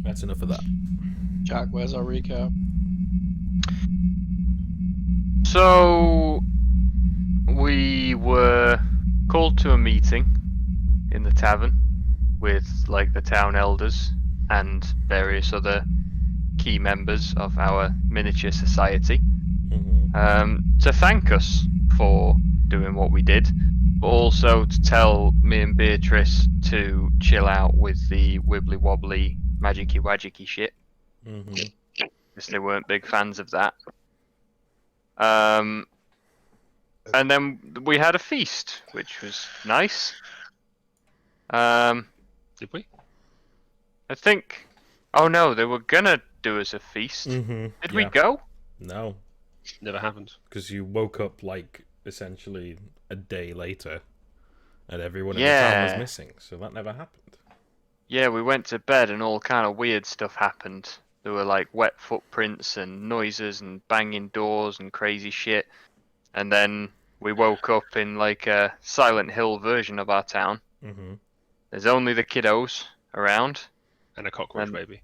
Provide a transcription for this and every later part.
That's enough of that. Jack, where's our recap? So we were called to a meeting in the tavern with like the town elders and various other key members of our miniature society to thank us for doing what we did, but also to tell me and Beatrice to chill out with the wibbly wobbly magicy wagicky shit, because they weren't big fans of that. And then we had a feast, which was nice. Did we? I think. Oh no, they were gonna do us a feast. Did we go? No, Never happened. because you woke up like essentially a day later, and everyone in the town was missing, so that never happened. Yeah, we went to bed and all kind of weird stuff happened. There were like wet footprints and noises and banging doors and crazy shit. And then we woke up in like a Silent Hill version of our town. There's only the kiddos around. And a cockroach baby.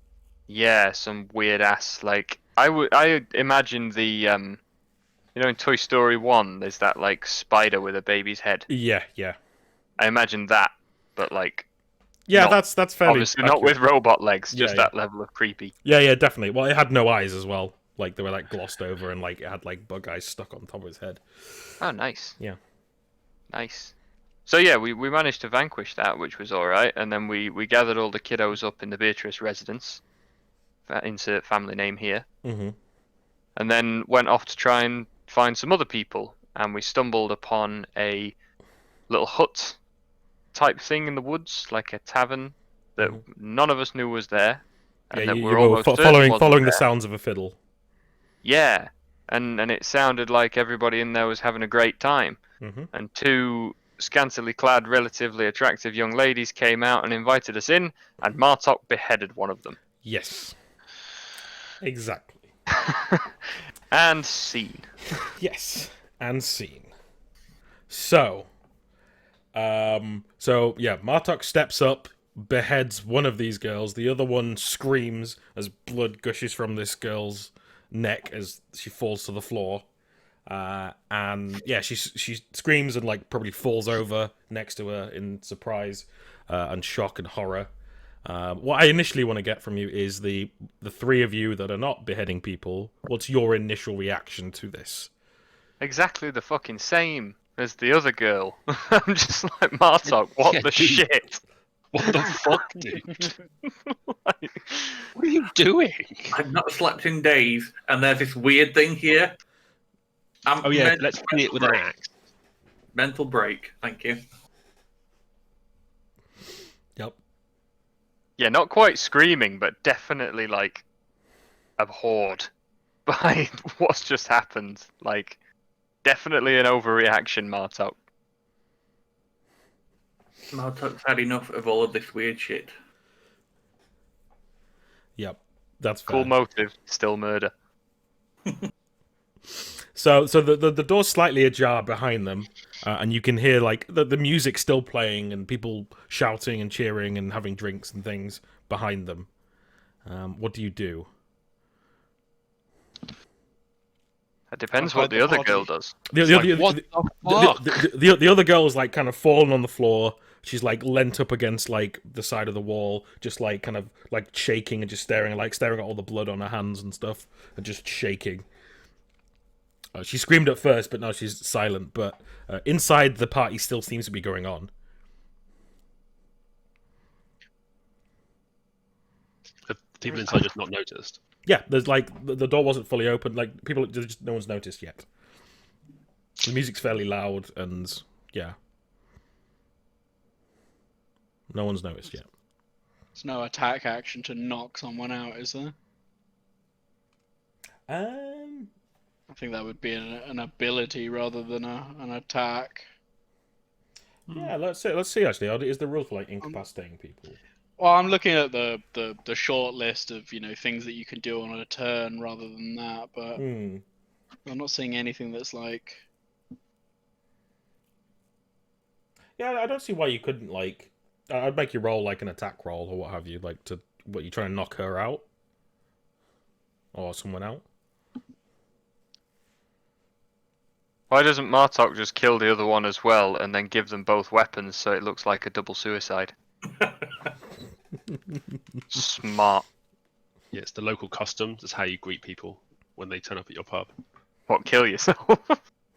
Yeah, some weird ass like I imagine the you know in Toy Story 1 there's that like spider with a baby's head. Yeah. I imagine that, but like Yeah, that's fairly obviously accurate. not with robot legs, just Yeah. that level of creepy. Yeah, definitely. Well, it had no eyes as well. Like they were like glossed over, and like it had like bug eyes stuck on top of his head. Oh, nice. Yeah. Nice. So yeah, we managed to vanquish that, which was all right, and then we gathered all the kiddos up in the Beatrice residence. Insert family name here. And then went off to try and find some other people, and we stumbled upon a little hut type thing in the woods, like a tavern that none of us knew was there, and Yeah, that you we're were almost certain following wasn't the there. sounds of a fiddle. Yeah, and it sounded like everybody in there was having a great time. And two scantily clad, relatively attractive young ladies came out and invited us in, and Martok beheaded one of them. Yes. Exactly. And scene. Yes, and scene. So yeah, Martok steps up, beheads one of these girls. The other one screams as blood gushes from this girl's neck as she falls to the floor. And yeah, she screams and like probably falls over next to her in surprise and shock and horror. What I initially want to get from you is the three of you that are not beheading people. What's your initial reaction to this? Exactly the fucking same as the other girl. I'm just like, Martok, what Yeah, the dude. shit? What the fuck, dude? Like, What are you doing? I've not slept in days, and there's this weird thing here. Oh yeah, let's hit it with an axe. Mental break, thank you. Yep. yeah, not quite screaming, but definitely like abhorred by what's just happened. Like, definitely an overreaction, Martok. Martok's had enough of all of this weird shit. Yep. That's fair. Cool motive, still murder. So the door's slightly ajar behind them, and you can hear like the music still playing and people shouting and cheering and having drinks and things behind them. What do you do? It depends I've what heard the the other girl party. does. The other girl's like kind of fallen on the floor. She's like leant up against like the side of the wall, just like kind of like shaking and just staring at all the blood on her hands and stuff, and just shaking. She screamed at first, but now she's silent. But inside, the party still seems to be going on. The people inside just not noticed. Yeah, there's like the door wasn't fully open. Like people, just no one's noticed yet. The music's fairly loud, and yeah, no one's noticed yet. There's no attack action to knock someone out, is there? I think that would be an ability rather than an attack. Yeah, let's see. Actually, is the rule for like incapacitating people? Well, I'm looking at the short list of things that you can do on a turn rather than that, but I'm not seeing anything that's like. Yeah, I don't see why you couldn't like. I'd make you roll like an attack roll or what have you, like to what, you trying to knock her out? Or someone out? Why doesn't Martok just kill the other one as well and then give them both weapons so it looks like a double suicide? Smart. Yeah, it's the local custom. That's how you greet people when they turn up at your pub. What, kill yourself?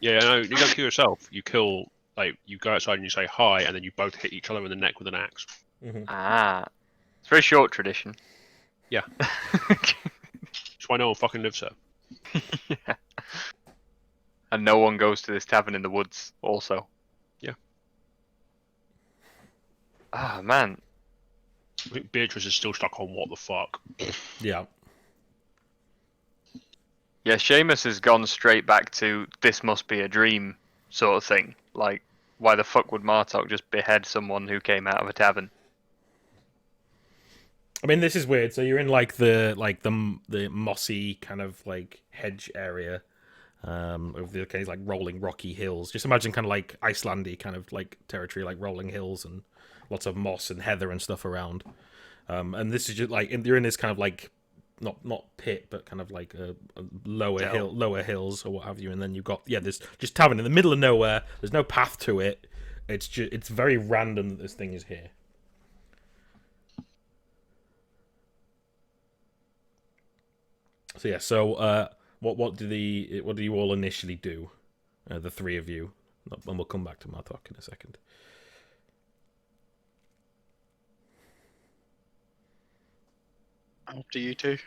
Yeah, no, you don't kill yourself. You kill, like, you go outside and you say hi, and then you both hit each other in the neck with an axe. Ah. It's a very short tradition. Yeah. That's why no one fucking lives there. Yeah. And no one goes to this tavern in the woods, also. Yeah. Ah, man. I think Beatrice is still stuck on what the fuck. Yeah. Yeah, Seamus has gone straight back to this must be a dream sort of thing. Like, why the fuck would Martok just behead someone who came out of a tavern? I mean, this is weird. So you're in like the mossy kind of like hedge area, of the case like rolling rocky hills. Just imagine kind of like Icelandy kind of like territory, like rolling hills and lots of moss and heather and stuff around. And this is just like you're in this kind of like not pit, but kind of like a lower hills or what have you. And then you've got this just tavern in the middle of nowhere. There's no path to it. It's very random that this thing is here. So yeah, what do you all initially do, the three of you, and we'll come back to Martok in a second. After you two.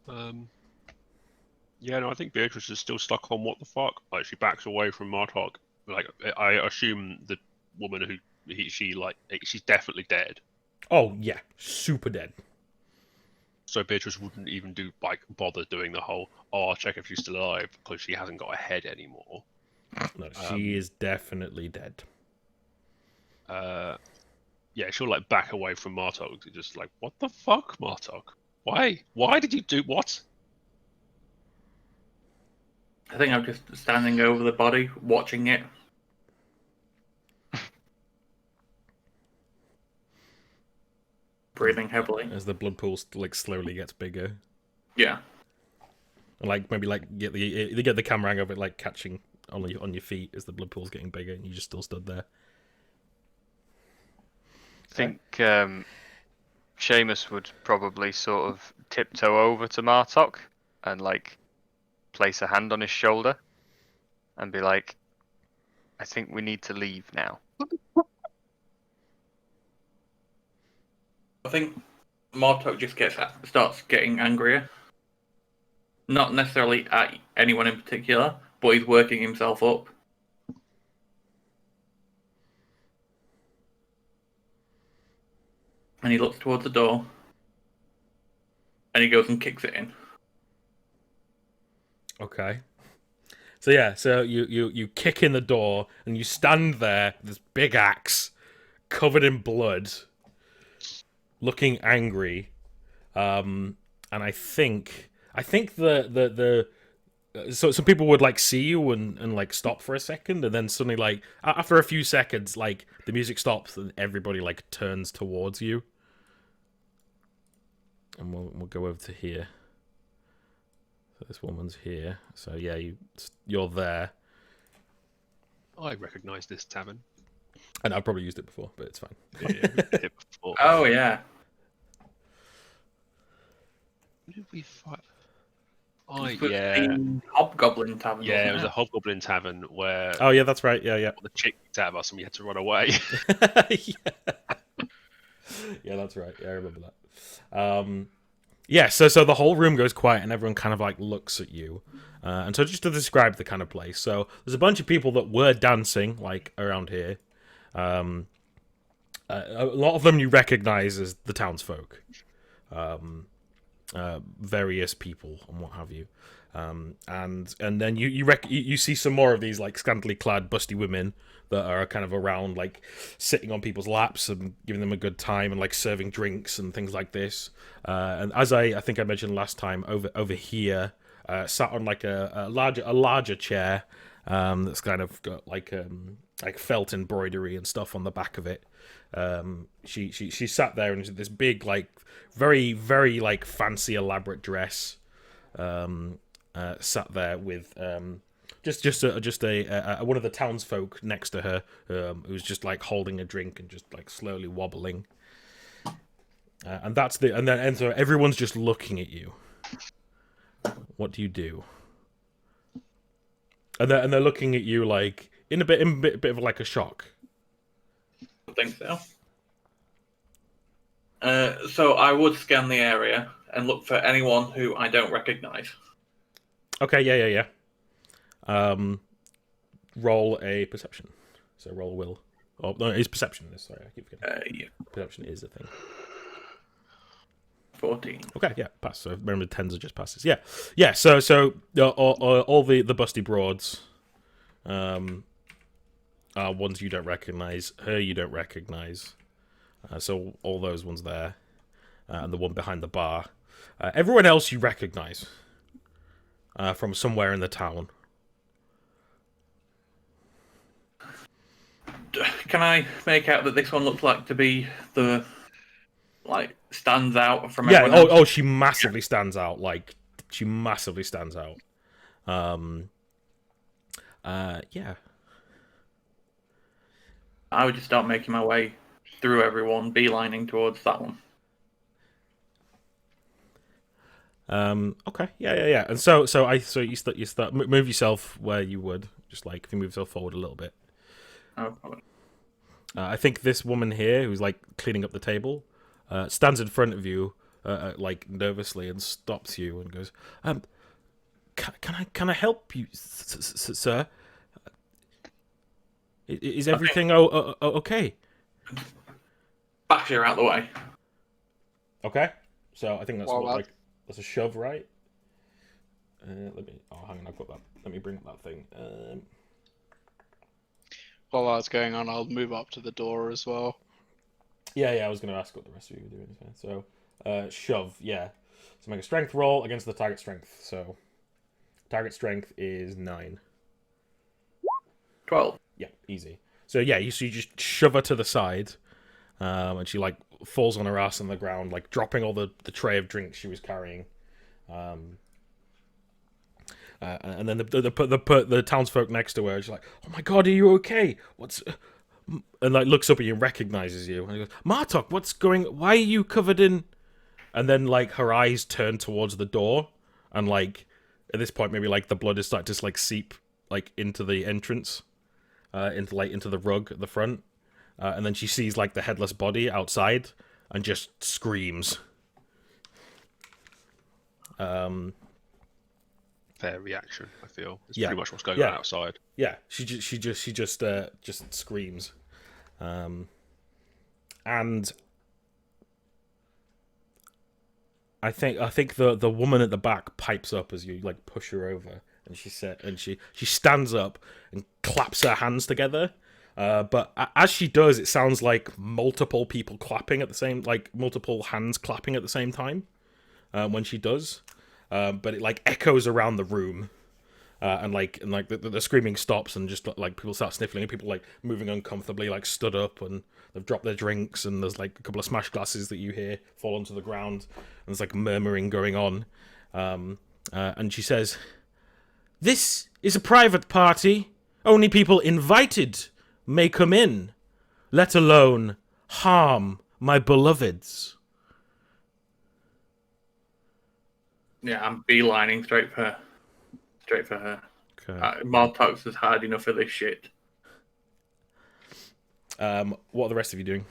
Yeah, no, I think Beatrice is still stuck on what the fuck. Like, she backs away from Martok. Like, I assume the woman she's definitely dead. Oh yeah, super dead. So Beatrice wouldn't even bother doing the whole, I'll check if she's still alive, because she hasn't got a head anymore. No, she is definitely dead. Yeah, she'll like back away from Martok, just like, what the fuck, Martok? Why? Why did you do what? I think I'm just standing over the body, watching it. Breathing heavily. As the blood pool like slowly gets bigger. Yeah. And like maybe like get the camera angle of it like catching on your feet as the blood pool's getting bigger and you just still stood there. I think Seamus would probably sort of tiptoe over to Martok and like place a hand on his shoulder and be like, I think we need to leave now. I think Martok just starts getting angrier. Not necessarily at anyone in particular, but he's working himself up. And he looks towards the door. And he goes and kicks it in. Okay. So yeah, so you kick in the door and you stand there with this big axe covered in blood, looking angry. And I think the so some people would like see you and like stop for a second, and then suddenly like after a few seconds like the music stops and everybody like turns towards you. And we'll go over to here. So this woman's here. So yeah, you're there. I recognise this tavern. And I've probably used it before, but it's fine. Yeah, before. Oh, yeah. Who did we fight? The Hobgoblin Tavern. Yeah, it was wasn't a Hobgoblin Tavern where Oh yeah, that's right. Yeah. the chick at us and we had to run away. Yeah, that's right. Yeah, I remember that. Yeah, so the whole room goes quiet and everyone kind of like looks at you. And so just to describe the kind of place, so there's a bunch of people that were dancing like around here. A lot of them you recognize as the townsfolk, various people and what have you. And then you see some more of these like scantily clad busty women that are kind of around like sitting on people's laps and giving them a good time and like serving drinks and things like this. And as I think I mentioned last time, over here, sat on like a larger chair, that's kind of got like like felt embroidery and stuff on the back of it. She sat there in this big, like very very like fancy elaborate dress. Sat there with just a one of the townsfolk next to her, who's just like holding a drink and just like slowly wobbling. And that's and so everyone's just looking at you. What do you do? And they're looking at you like in a bit of like a shock. I think so. So I would scan the area and look for anyone who I don't recognize. Okay, yeah. Roll a perception. So roll a will. Oh no, it's perception. Sorry, I keep forgetting. Yeah. Perception is a thing. 14. Okay, yeah, pass. So remember, tens are just passes. Yeah. So all the busty broads, are ones you don't recognize. Her you don't recognize. So all those ones there, and the one behind the bar. Everyone else you recognize. From somewhere in the town. Can I make out that this one looks like to be the stands out from everyone else? Oh, she massively stands out. Like she massively stands out. Yeah. I would just start making my way through everyone, beelining towards that one. Okay. Yeah. And so you start move yourself where you would, just like if you move yourself forward a little bit. Oh, probably. I think this woman here, who's like cleaning up the table, stands in front of you, like nervously, and stops you and goes, "Can I help you, sir? Is everything okay?" Bash her out the way. Okay. So I think that's Well, that's a shove, right? Let me. Oh, hang on, I've got that. Let me bring up that thing. While that's going on, I'll move up to the door as well. Yeah. I was going to ask what the rest of you were doing. So, shove. Yeah. So make a strength roll against the target strength. So, target strength is 9. 12. Yeah, easy. So yeah, you just shove her to the side, and she like falls on her ass on the ground, like dropping all the tray of drinks she was carrying. And then the townsfolk next to her is like, "Oh my god, are you okay? What's?" And like looks up at you and recognizes you, and he goes, "Martok, what's going? Why are you covered in?" And then like her eyes turn towards the door, and like at this point maybe like the blood is starting to like seep like into the entrance, into the rug at the front, and then she sees like the headless body outside and just screams. Fair reaction, I feel. It's Yeah. pretty much what's going on outside. Yeah, she just screams, and I think the woman at the back pipes up as you like push her over, and she stands up and claps her hands together. But as she does, it sounds like multiple people clapping at the same, like multiple hands clapping at the same time. When she does, but it like echoes around the room. And the screaming stops, and just like people start sniffling, and people like moving uncomfortably, like stood up, and they've dropped their drinks, and there's like a couple of smashed glasses that you hear fall onto the ground, and there's like murmuring going on. And she says, "This is a private party. Only people invited may come in, let alone harm my beloveds." Yeah, I'm beelining straight for her. Okay. Martox has had enough of this shit. What are the rest of you doing?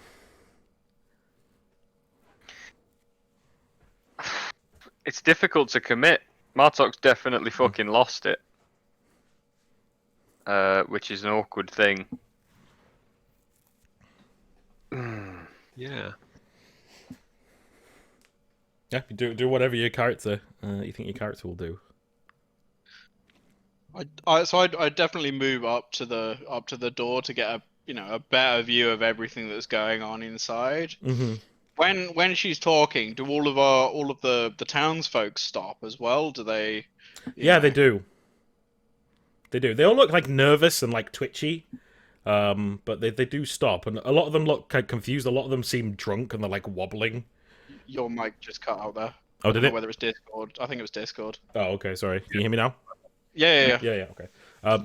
It's difficult to commit. Martok's definitely fucking lost it. Which is an awkward thing. Yeah. Yeah, you do whatever your character you think your character will do. I'd definitely move up to the door to get a better view of everything that's going on inside. Mm-hmm. When she's talking, do all of the townsfolk stop as well? Do they? Yeah, they do. They do. They all look like nervous and like twitchy, But they do stop, and a lot of them look kind of confused. A lot of them seem drunk, and they're like wobbling. Your mic just cut out there. Oh, I did don't know it? whether it's Discord. I think it was Discord. Oh, okay. Sorry. Can you hear me now? Yeah. Yeah. Okay.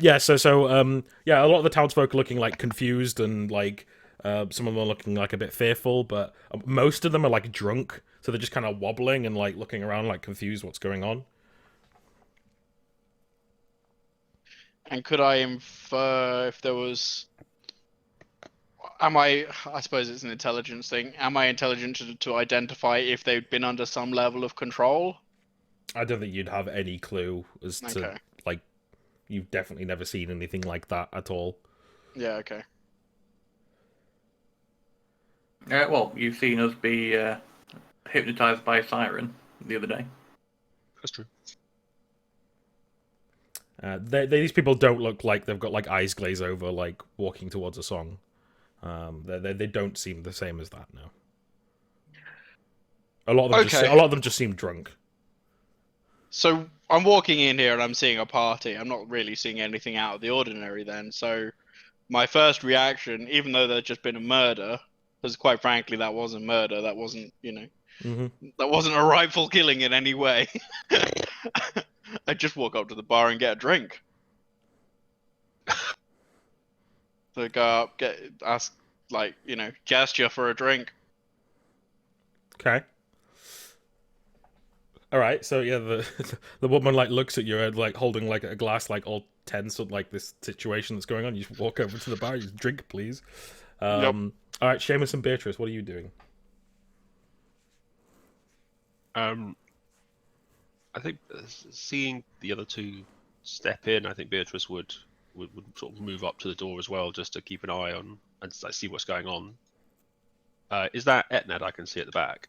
Yeah. A lot of the townsfolk are looking like confused, and like some of them are looking like a bit fearful, but most of them are like drunk, so they're just kind of wobbling and like looking around, like confused what's going on. And could I infer if there was? I suppose it's an intelligence thing. Am I intelligent to identify if they've been under some level of control? I don't think you'd have any clue as to Okay. like you've definitely never seen anything like that at all. Yeah. Okay. Well, you've seen us be hypnotized by a siren the other day. That's true. These people don't look like they've got like eyes glaze over, like walking towards a song. They don't seem the same as that. No. A lot of them Okay. a lot of them just seem drunk. So I'm walking in here and I'm seeing a party. I'm not really seeing anything out of the ordinary then. So my first reaction, even though there's just been a murder, because quite frankly that wasn't murder, that wasn't, that wasn't a rightful killing in any way. I'd just walk up to the bar and get a drink. So go up, ask, gesture for a drink. Okay. All right. So yeah, the woman like looks at you and like holding like a glass, like all tense of like this situation that's going on. You just walk over to the bar. You just drink, please. Yep. All right, Seamus and Beatrice, what are you doing? I think seeing the other two step in, I think Beatrice would sort of move up to the door as well, just to keep an eye on and like, see what's going on. Is that Etned I can see at the back?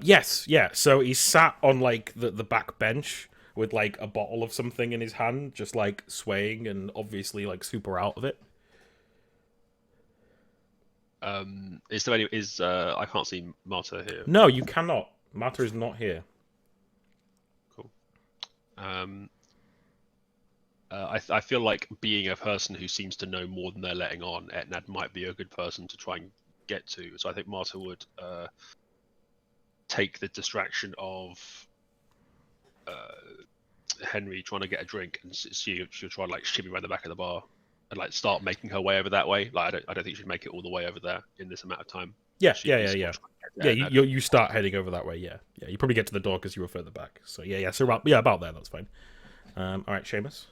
Yes, yeah. So he's sat on like the back bench with like a bottle of something in his hand, just like swaying and obviously like super out of it. Is there any? I can't see Marta here. No, you cannot. Marta is not here. Cool. I feel like being a person who seems to know more than they're letting on, Etnad might be a good person to try and get to. So I think Marta would take the distraction of Henry trying to get a drink, and she'll try and like shimmy around the back of the bar and like start making her way over that way. Like I don't think she'd make it all the way over there in this amount of time. Yeah. Yeah, You start heading over that way. Yeah. You probably get to the door because you were further back. So yeah. So about there. That's fine. All right, Seamus.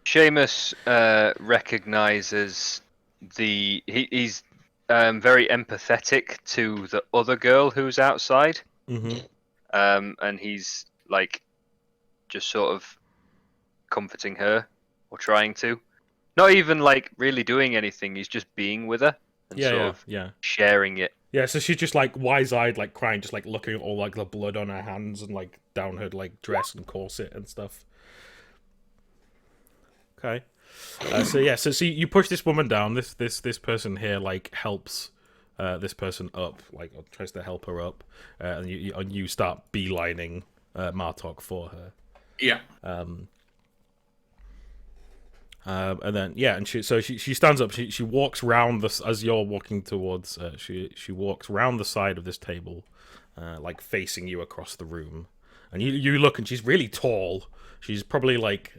Seamus recognizes he's very empathetic to the other girl who's outside. Mm-hmm. And he's like just sort of comforting her or trying to. Not even like really doing anything. He's just being with her and sort of sharing it. Yeah, so she's just like wise-eyed, like crying, just like looking at all like the blood on her hands and like down her like dress and corset and stuff. Okay. So you push this woman down. This person here like helps this person up, like or tries to help her up, and you start beelining Martok for her. Yeah. And then and she stands up. She walks round this as you're walking towards. She walks round the side of this table, like facing you across the room, and you look, and she's really tall. She's probably like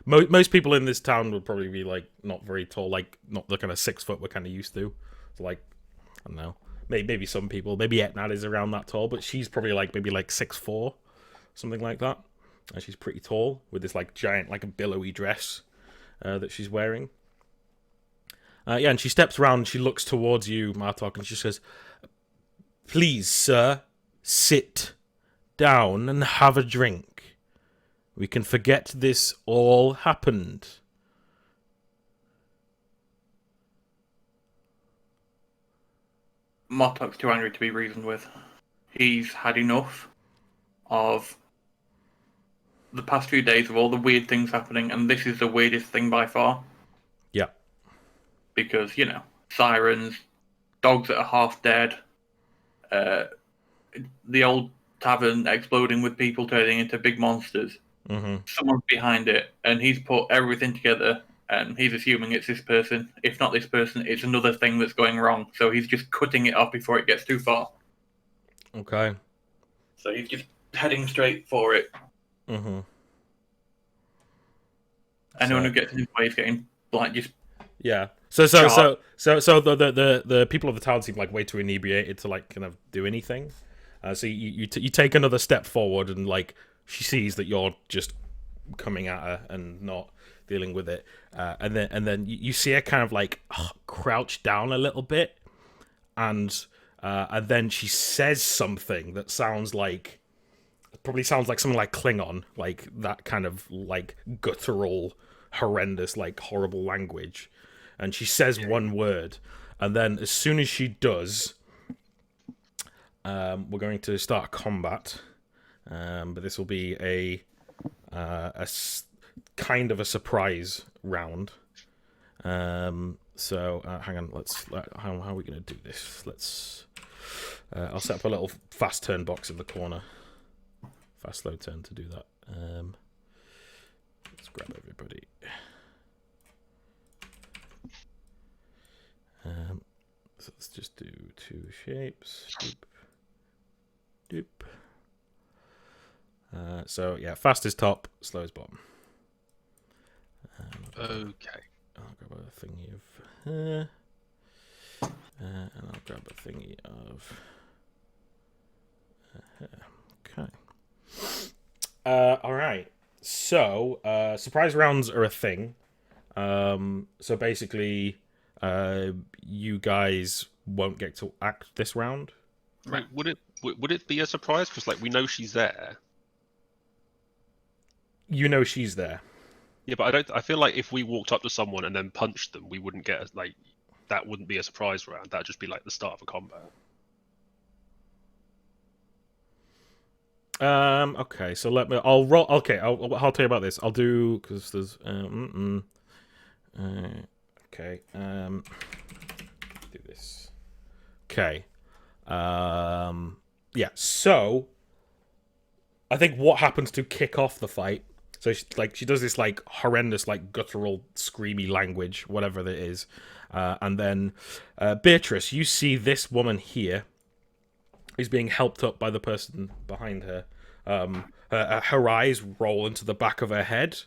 most people in this town would probably be like not very tall, like not the kind of 6 foot we're kind of used to. So like I don't know, maybe some people, maybe Etnad is around that tall, but she's probably like maybe like 6'4", something like that. And she's pretty tall with this like giant, like a billowy dress that she's wearing. And she steps around and she looks towards you, Martok, and she says, "Please, sir, sit down and have a drink. We can forget this all happened." Martok's too angry to be reasoned with. He's had enough of the past few days of all the weird things happening, and this is the weirdest thing by far. Yeah. Because, sirens, dogs that are half dead, the old tavern exploding with people turning into big monsters. someone's behind it, and he's put everything together, and he's assuming it's this person. If not this person, it's another thing that's going wrong. So he's just cutting it off before it gets too far. Okay. So he's just heading straight for it. Mm-hmm. Anyone who gets in his way is getting like just yeah. So the people of the town seem like way too inebriated to like kind of do anything. So you take another step forward, and like she sees that you're just coming at her and not dealing with it, and then you see her kind of like crouch down a little bit, and then she says something that probably sounds like something like Klingon, like that kind of like guttural, horrendous, like horrible language. And she says one word, and then as soon as she does, we're going to start combat. But this will be a kind of a surprise round. So hang on, how are we going to do this? I'll set up a little fast turn box in the corner. Fast slow turn to do that. Let's grab everybody. So let's just do 2 shapes. Doop. So yeah, fast is top, slow is bottom. Okay. I'll grab a thingy of her. And I'll grab a thingy of her. Okay. Alright. So, surprise rounds are a thing. So basically, you guys won't get to act this round. Right. Would it be a surprise? Because like we know she's there. You know she's there. Yeah, but I feel like if we walked up to someone and then punched them, we wouldn't get like that. Wouldn't be a surprise round. That'd just be like the start of a combat. Okay, so I'll roll. Okay, I'll tell you about this. I'll do because there's okay. Do this. Okay. Yeah. So I think what happens to kick off the fight. So she does this like horrendous like guttural screamy language, whatever that is, and then Beatrice, you see this woman here is being helped up by the person behind her. Her eyes roll into the back of her head,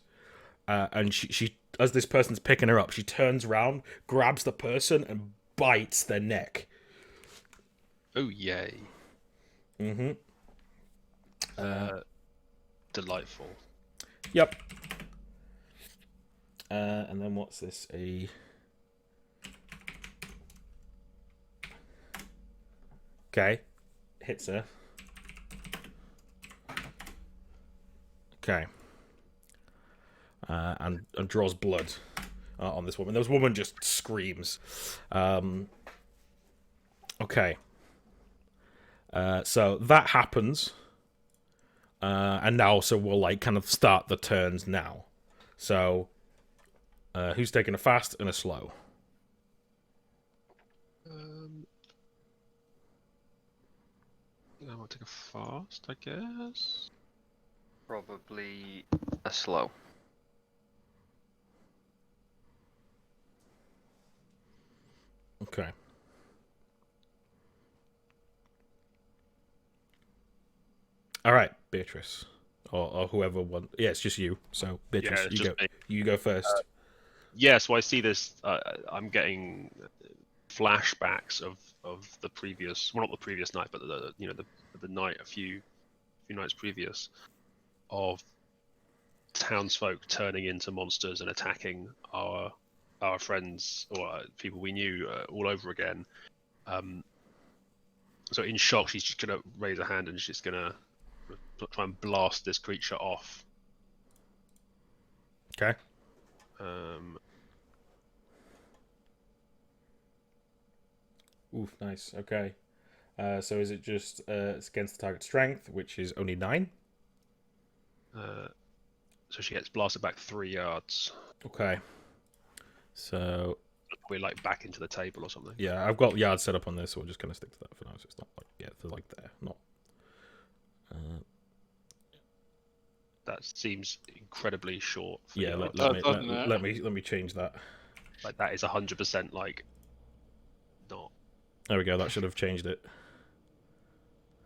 and she as this person's picking her up, she turns around, grabs the person, and bites their neck. Oh yay! Mm-hmm. Delightful. Yep. And then what's this? Okay. Hits her. Okay. And draws blood on this woman. This woman just screams. Okay. So that happens. And now, so we'll like kind of start the turns now. So, who's taking a fast and a slow? I want to take a fast, I guess. Probably a slow. Okay. All right, Beatrice, or whoever won. Yeah, it's just you. So Beatrice, Yeah, you go first. Yeah, so I see this. I'm getting flashbacks of the previous, well, not the previous night, but the night a few nights previous, of townsfolk turning into monsters and attacking our friends or people we knew all over again. So in shock, she's just gonna raise her hand and she's gonna try and blast this creature off. Okay. Oof, nice. Okay. So is it just it's against the target strength, which is only 9? So she gets blasted back 3 yards. Okay. So We're like back into the table or something. yeah, I've got yards set up on this, so we're just gonna stick to that for now. So it's not like they're like there, not. That seems incredibly short. For Yeah, yards. let me change that. Like that is 100% like not. There we go. That should have changed it.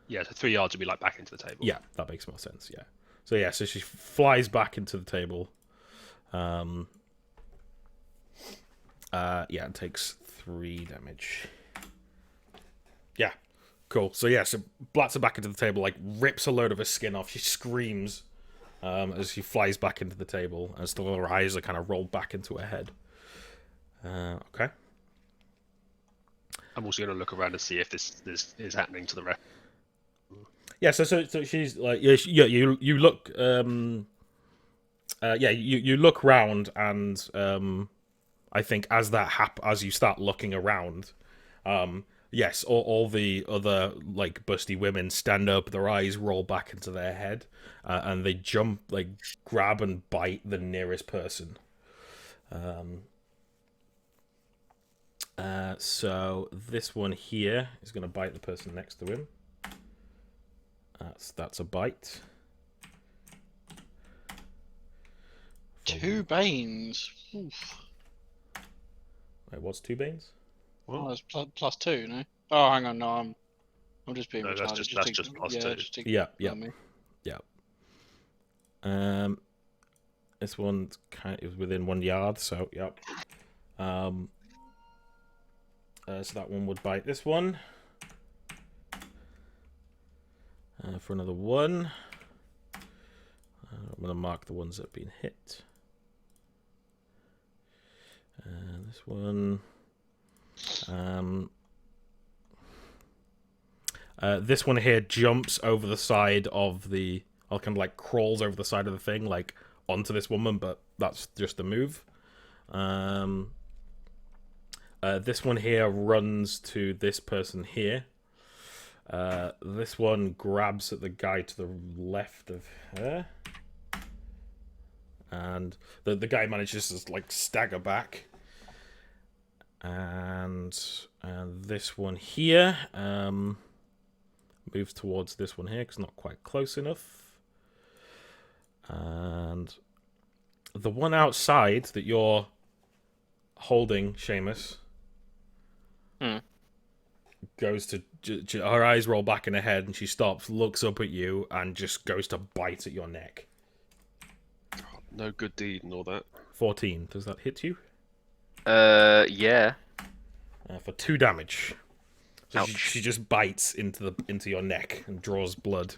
Yeah, so 3 yards would be like back into the table. Yeah, that makes more sense. Yeah. So yeah, so she flies back into the table. Yeah, it takes 3 damage. Yeah, cool. So yeah, so blats her back into the table, like rips a load of her skin off. She screams as she flies back into the table, and still her eyes are kind of rolled back into her head. Okay. I'm also going to look around and see if this is happening to the rest. Yeah, so she's like, you look, you look round, and I think as as you start looking around, yes, all the other like busty women stand up, their eyes roll back into their head, and they jump, like grab and bite the nearest person. So this one here is going to bite the person next to him. That's a bite. 2 banes. Oof. Wait, what's 2 banes? Oh, that's plus 2, no? Oh, hang on, no, I'm just being No, that's retarded. just plus 2. Yeah. Me. This one's kind of within 1 yard, so yep. So that one would bite this one. For another 1. I'm going to mark the ones that have been hit. This one. This one here jumps over the side of the... kind of like crawls over the side of the thing, like onto this woman, but that's just a move. This one here runs to this person here. This one grabs at the guy to the left of her. And the guy manages to like stagger back. And this one here moves towards this one here because not quite close enough. And the one outside that you're holding, Seamus, goes to... her eyes roll back in her head, and she stops, looks up at you, and just goes to bite at your neck. No good deed and all that. 14. Does that hit you? Yeah. For 2 damage. So Ouch. she just bites into your neck and draws blood.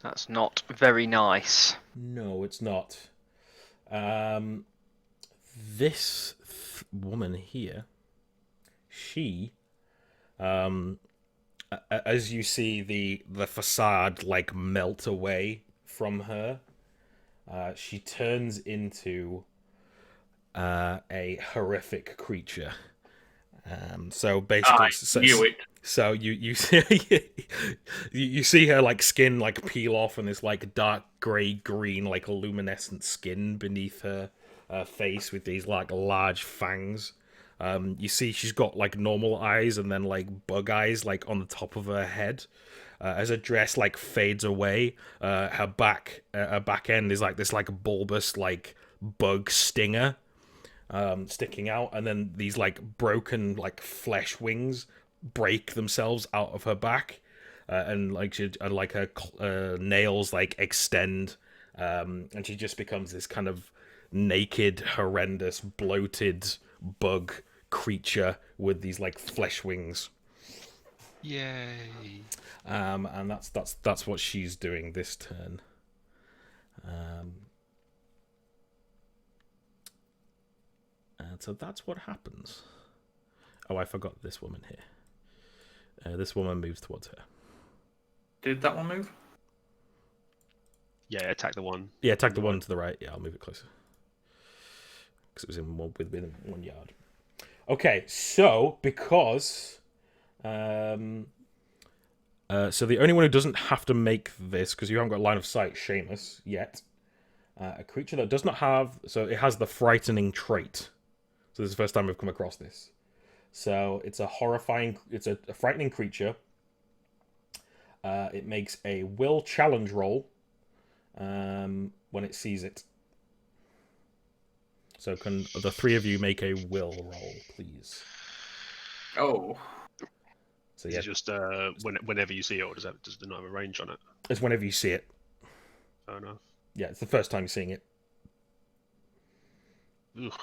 That's not very nice. No, it's not. This woman here, she, as you see the facade like melt away from her, she turns into a horrific creature. So basically, I knew it. So you see you see her like skin like peel off, and this like dark grey green like luminescent skin beneath her face with these like large fangs. You see she's got like normal eyes and then like bug eyes like on the top of her head. As her dress like fades away, her back end is like this like bulbous like bug stinger sticking out, and then these like broken like flesh wings break themselves out of her back, and like her nails like extend, and she just becomes this kind of naked, horrendous, bloated bug creature with these like flesh wings. Yay! And that's what she's doing this turn. And so that's what happens. Oh, I forgot this woman here. This woman moves towards her. Did that one move? Yeah, attack the one. Yeah, attack the one to the right. Yeah, I'll move it closer. Because it was within 1 yard. Okay, so because... so the only one who doesn't have to make this, because you haven't got line of sight, Seamus, yet. A creature that does not have... So it has the frightening trait. So this is the first time we've come across this. So it's a horrifying... It's a frightening creature. It makes a will challenge roll when it sees it. So can the three of you make a will roll, please? Oh. So Is yeah, it just whenever you see it, or does it not have a range on it? it's whenever you see it. Fair enough. Yeah, it's the first time you're seeing it. Ugh.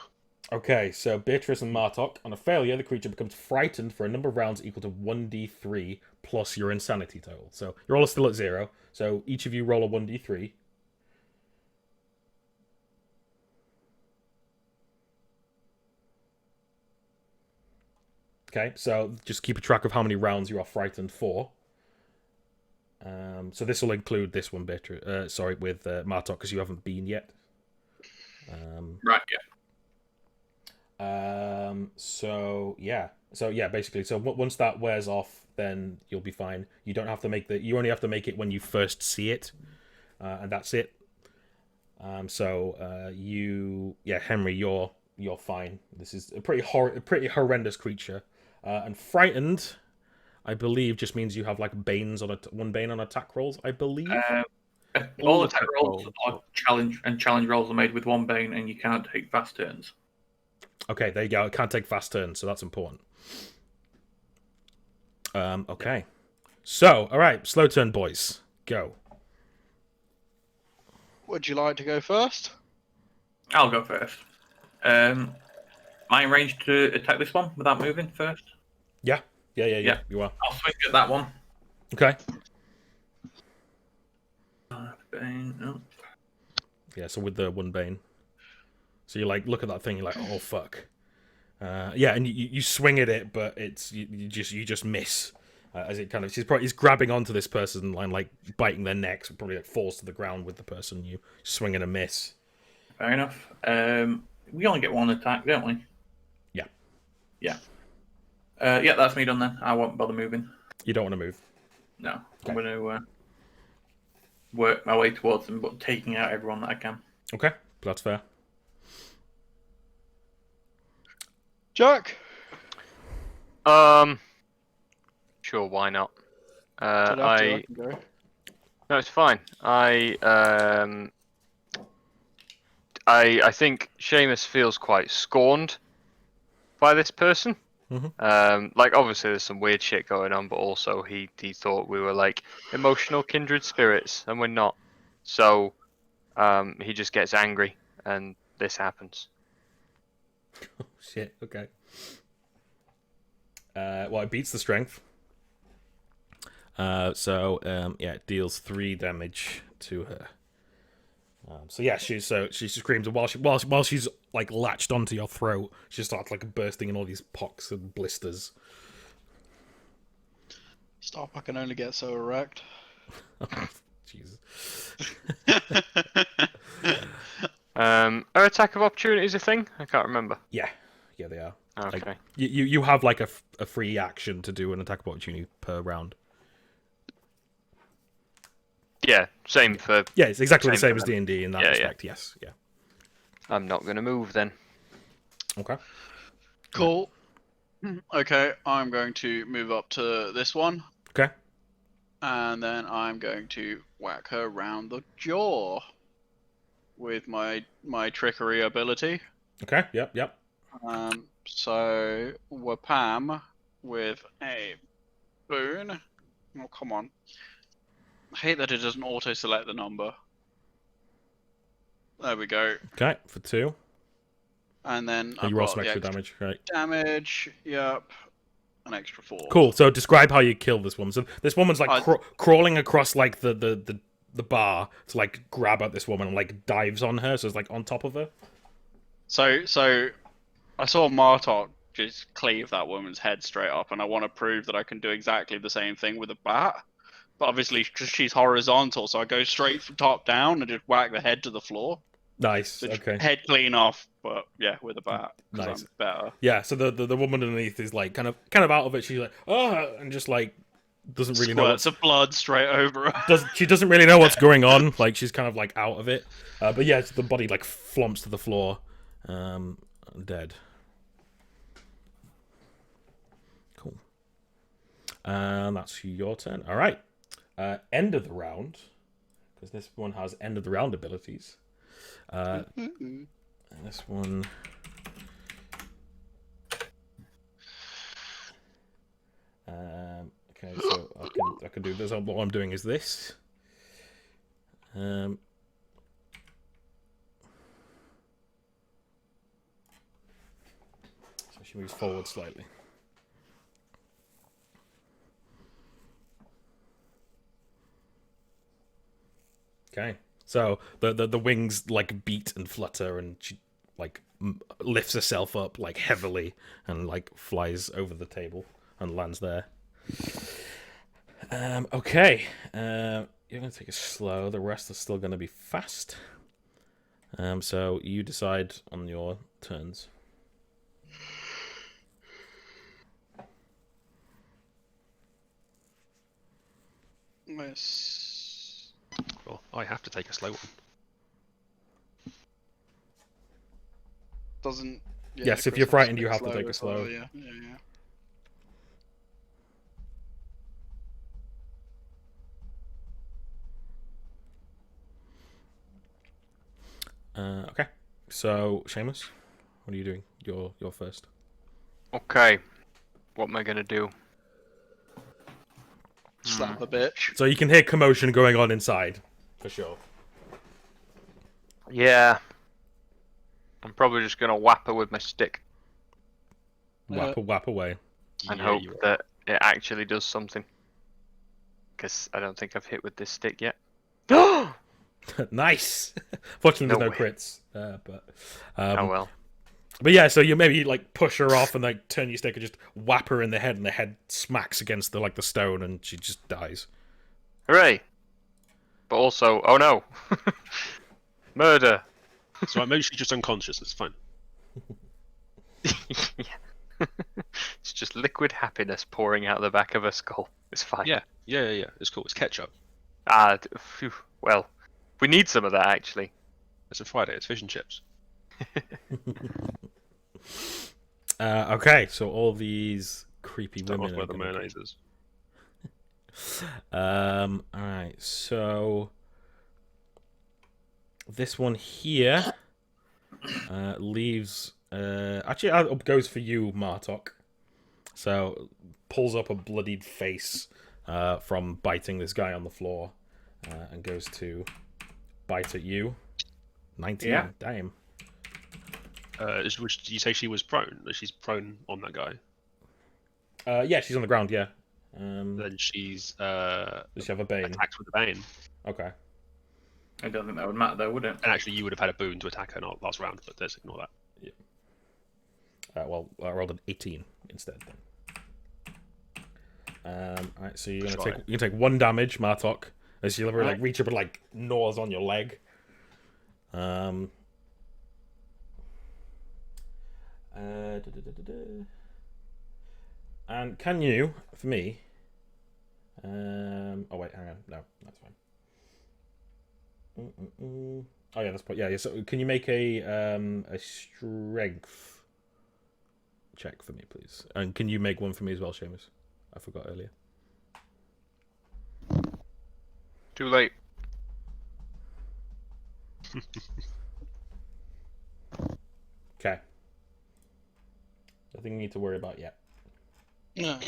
Okay, so Beatrice and Martok. On a failure, the creature becomes frightened for a number of rounds equal to 1d3 plus your insanity total. So you're all still at 0. So each of you roll a 1d3. Okay, so just keep a track of how many rounds you are frightened for. So this will include this one, Beatrice. With Martok, because you haven't been yet. Right, Basically, once that wears off, then you'll be fine. You don't have to make you only have to make it when you first see it, and that's it. Henry, you're fine. This is a pretty horrendous creature, and frightened, I believe, just means you have like banes on one bane on attack rolls. I believe. All attack rolls are challenge rolls are made with 1 bane, and you cannot take fast turns. Okay, there you go. It can't take fast turns, so that's important. Okay. So, all right, slow turn, boys. Go. Would you like to go first? I'll go first. Am I in range to attack this one without moving first? Yeah. You are. I'll swing at that one. Okay. Bane, no. Yeah, so with the 1 bane. So you like look at that thing, you're like, oh fuck. And you swing at it, but you just miss. As it kind of he's grabbing onto this person and like biting their necks, probably like falls to the ground with the person. You swing and a miss. Fair enough. We only get 1 attack, don't we? Yeah. Yeah. That's me done then. I won't bother moving. You don't want to move. No. Okay. I'm going to work my way towards them, but taking out everyone that I can. Okay, that's fair. Jack? Sure, why not? Don't have to, I can go. No, it's fine. I think Seamus feels quite scorned by this person. Mm-hmm. Obviously there's some weird shit going on, but also he thought we were like emotional kindred spirits, and we're not. So he just gets angry, and this happens. Oh shit. Okay. It beats the strength. It deals 3 damage to her. She screams, and while she's like latched onto your throat, she starts like bursting in all these pocks and blisters. Stop! I can only get so erect. Jesus. Are attack of opportunities a thing? I can't remember. Yeah, they are. Okay. Like, you have like a free action to do an attack of opportunity per round. Yeah, same for. Yeah, it's exactly the same same as D&D in that respect. Yeah. Yes, yeah. I'm not gonna move then. Okay. Cool. Okay, I'm going to move up to this one. Okay. And then I'm going to whack her round the jaw with my trickery ability. Okay. Yep. So Wapam with a boon. Oh, come on. I hate that it doesn't auto-select the number. There we go. Okay, for 2. And then You roll some extra damage, right? Damage, yep. An extra 4. Cool. So describe how you kill this woman. So this woman's like crawling across like the bar to like grab at this woman and like dives on her. So it's like on top of her. So I saw Martok just cleave that woman's head straight up, and I want to prove that I can do exactly the same thing with a bat. But obviously, because she's horizontal, so I go straight from top down and just whack the head to the floor. Nice. So Okay. head clean off, but yeah, with a bat. Nice. I'm better. Yeah. So the woman underneath is like kind of out of it. She's like, oh, and just like doesn't really know. Squirts of blood straight over her. She doesn't really know what's going on. Like she's kind of like out of it. But yeah, the body like flumps to the floor, dead. Cool. That's your turn. All right. end of the round, because this one has end of the round abilities. And this one. Okay, so I can do this. What I'm doing is this. So she moves forward slightly. Okay, so the wings like beat and flutter, and she like lifts herself up like heavily and like flies over the table and lands there. Okay, you're gonna take it slow. The rest are still gonna be fast. So you decide on your turns. Yes. Well, I have to take a slow one. Doesn't. Yeah, Yes, if Chris you're has frightened, to you take have to slow take a as well, slow. Yeah. Okay, so Seamus, what are you doing? You're first. Okay. What am I gonna do? Slap the bitch. So you can hear commotion going on inside, for sure. Yeah. I'm probably just gonna whap her with my stick Whap away. and Yeah, hope you are. that it actually does something. Because I don't think I've hit with this stick yet. Oh Nice. Fortunately, No there's no way. crits, but well. but yeah. So you maybe like push her off and like turn your stick and just whap her in the head, and the head smacks against the stone, and she just dies. Hooray! But also, oh no! Murder! So maybe she's just unconscious. It's fine. Yeah. It's just liquid happiness pouring out the back of her skull. It's fine. Yeah. It's cool. It's ketchup. Phew. Well, we need some of that actually. It's a Friday. It's fish and chips. Okay, so all these creepy Don't women ask are where the gonna mayonnaise is. All right, so this one here leaves. Actually, goes for you, Martok. So pulls up a bloodied face from biting this guy on the floor, and goes to bite at you. 19. Yeah. Damn. Did you say she was prone? That she's prone on that guy? Yeah, she's on the ground. Yeah. Then she's Does she have a bane? attacked with the bane. Okay. I don't think that would matter though, would it? And actually, you would have had a boon to attack her not last round, but let's ignore that. Well, I rolled an 18 instead. Alright, so you're gonna take 1 damage, Martok, as you like reach up and like gnaws on your leg. And can you, for me? Oh wait, hang on, no, that's fine. Oh yeah, that's yeah. So can you make a strength check for me, please? And can you make one for me as well, Seamus? I forgot earlier. Too late. Okay. Nothing you need to worry about yet. No.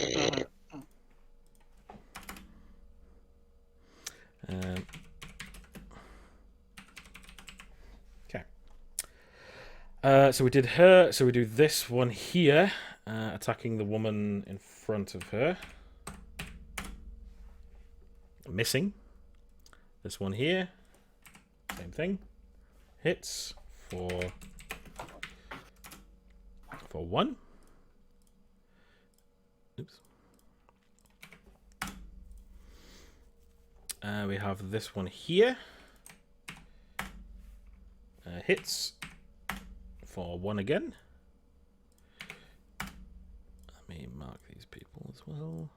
Okay. So we did her. So we do this one here, attacking the woman in front of her. Missing. This one here. Same thing. Hits for 1. Oops. We have this one here. Hits for 1 again. Let me mark these people as well.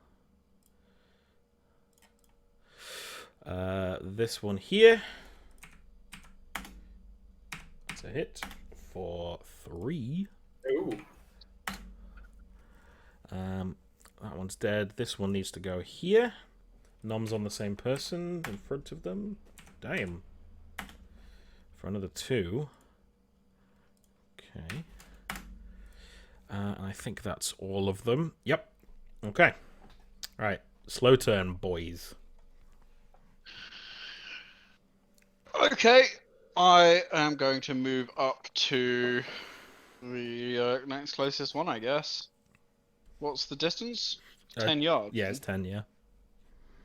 This one here. That's a hit for 3. Ooh. That one's dead. This one needs to go here. Nom's on the same person in front of them. Damn. For another 2. Okay. And I think that's all of them. Yep. Okay. Alright. Slow turn, boys. Okay, I am going to move up to the next closest one, I guess. What's the distance? 10 yards. Yeah, it's 10, yeah.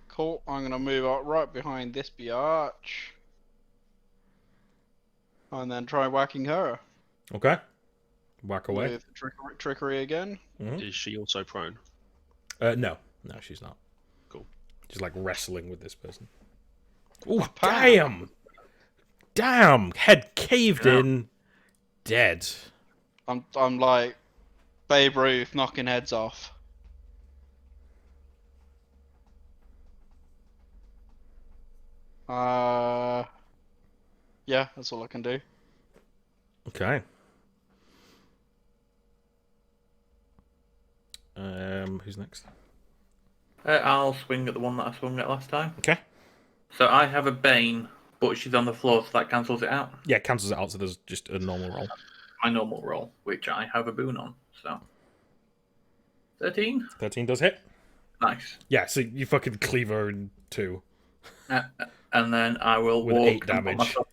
Cool. I'm going to move up right behind this biatch. And then try whacking her. Okay. Whack away. With trickery again. Is she also prone? No. No, she's not. Cool. She's like wrestling with this person. Oh, Bam. damn! Damn! Head caved in. Dead. I'm like Babe Ruth knocking heads off. Yeah, that's all I can do. Okay. Who's next? I'll swing at the one that I swung at last time. Okay. So I have a Bane, but she's on the floor, so that cancels it out. Yeah, cancels it out, so there's just a normal roll. My normal roll, which I have a boon on. So 13. 13 does hit. Nice. Yeah, so you fucking cleave her in 2. And then I will With walk 8 and put damage. myself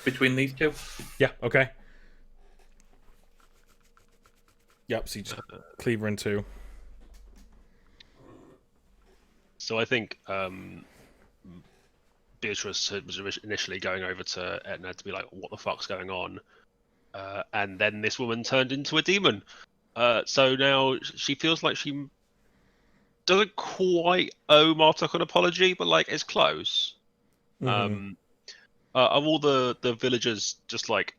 between these two. Yeah, okay. Yep, so you just cleave her in 2. So I think Beatrice was initially going over to Etna to be like, "What the fuck's going on?" And then this woman turned into a demon. So now she feels like she doesn't quite owe Martok an apology, but like it's close. Mhm. Are all the villagers just like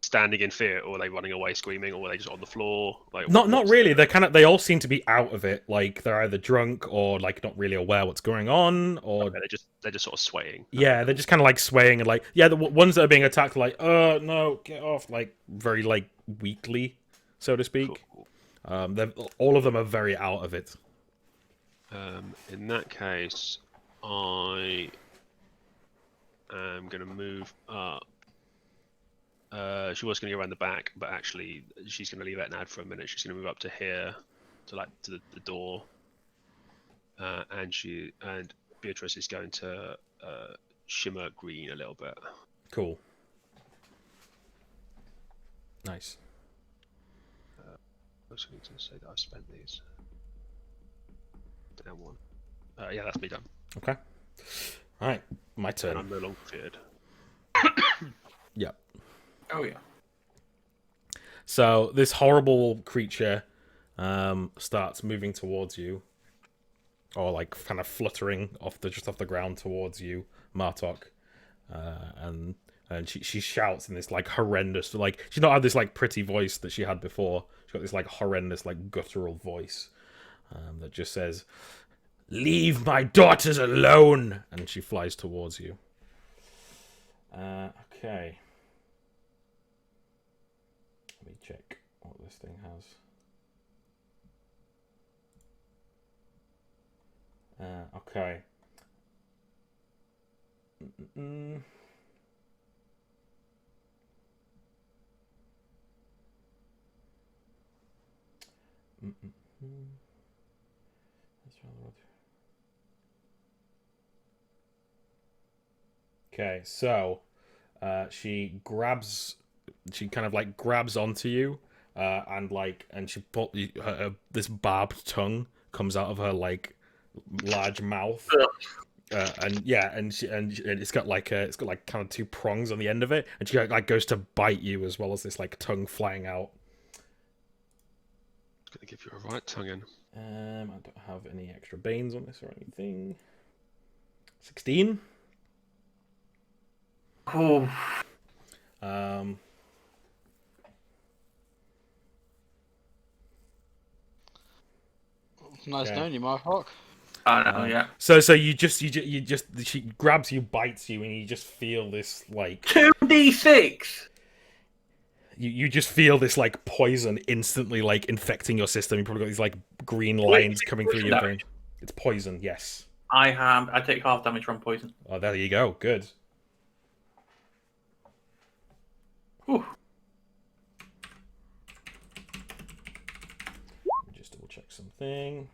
standing in fear, or are they running away screaming, or are they just on the floor? Like Not what's really. They all seem to be out of it. Like they're either drunk or like not really aware what's going on, or Okay, they're just sort of swaying. yeah, they're just kind of like swaying and like yeah, the ones that are being attacked are like no, get off, like very like weakly, so to speak. Cool. All of them are very out of it. In that case, I am going to move up. She was going to go around the back, but actually she's going to leave Etnad for a minute. She's going to move up to here, to the door, and Beatrice is going to shimmer green a little bit. Cool. Nice. I was going to say that I've spent these. Down one. Yeah, that's me done. Okay. All right, my And turn. I'm no longer feared. Yep. Oh yeah. So this horrible creature starts moving towards you, or like kind of fluttering off the ground towards you, Martok, and she shouts in this like horrendous, like she's not had this like pretty voice that she had before. She's got this like horrendous like guttural voice that just says, "Leave my daughters alone!" And she flies towards you. Okay. Let me check what this thing has. Okay. Okay, so she kind of like grabs onto you, and she this barbed tongue comes out of her like large mouth, and it's got like kind of 2 prongs on the end of it, and she like goes to bite you as well as this like tongue flying out. Gonna give you a right tongue in. I don't have any extra banes on this or anything. 16. Oh. Nice Okay. knowing you, Martok. I know. Yeah. So you just she grabs you, bites you, and you just feel this like 2d6. you just feel this like poison instantly like infecting your system. You probably got these like green lines coming through your brain. It's poison, yes. I take half damage from poison. Oh, there you go. Good. Whew. Let me just double check something.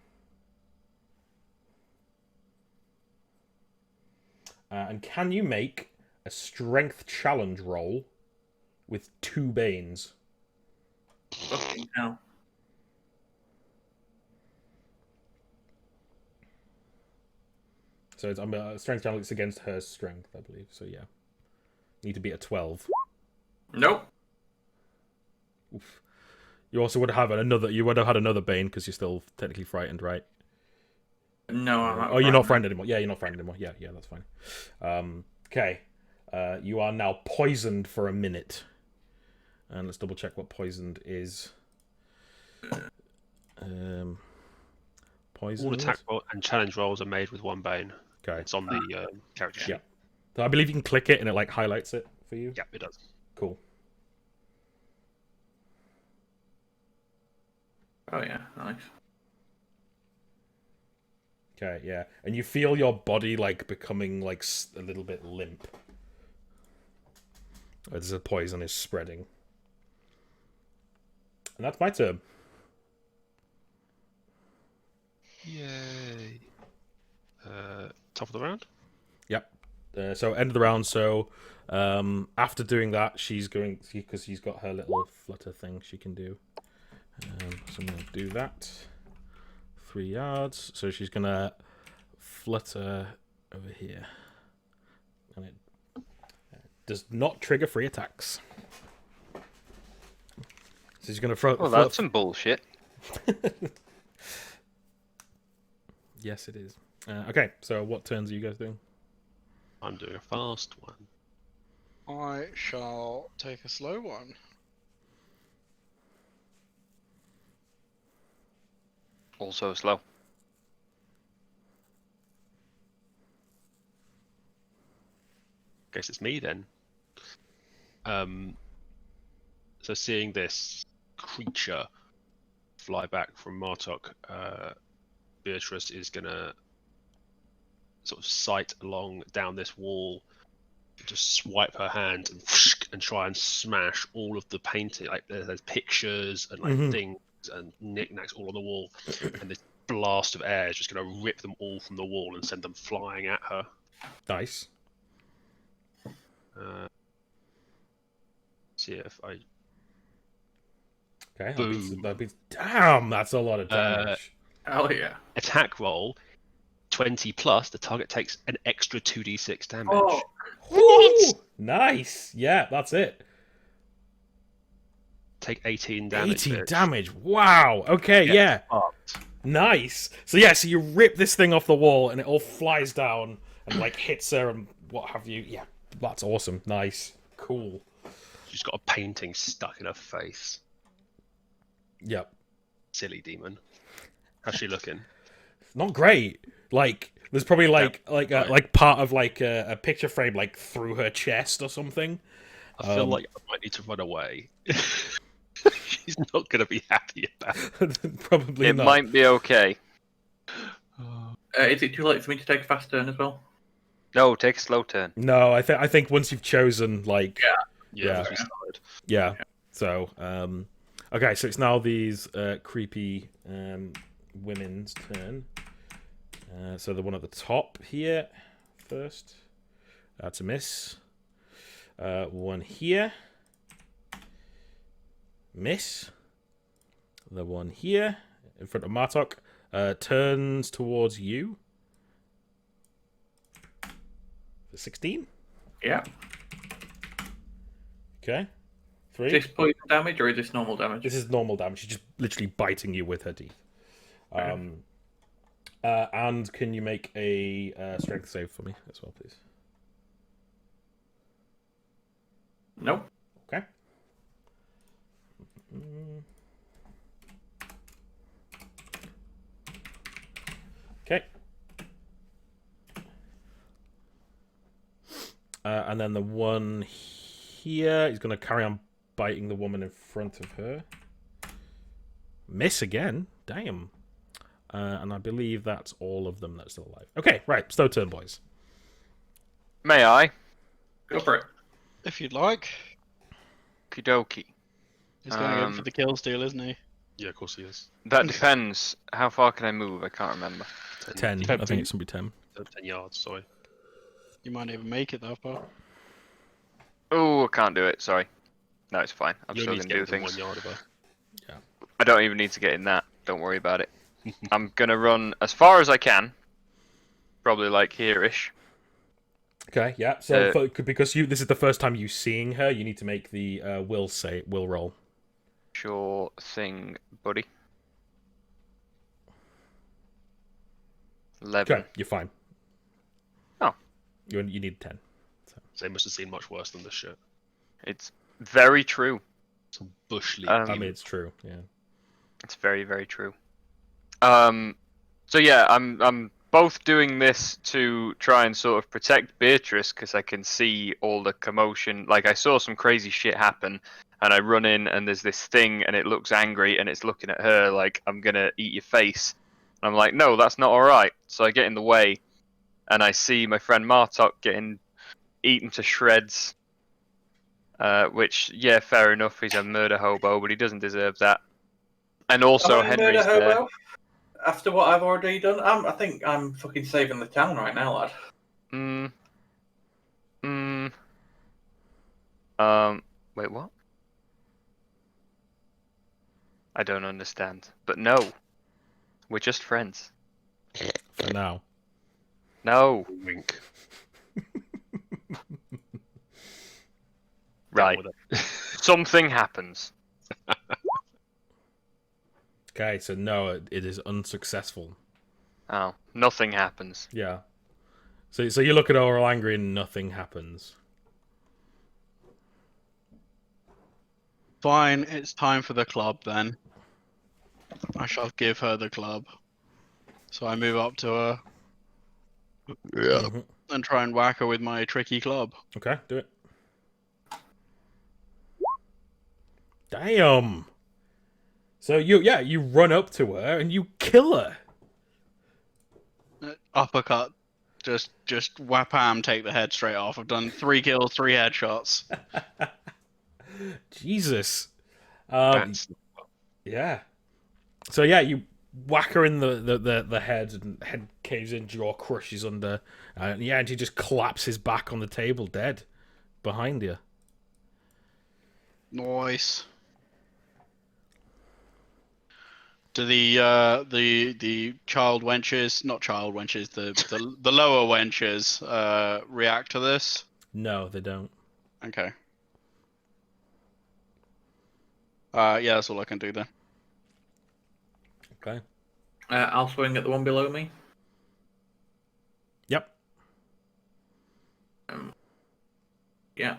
And can you make a strength challenge roll with 2 Banes? Fucking hell. So it's strength challenge against her strength, I believe. So yeah, need to be a 12. Nope. Oof. You also would have had another. You would have had another Bane because you're still technically frightened, right? No, I'm Oh, you're not frightened anymore. Yeah, you're not frightened anymore. Yeah, that's fine. Okay. You are now poisoned for a minute. And let's double check what poisoned is. Poisoned. All attack and challenge rolls are made with 1 bane. Okay. It's on the character sheet. Yeah. So I believe you can click it and it like highlights it for you. Yeah, it does. Cool. Oh yeah, nice. Okay, yeah. And you feel your body like becoming like a little bit limp as the poison is spreading. And that's my turn. Yay. Top of the round? Yep. So end of the round. So after doing that, she's going because she's got her little flutter thing she can do. So I'm gonna do that. 3 yards. So she's gonna flutter over here, and it does not trigger free attacks. So she's gonna throw. Oh, that's some bullshit. Yes, it is. Okay, so what turns are you guys doing? I'm doing a fast one. I shall take a slow one. Also slow. Guess it's me then. So seeing this creature fly back from Martok, Beatrice is gonna sort of sight along down this wall, just swipe her hand and try and smash all of the painting. Like there's pictures and like things and knickknacks all on the wall, and this blast of air is just gonna rip them all from the wall and send them flying at her. Nice. See if I. Okay. Boom. Damn, that's a lot of damage. Hell yeah. Attack roll 20 plus. The target takes an extra 2d6 damage. Oh, What? Nice. Yeah, that's it. Take 18 damage. 18 bitch. damage. Wow. Okay, yeah. Fucked. Nice. So yeah, so you rip this thing off the wall and it all flies down and like hits her and what have you. Yeah, that's awesome. Nice. Cool. She's got a painting stuck in her face. Yep. Silly demon. How's she looking? Not great. Like there's probably like part of like a picture frame like through her chest or something. I feel like I might need to run away. She's not going to be happy about it. Probably It not. might be okay. is it too late for me to take a fast turn as well? No, take a slow turn. No, I think once you've chosen like Yeah. Yeah. we started. yeah. So okay, so it's now these creepy women's turn. So the one at the top here first. That's a miss. One here. Miss. The one here in front of Martok turns towards you. For 16. Yeah. Okay. Is 3. this poison damage or is this normal damage? This is normal damage. She's just literally biting you with her teeth. And can you make a strength save for me as well, please? Nope. Okay. Okay. And then the one here, he's going to carry on biting the woman in front of her. Miss again. Damn. And I believe that's all of them that's still alive. Okay, right. Stow turn, boys. May I? Go for it. If you'd like. Kidoki. He's going to go for the kill steal, isn't he? Yeah, of course he is. That depends. How far can I move? I can't remember. 10. I think it's going to be 10. 10 yards, sorry. You might not even make it that far. Oh, I can't do it. Sorry. No, it's fine. I'm You still only going need to to do get within things. 1 yard of her. I don't even need to get in that. Don't worry about it. I'm going to run as far as I can. Probably like here-ish. Okay, yeah. So because this is the first time you seeing her, you need to make the will roll. Sure thing, buddy. 11. Okay, you're fine. Oh. You need 10. So they must have seen much worse than this shit. It's very true. Some bush league. I mean, it's true. Yeah. It's very, very true. So yeah, I'm both doing this to try and sort of protect Beatrice because I can see all the commotion. Like I saw some crazy shit happen, and I run in and there's this thing and it looks angry and it's looking at her like I'm gonna eat your face. And I'm like, no, that's not all right. So I get in the way, and I see my friend Martok getting eaten to shreds. Which, yeah, fair enough. He's a murder hobo, but he doesn't deserve that. And also, Am I a Henry's murder there. hobo? After what I've already done, I think I'm fucking saving the town right now, lad. Wait, what? I don't understand. But no, we're just friends. For now. No. Wink. Right. Something happens. Okay, so no, it is unsuccessful. Oh, nothing happens. Yeah. So you look at Oral angry and nothing happens. Fine, it's time for the club then. I shall give her the club. So I move up to her. Yeah. And try and whack her with my tricky club. Okay, do it. Damn. So you run up to her and you kill her. Uppercut. Just whapam, take the head straight off. I've done 3 kills, 3 headshots. Jesus. That's Yeah. So yeah, you whack her in the head, and head caves in, jaw crushes under. And she just collapses back on the table, dead, behind you. Nice. Do the child wenches, not child wenches, the lower wenches react to this? No, they don't. Okay. Yeah, that's all I can do then. Okay. I'll swing at the one below me. Yep. Yeah.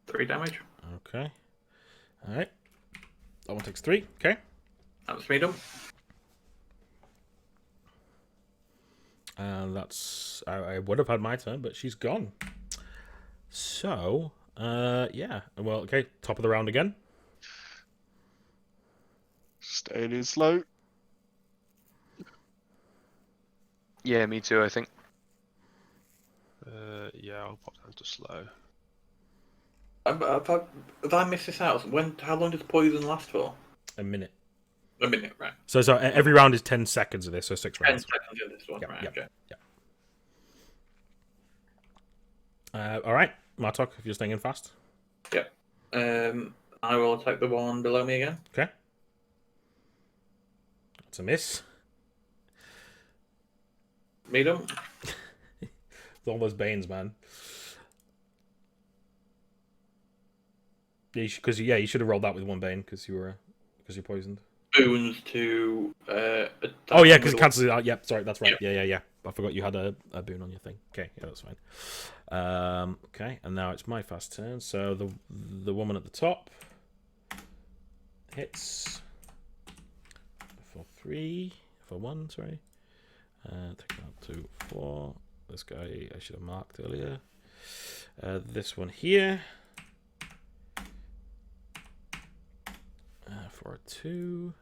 3 damage. Okay. All right. That one takes 3. Okay. That's me done. And that's I would have had my turn, but she's gone. So, yeah. Well, okay. Top of the round again. Staying in slow. Yeah, me too, I think. yeah, I'll pop down to slow. Have I missed this out? How long does poison last for? A minute. A minute, right. So every round is 10 seconds of this, so 6 10 rounds. seconds in this one, Yeah, right? yeah. Okay. All right, Martok, if you're staying in fast. Yep. I will attack the one below me again. Okay. That's a miss. Medium. It's all those Banes, man. Yeah, because you should have rolled that with 1 Bane because you're poisoned. Boons to. Attack Oh yeah, him because it with cancels it out. Yep, sorry, that's right. Yep. Yeah. I forgot you had a boon on your thing. Okay, yeah, that's fine. Okay, and now it's my fast turn. So the woman at the top hits for 1. Sorry. Take that up to 4. This guy I should have marked earlier. This one here. For a 2.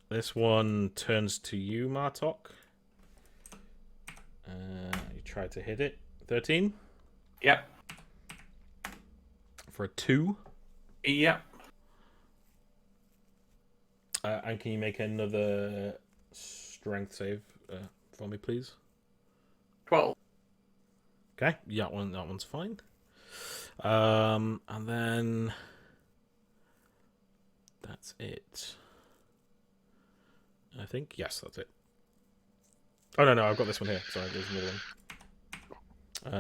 This one turns to you, Martok. You try to hit it. 13 Yep. for a 2. Yep. And can you make another strength save for me, please? 12. Okay, yeah, that one's fine. And then that's it. I think yes, that's it. Oh no, I've got this one here. Sorry, there's another one.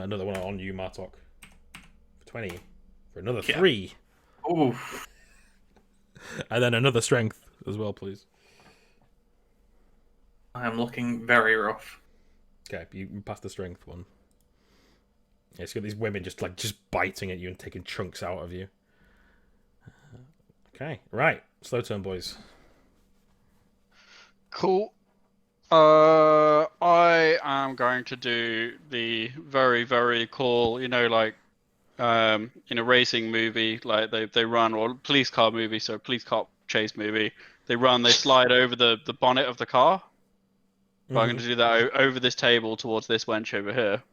Another one on you, Martok. For 20 for another 3, Oof. and then another strength as well, please. I am looking very rough. Okay, you passed the strength one. Yeah, so you got these women just biting at you and taking chunks out of you. Okay, right. Slow turn, boys. Cool. I am going to do the very, very cool, in a racing movie, like they run, or police car movie, so police cop chase movie. They run, they slide over the bonnet of the car. But I'm going to do that over this table towards this wench over here.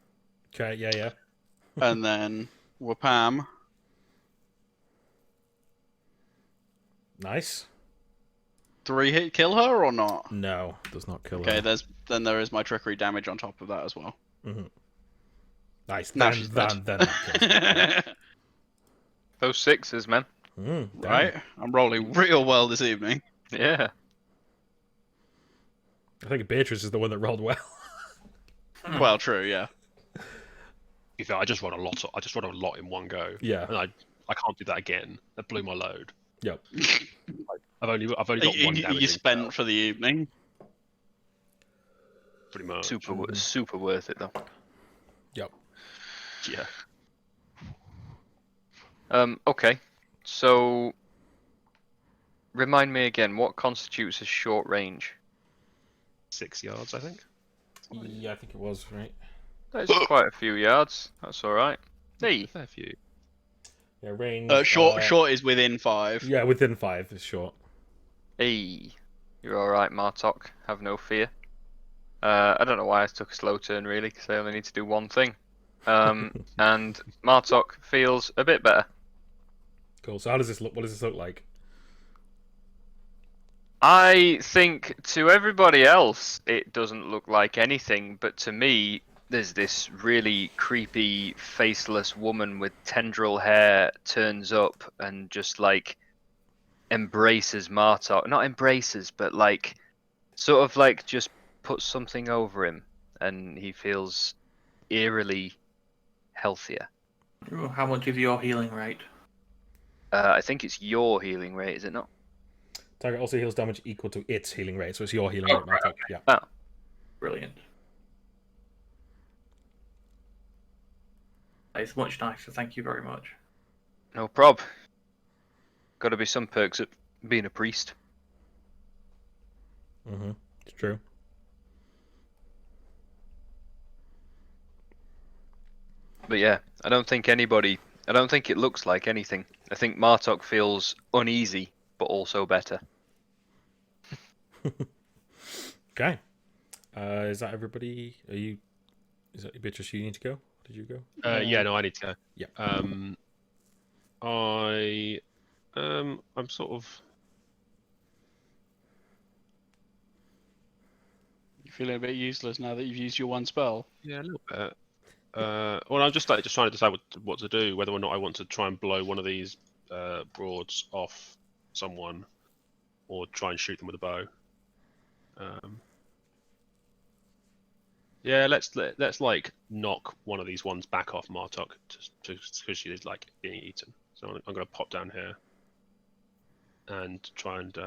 Okay, yeah. And then Wapam. Nice. 3 hit kill her or not? No, does not kill Okay, her. then there is my trickery damage on top of that as well. Nice. Now Then she's that kills her. dead. Those 6s, man. Damn. Right? I'm rolling real well this evening. Yeah. I think Beatrice is the one that rolled well. Well, true, yeah. In fact, I just run a lot in one go. Yeah. And I can't do that again. That blew my load. Yep. I've only got one damage. You spent for the evening. Pretty much. Super worth it though. Yep. Yeah. Okay. So remind me again, what constitutes as short range? 6 yards, I think. Yeah, I think it was, right? That's quite a few yards. That's alright. Hey. A fair few. Yeah, range. Short is within 5. Yeah, within 5 is short. Hey. You're alright, Martok. Have no fear. I don't know why I took a slow turn really, because I only need to do one thing. And Martok feels a bit better. Cool. So how does this look? What does this look like? I think to everybody else it doesn't look like anything, but to me there's this really creepy faceless woman with tendril hair turns up and just embraces Martok. Not embraces, but sort of just puts something over him and he feels eerily healthier. Ooh, how much is your healing rate? I think it's your healing rate, is it not? Target also heals damage equal to its healing rate, so it's your healing rate, Martok. Yeah. Oh. Brilliant. That is much nicer, thank you very much. No prob. Gotta be some perks of being a priest. It's true. But yeah, I don't think it looks like anything. I think Martok feels uneasy, but also better. Okay. Is that everybody? Is that Beatrice? You need to go? Did you go? Yeah, no, I need to go. Yeah. I'm sort of. You're feeling a bit useless now that you've used your one spell. Yeah, a little bit. Well, I'm just trying to decide what to do. Whether or not I want to try and blow one of these broads off someone, or try and shoot them with a bow. Yeah, let's knock one of these ones back off Martok, just because she is being eaten. So I'm going to pop down here and try and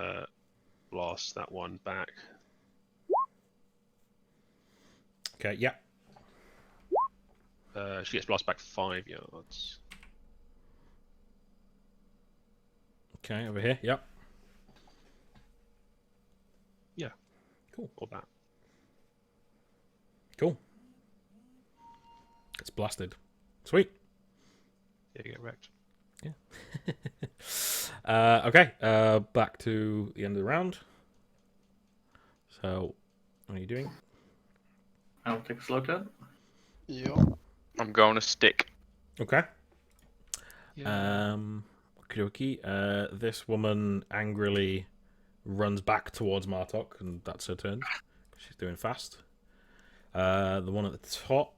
blast that one back. Okay. Yeah. She gets blasted back 5 yards. Okay, over here. Yep. Yeah. Cool. Or that. Cool. It's blasted. Sweet. Yeah, you get wrecked. Yeah. Okay. Back to the end of the round. So, what are you doing? I'll take a slow turn. Yeah. I'm going to stick. Okay. Okie dokie. This woman angrily runs back towards Martok, and that's her turn. She's doing fast. The one at the top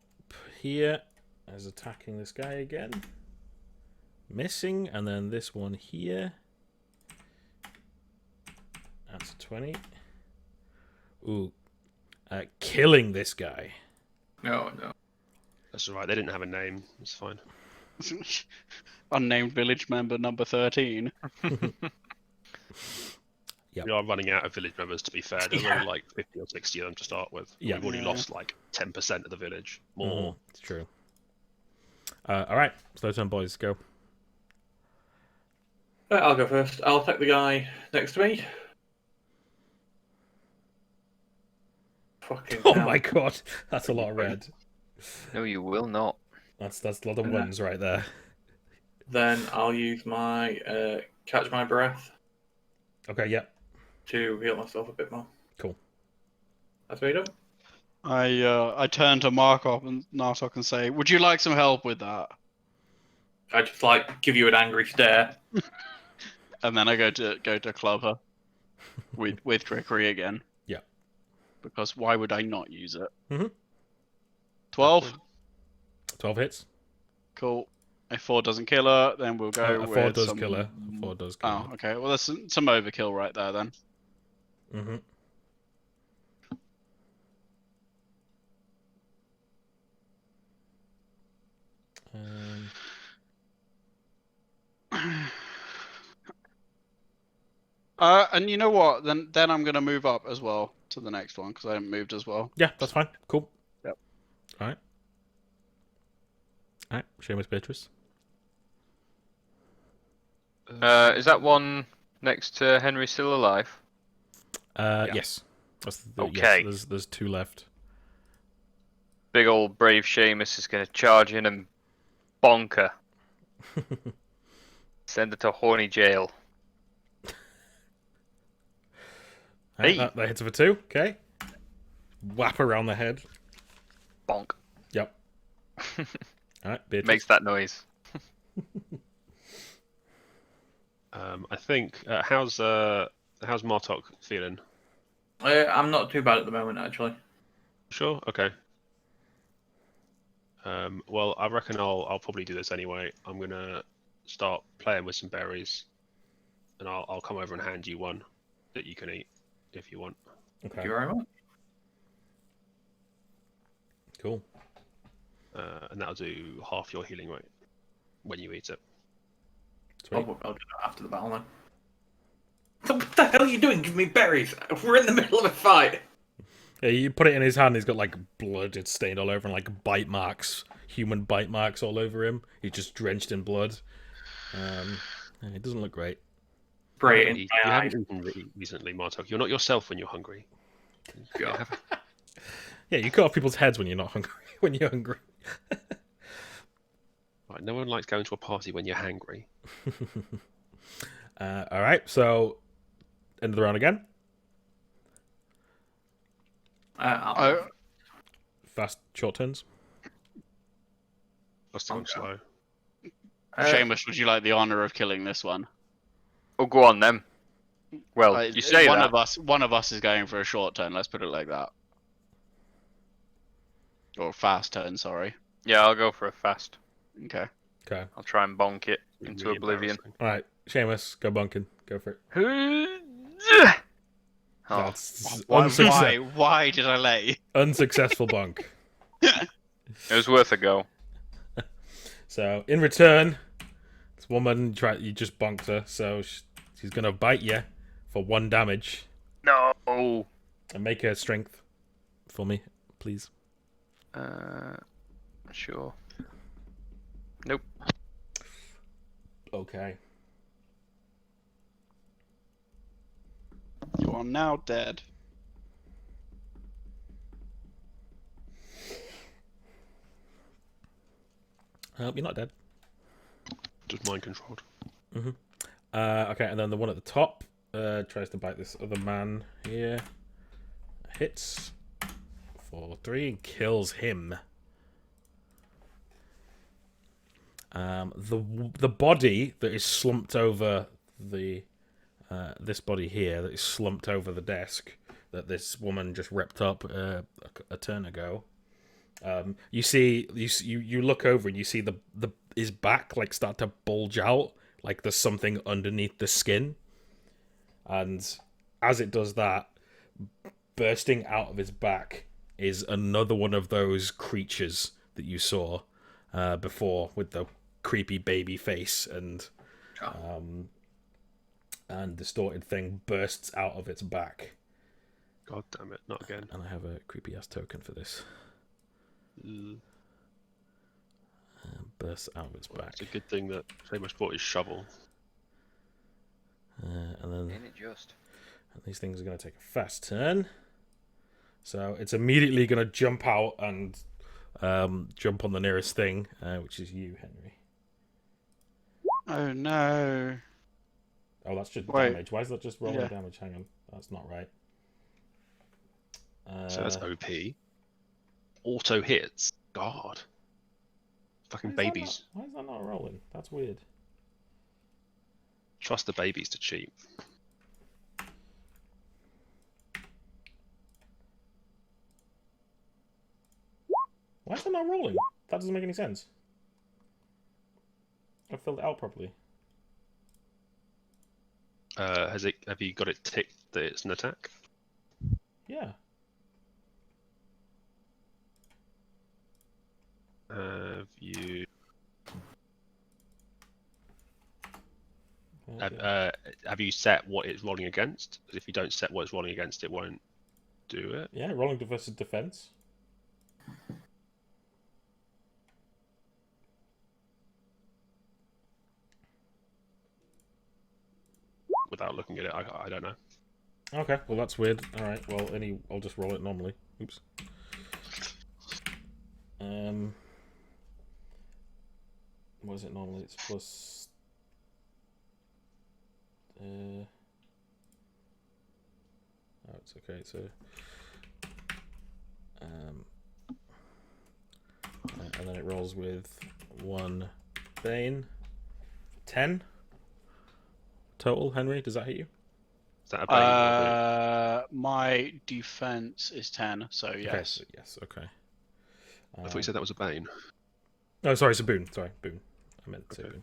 here is attacking this guy again. Missing, and then this one here. That's a 20. Ooh. Killing this guy. No. That's all right. They didn't have a name. It's fine. Unnamed village member number 13. Yep. We are running out of village members, to be fair. There's only like 50 or 60 of them to start with. Yeah. We've already Yeah. lost like 10% of the village. More. It's true. Alright, slow turn, boys, go. Right, I'll go first. I'll attack the guy next to me. Fucking Oh hell. my god, that's a lot of red. No, you will not. That's a lot of ones right there. Then I'll use my catch my breath Okay, yeah. to heal myself a bit more. Cool. That's what you do. I turn to Markov and Nartok and say, "Would you like some help with that?" I just like give you an angry stare. And then I go to club her with trickery again. Yeah. Because why would I not use it? Mhm. 12. 12 hits. Cool. If 4 doesn't kill her, then we'll go A with 4 does some... kill her. A 4 does kill Oh, okay. Well, there's some overkill right there then. her. Mm-hmm. And you know what? Then I'm gonna move up as well to the next one because I haven't moved as well. Yeah, that's fine. Cool. Yep. Alright. Alright, Seamus Beatrice. Is that one next to Henry still alive? Yes. That's the, Okay. Yes, there's 2 left. Big old brave Seamus is going to charge in and bonk her. Send her to horny jail. Alright, Hey. that hits for 2. Okay. Whap around the head. Bonk. Yep. Alright, Beatrice. Makes that noise. I think. How's Martok feeling? I'm not too bad at the moment, actually. Sure. Okay. Well, I reckon I'll probably do this anyway. I'm gonna start playing with some berries, and I'll come over and hand you one that you can eat if you want. Thank Okay, you very much. cool. And that'll do half your healing rate when you eat it. Sweet. I'll do that after the battle then. So what the hell are you doing? Give me berries. We're in the middle of a fight. Yeah, you put it in his hand, he's got like blood, it's stained all over, and like bite marks, human bite marks all over him. He's just drenched in blood. It doesn't look great. Spray it You in my eyes. haven't eaten recently, Martok. You're not yourself when you're hungry. God. Yeah, you cut off people's heads when you're not hungry. When you're hungry. Right, no one likes going to a party when you're hangry. All right, so end of the round again. Oh, Fast short turns. That's going slow. Seamus, would you like the honor of killing this one? Oh, go on then. Well, you say one that. One of us is going for a short turn. Let's put it like that. Or a fast turn. Sorry. Yeah, I'll go for a fast. Okay. Okay. I'll try and bonk it into Really oblivion. embarrassing. All right, Seamus, go bunking. Go for it. Oh, That's Why did I let you? unsuccessful bunk. it was worth a go. So in return, this woman you just bonked her, so she's gonna bite you for 1 damage No. and make her strength for me, please. Sure. Nope. Okay. You are now dead. You're not dead. Just mind controlled. Okay, and then the one at the top tries to bite this other man here. Hits for 3 and kills him. The body that is slumped over the this body here that is slumped over the desk that this woman just ripped up a turn ago. You look over and you see the his back like start to bulge out, like there's something underneath the skin, and as it does that, bursting out of his back is another one of those creatures that you saw before with the creepy baby face and distorted thing bursts out of its back. God damn it, not again. And I have a creepy ass token for this. Bursts out of its back. It's a good thing that Famous brought his shovel. And then Ain't it just? these things are going to take a fast turn. So it's immediately going to jump out and jump on the nearest thing, which is you, Henry. Oh no. Oh, that's just Wait. damage. Why is that just rolling Yeah. damage? Hang on. That's not right. So that's OP. Auto hits. God. Fucking babies. Why is that not rolling? That's weird. Trust the babies to cheat. Why is that not rolling? That doesn't make any sense. I filled it out properly. Have you got it ticked that it's an attack? Yeah. Have you Okay. have you set what it's rolling against? 'Cause if you don't set what it's rolling against, it won't do it. Yeah, rolling versus defense. Without looking at it, I don't know. Okay, well that's weird. All right, well I'll just roll it normally. Oops. What is it normally? It's plus. Oh, it's okay. It's a. And then it rolls with 1 Bane. 10 total. Henry, does that hit you? Is that a bane or a My defense is 10, so Okay, yes. so yes. Okay. I thought you said that was a bane. Oh, sorry, it's a boon. Sorry, boon. I meant to say boon.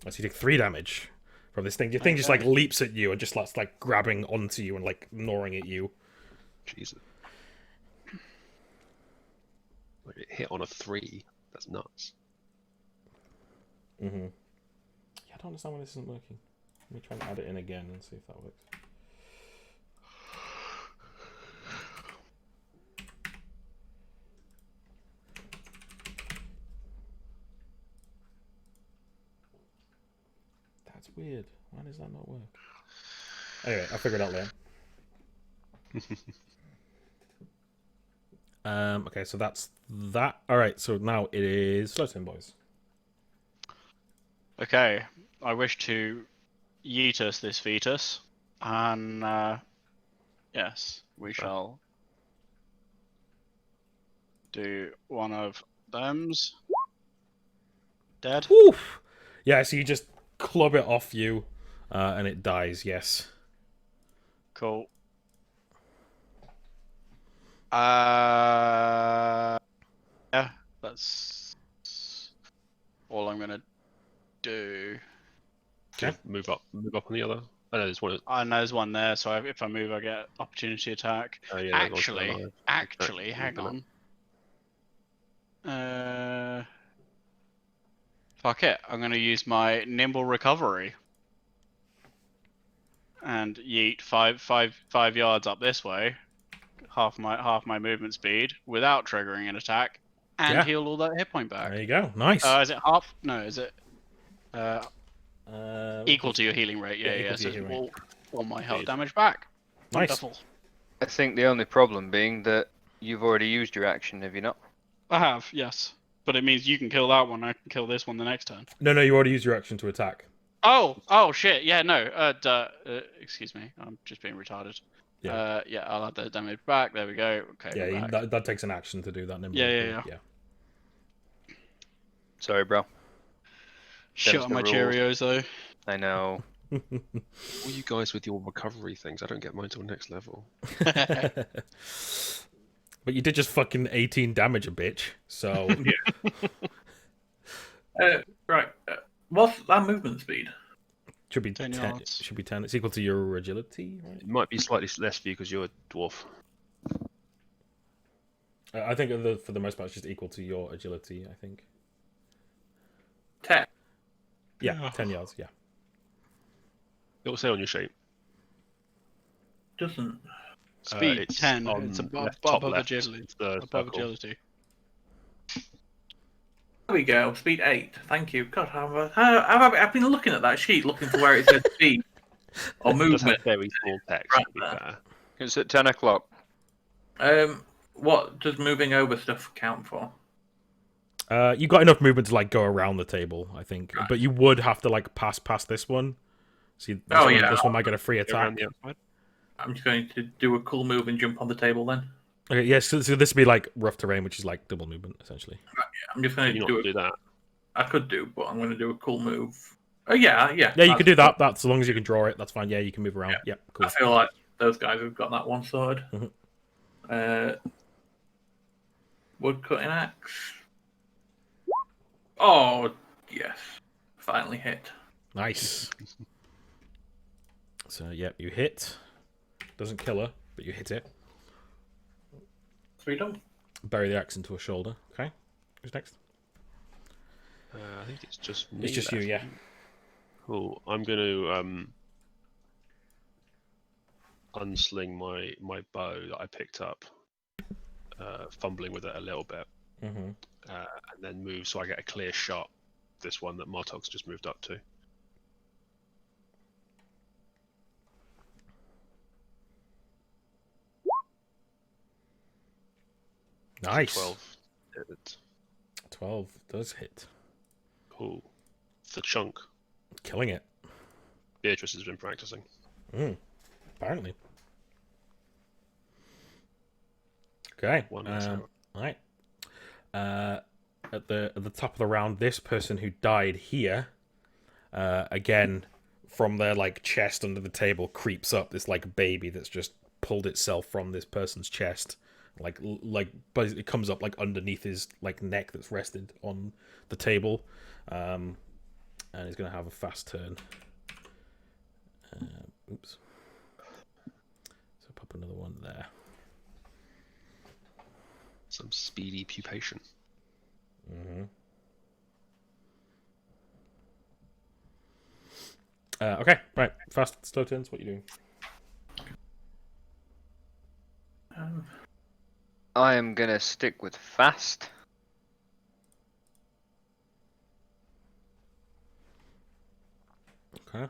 Oh, so you take 3 damage from this thing. Your thing just like leaps at you and just like grabbing onto you and like gnawing at you. Jesus. Like it hit on a 3. That's nuts. Mm-hmm. Yeah, I don't understand why this isn't working. Let me try and add it in again and see if that works. That's weird. Why does that not work? Anyway, I'll figure it out later. Okay, so that's that. Alright, so now it is Slotin Boys. Okay, I wish to yeetus this fetus, and yes, we shall do one of them's. Dead. Oof! Yeah, so you just club it off you, and it dies, yes. Cool. Yeah, that's all I'm gonna do. Okay. Move up on the other. I know there's one. I know there's one there, so if I move, I get opportunity attack. Oh yeah. that one's still alive. Actually, Okay, hang move on. Fuck it. I'm gonna use my nimble recovery and yeet five yards up this way, half my movement speed without triggering an attack, and Yeah. heal all that hit point back. There you go. Nice. Is it half? No, is it Equal equal to your healing rate? yeah, Yeah, equal yeah. to So your it's healing all my health Indeed. damage back. Nice. Wonderful. I think the only problem being that you've already used your action, have you not? I have, yes. But it means you can kill that one, I can kill this one the next turn. No, you already used your action to attack. Oh shit. Yeah, no. Excuse me. I'm just being retarded. Yeah. Yeah, I'll add the damage back. There we go. Okay. Yeah, we're back. that takes an action to do that. Yeah. Sorry, bro. Shit Them's on the my rules. Cheerios though. I know. All you guys with your recovery things, I don't get mine till next level. But you did just fucking 18 damage, a bitch. So Right. What's that movement speed? should be 10 10. yards. Should be 10. It's equal to your agility, right? It might be slightly less for you because you're a dwarf. I think for the most part, it's just equal to your agility. I think. 10. Yeah, 10 yards. Yeah. It'll say on your sheet. Doesn't. Speed It's 10. on It's above, top above left. agility. It's the Above circle. agility. There we go. Speed 8. Thank you. God, I've been looking at that sheet, looking for where it says speed or It does movement. have very small text. Right To be there. fair. It's at 10 o'clock. What does moving over stuff count for? You got enough movement to like go around the table, I think, but you would have to like pass past this one. See, this one might get a free Go around attack. the outside. I'm just going to do a cool move and jump on the table then. Okay, yeah, so this would be like rough terrain, which is like double movement essentially. I'm just going Can to you do not it. do that? I could do, but I'm going to do a cool move. Oh yeah. Yeah, you can do that. That's as long as you can draw it. That's fine. Yeah, you can move around. Yeah. Yep, cool. I feel like those guys have got that one sorted. Mhm. Wood cutting axe. Oh yes, finally hit. Nice. So yep, you hit. Doesn't kill her, but you hit it. Freedom. Bury the axe into her shoulder. Okay, who's next? I think it's just me. It's just you, left. yeah. Cool. I'm going to unsling my bow that I picked up, fumbling with it a little bit, Mm-hmm. and then move so I get a clear shot. This one that Martok's just moved up to. Nice. 12. Hit. 12 does hit. Cool. The chunk. Killing it. Beatrice has been practicing. Apparently. Okay. One less hour. Right. At the top of the round, this person who died here, again, from their like chest under the table, creeps up this like baby that's just pulled itself from this person's chest, but it comes up like underneath his like neck that's rested on the table, and he's gonna have a fast turn. Oops. So pop another one there. Some speedy pupation. Mm-hmm. Okay, right. Fast, slow turns. What are you doing? I am gonna stick with fast. Okay.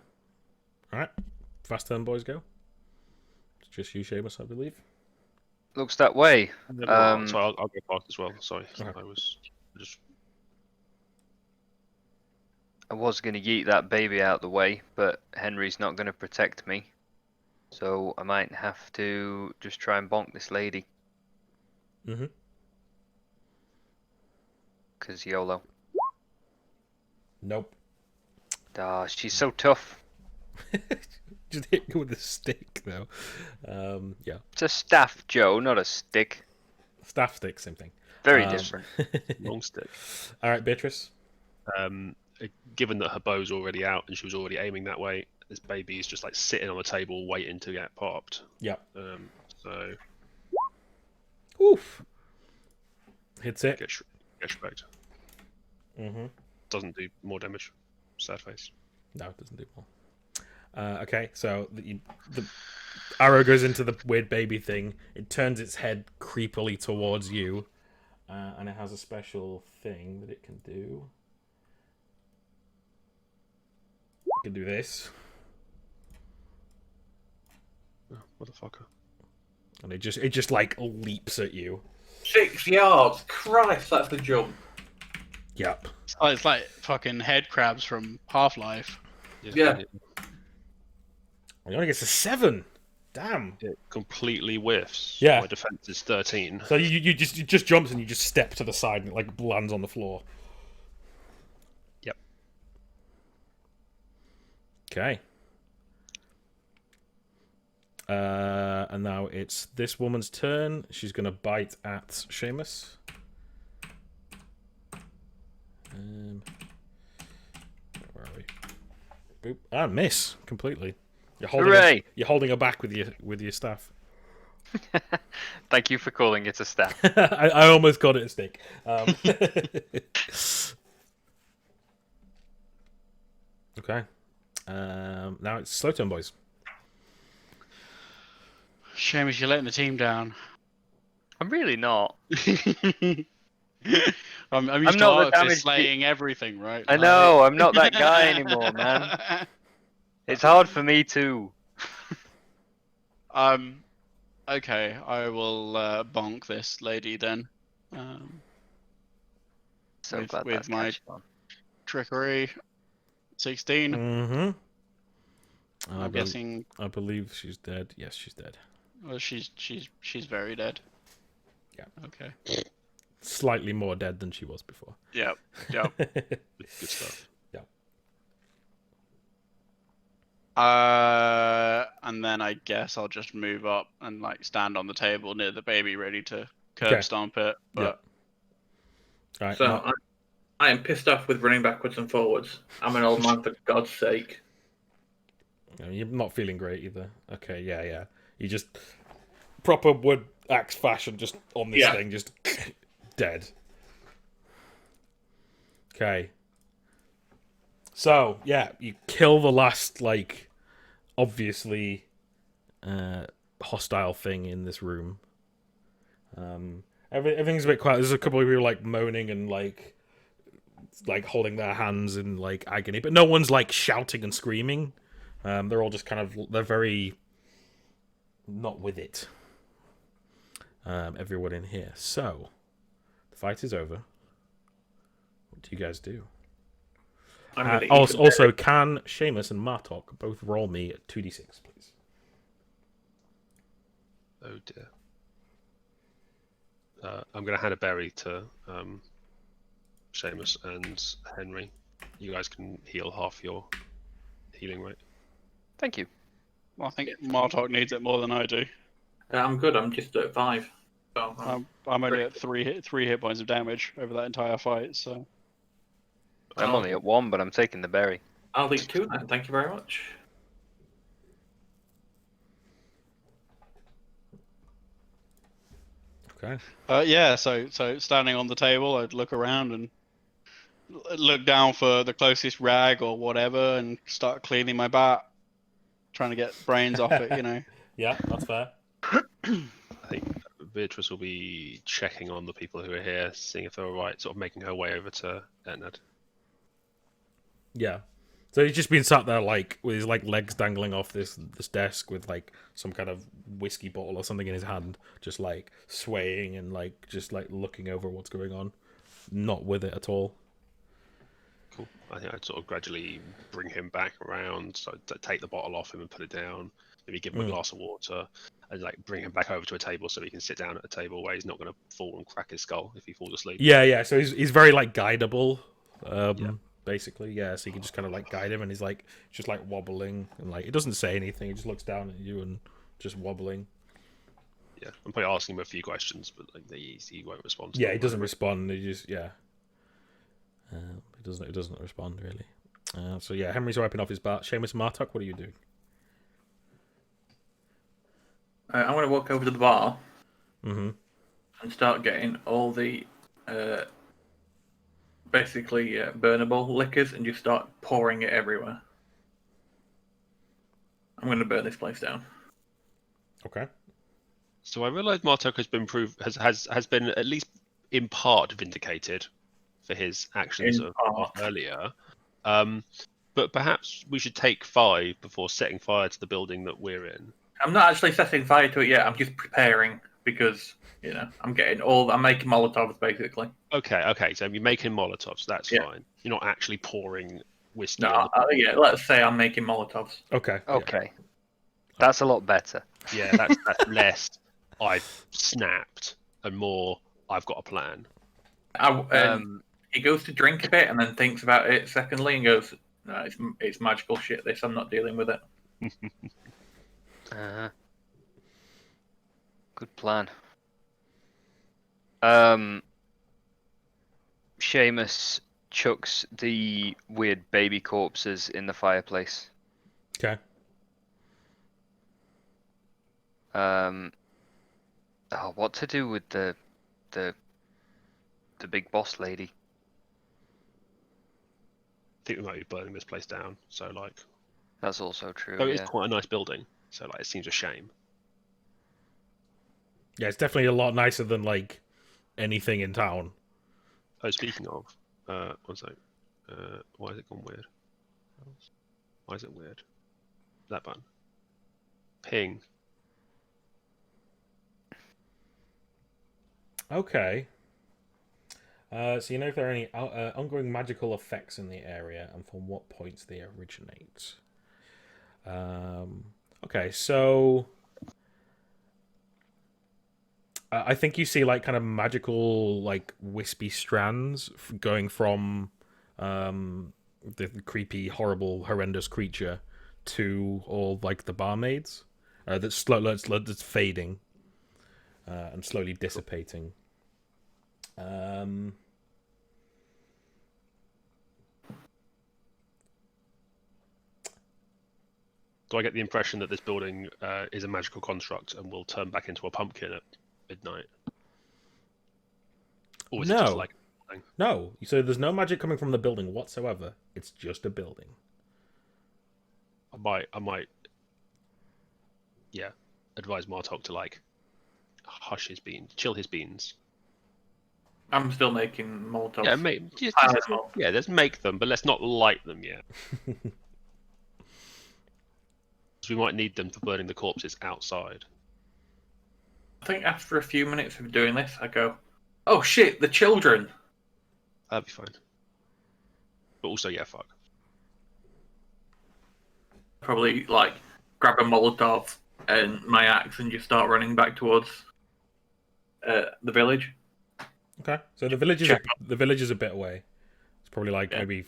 All right. Fast turn, boys, go. It's just you, Seamus, I believe. Looks that way. So I'll go fast as well. Sorry, Okay. I was just. I was gonna yeet that baby out the way, but Henry's not gonna protect me. So I might have to just try and bonk this lady. Mm-hmm. 'Cause YOLO. Nope. Ah, she's so tough. Just hit you with a stick, though. Yeah. It's a staff, Joe, not a stick. Staff stick, same thing. Very different. Long stick. All right, Beatrice. Given that her bow's already out and she was already aiming that way, this baby is just like sitting on the table waiting to get popped. Yeah. So Oof. Hits it. get shreked. Mm-hmm. Doesn't do more damage. Sad face. No, it doesn't do more. Okay, so the arrow goes into the weird baby thing. It turns its head creepily towards you, and it has a special thing that it can do. It can do this, Oh, motherfucker. and it just like leaps at you. 6 yards. Christ, that's the jump. Yep. Oh, it's like fucking head crabs from Half-Life. Yeah. He only gets a 7. Damn. It completely whiffs. Yeah. My defense is 13. So you just jumps and you just step to the side and it like lands on the floor. Yep. Okay. And now it's this woman's turn. She's gonna bite at Seamus. Where are we? Boop. Ah, miss completely. You're holding Hooray! you're holding her back with your staff. Thank you for calling it a staff. I almost got it a stick. Okay. Now it's slow turn, boys. Seamus, you're letting the team down. I'm really not. I'm I'm used not the to Arxis damage slaying everything, right? I know, I'm not that guy anymore, man. It's hard for me too. Okay, I will bonk this lady then. So With- glad with that's my- catching on. Trickery. 16. Mm-hmm. I'm guessing. I believe she's dead. Yes, she's dead. Well, she's very dead. Yeah. Okay. Slightly more dead than she was before. Yep. Yep. Good stuff. And then I guess I'll just move up and like stand on the table near the baby, ready to curb Okay. stomp it. But All right. So Mark- I am pissed off with running backwards and forwards. I'm an old man, for God's sake. You're not feeling great either. Okay, yeah. You just proper wood axe fashion, just on this Yeah. thing, just dead. Okay. So yeah, you kill the last like obviously hostile thing in this room. Everything's a bit quiet. There's a couple of people like moaning and like holding their hands in like agony, but no one's like shouting and screaming. They're all just kind of they're very not with it. Everyone in here. So the fight is over. What do you guys do? I'm gonna eat Also, can Seamus and Martok both roll me at 2d6, please? Oh dear. I'm going to hand a berry to Seamus and Henry. You guys can heal half your healing rate. Thank you. well, I think Martok needs it more than I do. I'm good. I'm just at 5. So I'm only at three hit points of damage over that entire fight. So I'm only at 1, but I'm taking the berry. I'll eat 2 then. Thank you very much. Okay. yeah. So standing on the table, I'd look around and look down for the closest rag or whatever, and start cleaning my bat, trying to get brains off it. You know. Yeah, that's fair. I think Beatrice will be checking on the people who are here, seeing if they're alright, sort of making her way over to Etnad. Yeah. So he's just been sat there like with his like legs dangling off this desk with like some kind of whiskey bottle or something in his hand, just like swaying and like just like looking over what's going on, not with it at all. Cool. I think I'd sort of gradually bring him back around, so take the bottle off him and put it down, maybe give him a glass of water, and like bring him back over to a table so he can sit down at a table where he's not going to fall and crack his skull if he falls asleep. Yeah. So he's very like guidable. Basically, yeah. So you can just kind of like guide him, and he's like just like wobbling, and like it doesn't say anything. He just looks down at you and just wobbling. Yeah, I'm probably asking him a few questions, but like he won't respond. Yeah, he doesn't respond. He just It doesn't respond really. So yeah, Henry's wiping off his bat. Seamus and Martok, what are you doing? I'm going to walk over to the bar Mm-hmm. and start getting all the basically burnable liquors and just start pouring it everywhere. I'm going to burn this place down. Okay. So I realise Martok has been has been at least in part vindicated for his actions In of part. earlier. But perhaps we should take 5 before setting fire to the building that we're in. I'm not actually setting fire to it yet. I'm just preparing because, I'm making Molotovs basically. Okay. So you're making Molotovs. That's Yeah. fine. You're not actually pouring whiskey. No, on the yeah, let's say I'm making Molotovs. Okay. yeah. Okay. That's a lot better. Yeah, that's less. I've snapped, and more. I've got a plan. He goes to drink a bit and then thinks about it secondly and goes, "No, it's magical shit. This, I'm not dealing with it." Good plan. Seamus chucks the weird baby corpses in the fireplace. Okay. What to do with the big boss lady? I think we might be burning this place down. So like, That's also true. though Yeah. it's quite a nice building. So like, it seems a shame. Yeah, it's definitely a lot nicer than like anything in town. Oh, speaking of, one sec. Why is it gone weird? Why is it weird? That button. Ping. Okay. So you know if there are any ongoing magical effects in the area and from what points they originate. Okay, so I think you see like kind of magical like wispy strands going from the creepy, horrible, horrendous creature to all like the barmaids. That's fading and slowly dissipating. Do I get the impression that this building is a magical construct and will turn back into a pumpkin at midnight? Or is it just No. like No, so there's no magic coming from the building whatsoever. It's just a building. I might, yeah, advise Martok to like hush his beans, chill his beans. I'm still making Molotovs. Yeah, let's make them, but let's not light them yet. We might need them for burning the corpses outside. I think after a few minutes of doing this, I go, "Oh shit, the children!" That'd be fine. But also, yeah, fuck. Probably like grab a Molotov and my axe and just start running back towards the village. Okay, so the village is a bit away. It's probably like maybe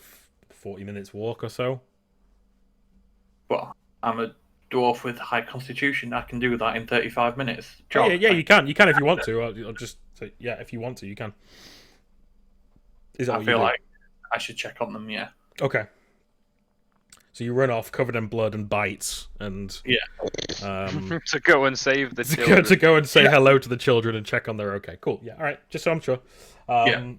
40 minutes walk or so. But I'm a dwarf with high constitution. I can do that in 35 minutes. Oh, yeah, you can. You can if you want to. I'll just say, yeah, if you want to, you can. Is that I what feel you do? like I should check on them. Yeah. Okay. So you run off covered in blood and bites, and To go and save the to children. go and say hello to the children and check on they're okay. Cool. Yeah. All right. Just so I'm sure. Yeah.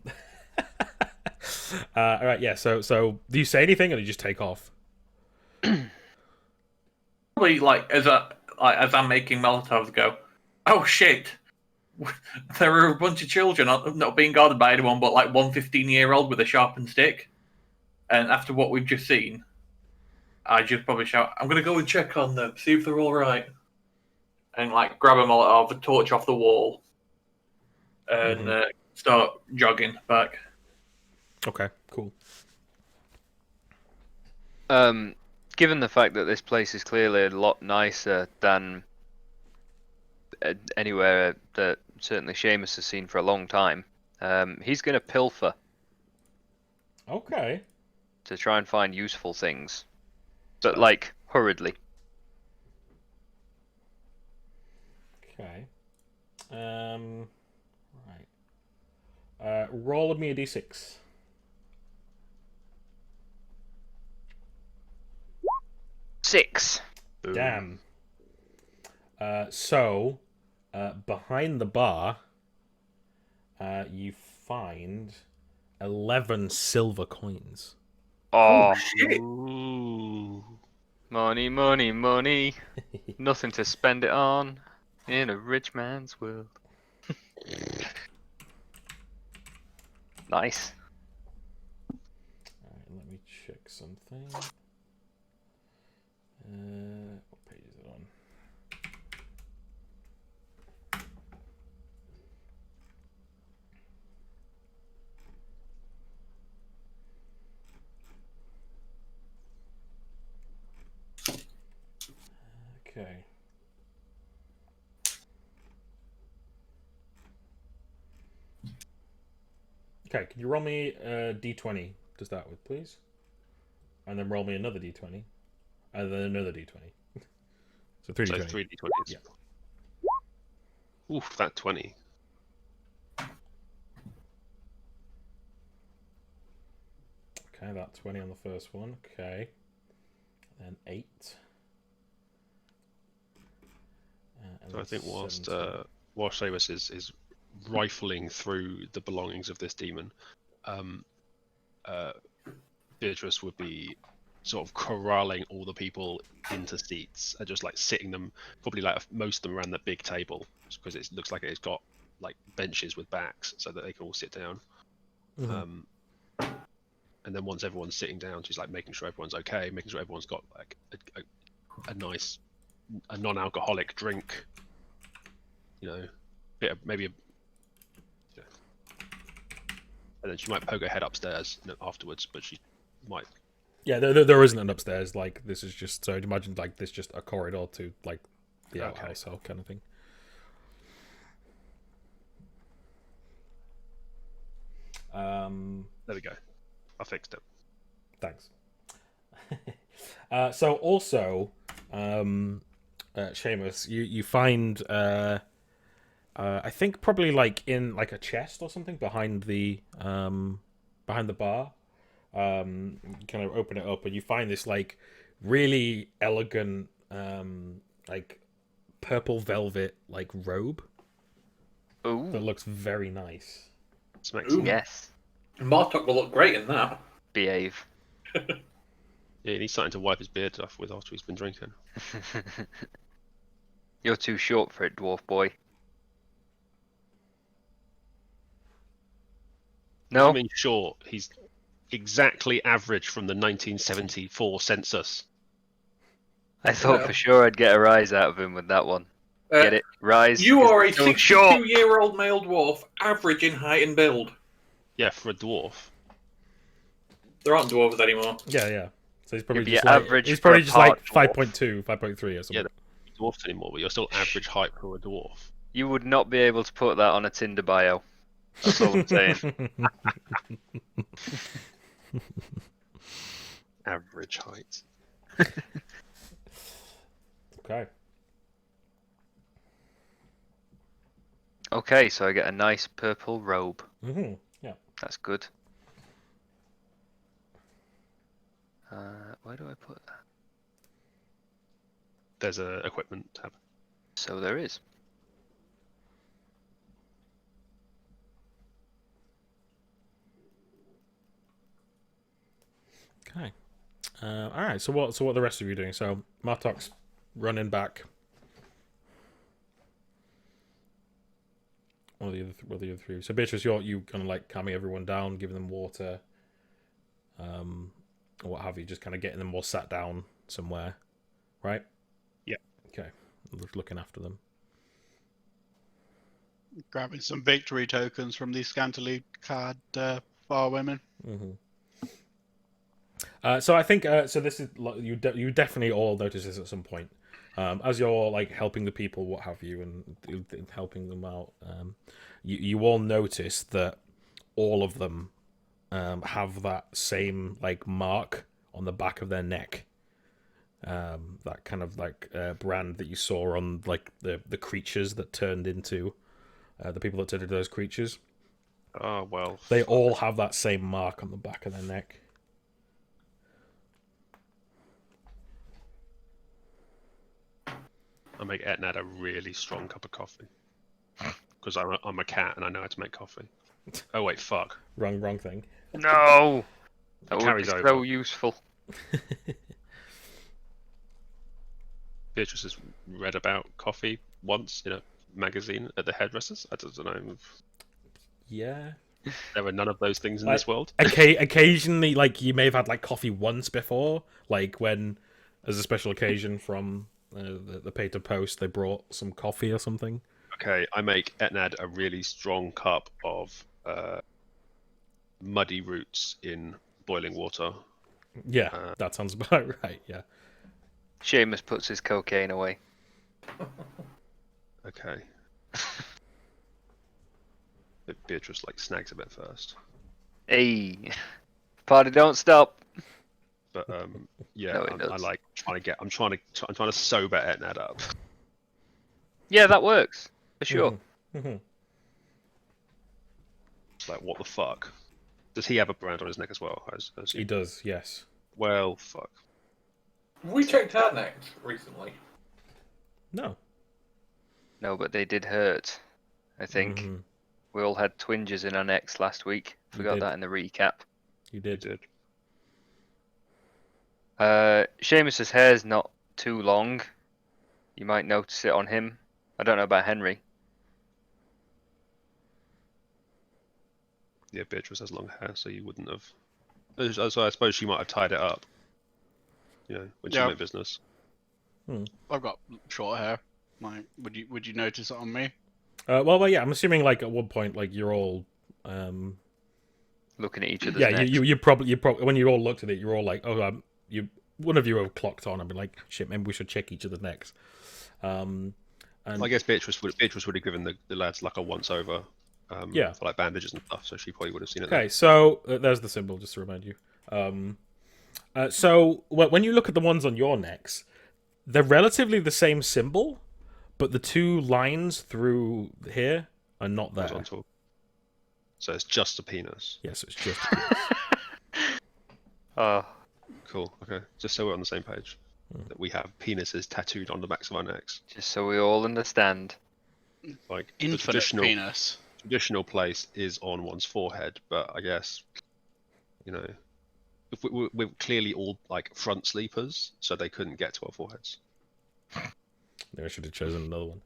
All right. Yeah. So do you say anything or do you just take off? Probably like as I'm making Molotovs, go, "Oh shit." There are a bunch of children not being guarded by anyone but like one 15-year-old with a sharpened stick. And after what we've just seen, I just probably shout, "I'm going to go and check on them, see if they're all right." And like grab a Molotov, a torch off the wall, and start jogging back. Okay. Cool. Given the fact that this place is clearly a lot nicer than anywhere that certainly Seamus has seen for a long time, he's going to pilfer Okay. to try and find useful things, but like hurriedly. Okay. Right. Roll me a d6. 6. Boom. Damn. So, behind the bar, you find 11 silver coins. Oh, Shit. Ooh. money, money, money. Nothing to spend it on in a rich man's world. Nice. Alright, let me check something. What page is it on? Okay. Okay, can you roll me a d20 to start with, please? And then roll me another d20. And then another d20. So 3 So d20. 3d20s. Yeah. Oof, that 20. Okay, that 20 on the first one. Okay. And 8. And So I then think whilst 17. Seamus is rifling through the belongings of this demon, uh, Beatrice would be sort of corralling all the people into seats and just like sitting them, probably like most of them around the big table, because it looks like it's got like benches with backs so that they can all sit down. Mhm. And then once everyone's sitting down, she's like making sure everyone's okay, making sure everyone's got like a nice, a non-alcoholic drink, you know, bit of, maybe a, you know, and then she might poke her head upstairs, you know, afterwards, but she might. Yeah, there isn't an upstairs. Like, this is just, so I'd imagine like this just a corridor to like the Okay. outhouse hall kind of thing. There we go. I fixed it. Thanks. So also, Seamus, you find I think probably like in like a chest or something behind the bar. You kind of open it up and you find this like really elegant like purple velvet like robe that Ooh, looks very nice. Smacks. Ooh. yes. Martok will look great in that. Behave. Yeah, he's starting to wipe his beard off with after he's been drinking. You're too short for it, dwarf boy. I No? mean, sure, he's exactly average from the 1974 census. I thought Yeah. for sure I'd get a rise out of him with that one. Get it? Rise. You 'cause are a he's so short. 62-year-old male dwarf, average in height and build. Yeah, for a dwarf. There aren't dwarves anymore. Yeah. So he's probably You'd be just like average he's for a probably just like part dwarf. 5.2, 5.3 or something. Yeah, dwarfs anymore, but you're still average height for a dwarf. You would not be able to put that on a Tinder bio. That's all I'm saying. Average height. Okay. Okay, so I get a nice purple robe. Yeah. That's good. Where do I put that? There's a equipment tab. So there is. Okay. All right. So what are the rest of you doing? So Martok's running back. What are the other three? So Beatrice, you kind of like calming everyone down, giving them water, or what have you, just kind of getting them all sat down somewhere, right? Yeah. Okay. Looking after them. Grabbing some victory tokens from these scantily clad bar women. Mm-hmm. So I think so. This is you definitely all notice this at some point, as you're like helping the people, what have you, and helping them out. You all notice that all of them have that same like mark on the back of their neck. That kind of like brand that you saw on like the creatures that turned into the people that turned into those creatures. Oh, well. They all have that same mark on the back of their neck. I make Etnad a really strong cup of coffee. Because I'm a cat and I know how to make coffee. Oh, wait, fuck. Wrong thing. No! That would be carries so over. useful. Beatrice has read about coffee once in a magazine at the hairdressers. I don't know. Yeah. There are none of those things in Like, this world. Occasionally, like you may have had like coffee once before, like when, as a special occasion from the Pater Post, they brought some coffee or something. Okay, I make Etnad a really strong cup of muddy roots in boiling water. Yeah, that sounds about right. Yeah. Seamus puts his cocaine away. Okay. But Beatrice like snags a bit first. Hey, party don't stop. But yeah, No, it I does. like I'm trying to sober Etnad up. Yeah, that works for sure. Mhm. It's like, what the fuck? Does he have a brand on his neck as well? Has He does, yes. Well, fuck. Have we checked our necks recently? No. No, but they did hurt. I think Mhm. we all had twinges in our necks last week. You Forgot did. that in the recap. You He did. did. Seamus's hair's not too long. You might notice it on him. I don't know about Henry. Yeah, Beatrice has long hair, so you wouldn't have. So I suppose she might have tied it up. You know, when she Yeah. meant business. I've got short hair. Like, would you notice it on me? Well, yeah. I'm assuming like at one point, like you're all, Looking at each other's yeah. necks. You probably when you all looked at it, you're all like, oh, one of you have clocked on and been like, shit, maybe we should check each other's necks. And I guess Beatrice would have given the lads like a once over. Yeah. For like bandages and stuff, so she probably would have seen it. Okay, so there's the symbol, just to remind you. So when you look at the ones on your necks, they're relatively the same symbol, but the two lines through here are not there. Horizontal. So it's just a penis. Yes, it's just. Oh, Cool. Okay, just so we're on the same page. That we have penises tattooed on the backs of our necks. just so we all understand. Like the Infinite penis. traditional place is on one's forehead, but I guess, you know, if we're clearly all like front sleepers, so they couldn't get to our foreheads. Maybe I should have chosen another one.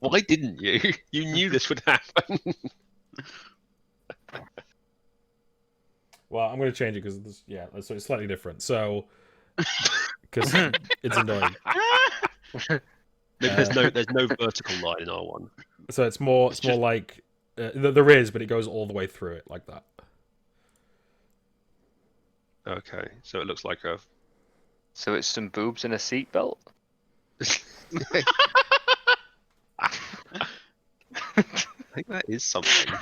Why didn't you? You knew this would happen. Well, I'm going to change it because so it's slightly different. So, because it's annoying. There's no vertical line in R1. So it's more It's just- like there is, but it goes all the way through it like that. Okay, so it looks like a. So it's some boobs and a seatbelt. I think that is something.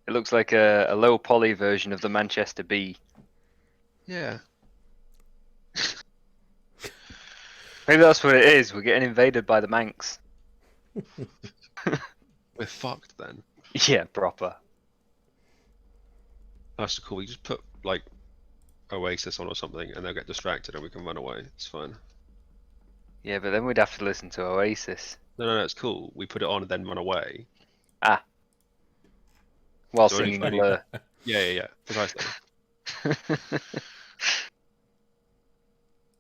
It looks like a low poly version of the Manchester Bee. Yeah. Maybe that's what it is. We're getting invaded by the Manx. We're fucked then. Yeah, proper. That's cool. We just put like Oasis on or something, and they'll get distracted, and we can run away. It's fine. Yeah, but then we'd have to listen to Oasis. No, it's cool. We put it on and then run away. While So only- singing only- Blur. Yeah, precisely.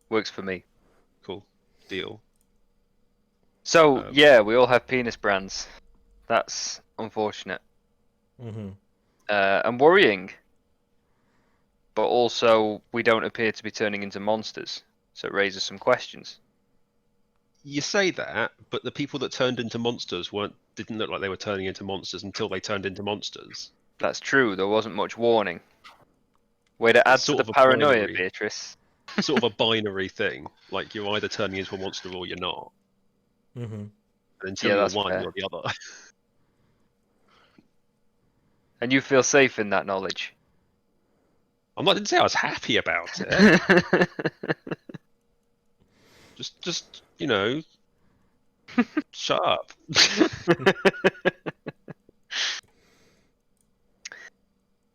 Works for me. Cool. Deal. So, Um, yeah, we all have penis brands. That's unfortunate. Mm-hmm. And worrying. But also, we don't appear to be turning into monsters. So it raises some questions. You say that, but the people that turned into monsters didn't look like they were turning into monsters until they turned into monsters. That's true, there wasn't much warning. Way to add It's to sort the of a paranoia, binary. Beatrice. Sort of a binary thing. Like you're either turning into a monster or you're not. Mm-hmm. And until Yeah, you're that's one, fair. you're the other. And you feel safe in that knowledge. I didn't say I was happy about it. just you know, shut up.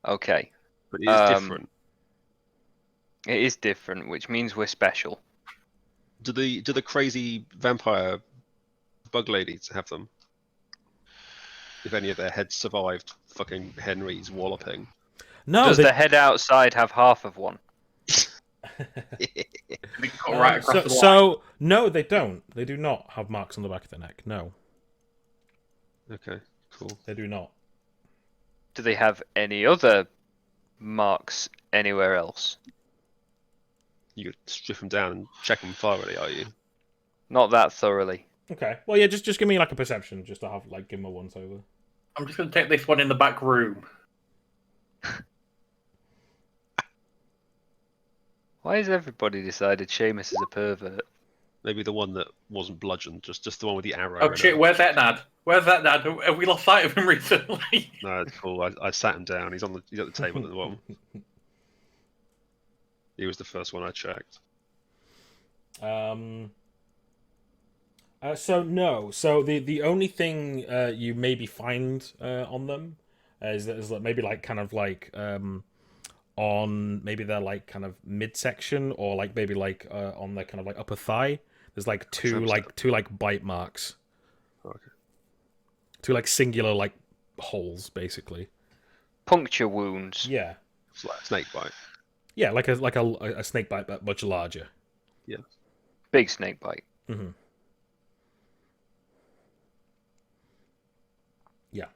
Okay, But it is different. it is different, which means we're special. Do the crazy vampire bug ladies have them? If any of their heads survived fucking Henry's walloping. No, Does the head outside have half of one? They go right across the line. so no, they don't. They do not have marks on the back of their neck. No, Okay, cool. they do not. Do they have any other marks anywhere else? You could strip them down and check them thoroughly, are you? Not that thoroughly. Okay. Well, yeah, just give me like a perception, just to have like give them a once over. I'm just going to take this one in the back room. Why has everybody decided Seamus is a pervert? Maybe the one that wasn't bludgeoned, just the one with the arrow. Oh in shit, it. where's that Nad? Where's that Nad? Have we lost sight of him recently? No, it's cool. I sat him down. He's at the table at the bottom. He was the first one I checked. So no. So the only thing you maybe find on them is like maybe like kind of like on maybe their like kind of midsection or like maybe like on their kind of like upper thigh. There's like two bite marks. Okay. Two like singular like holes basically. Puncture wounds. Yeah. It's like a snake bite. Yeah, like a snake bite but much larger. Yeah. Big snake bite. Mm-hmm. Yeah.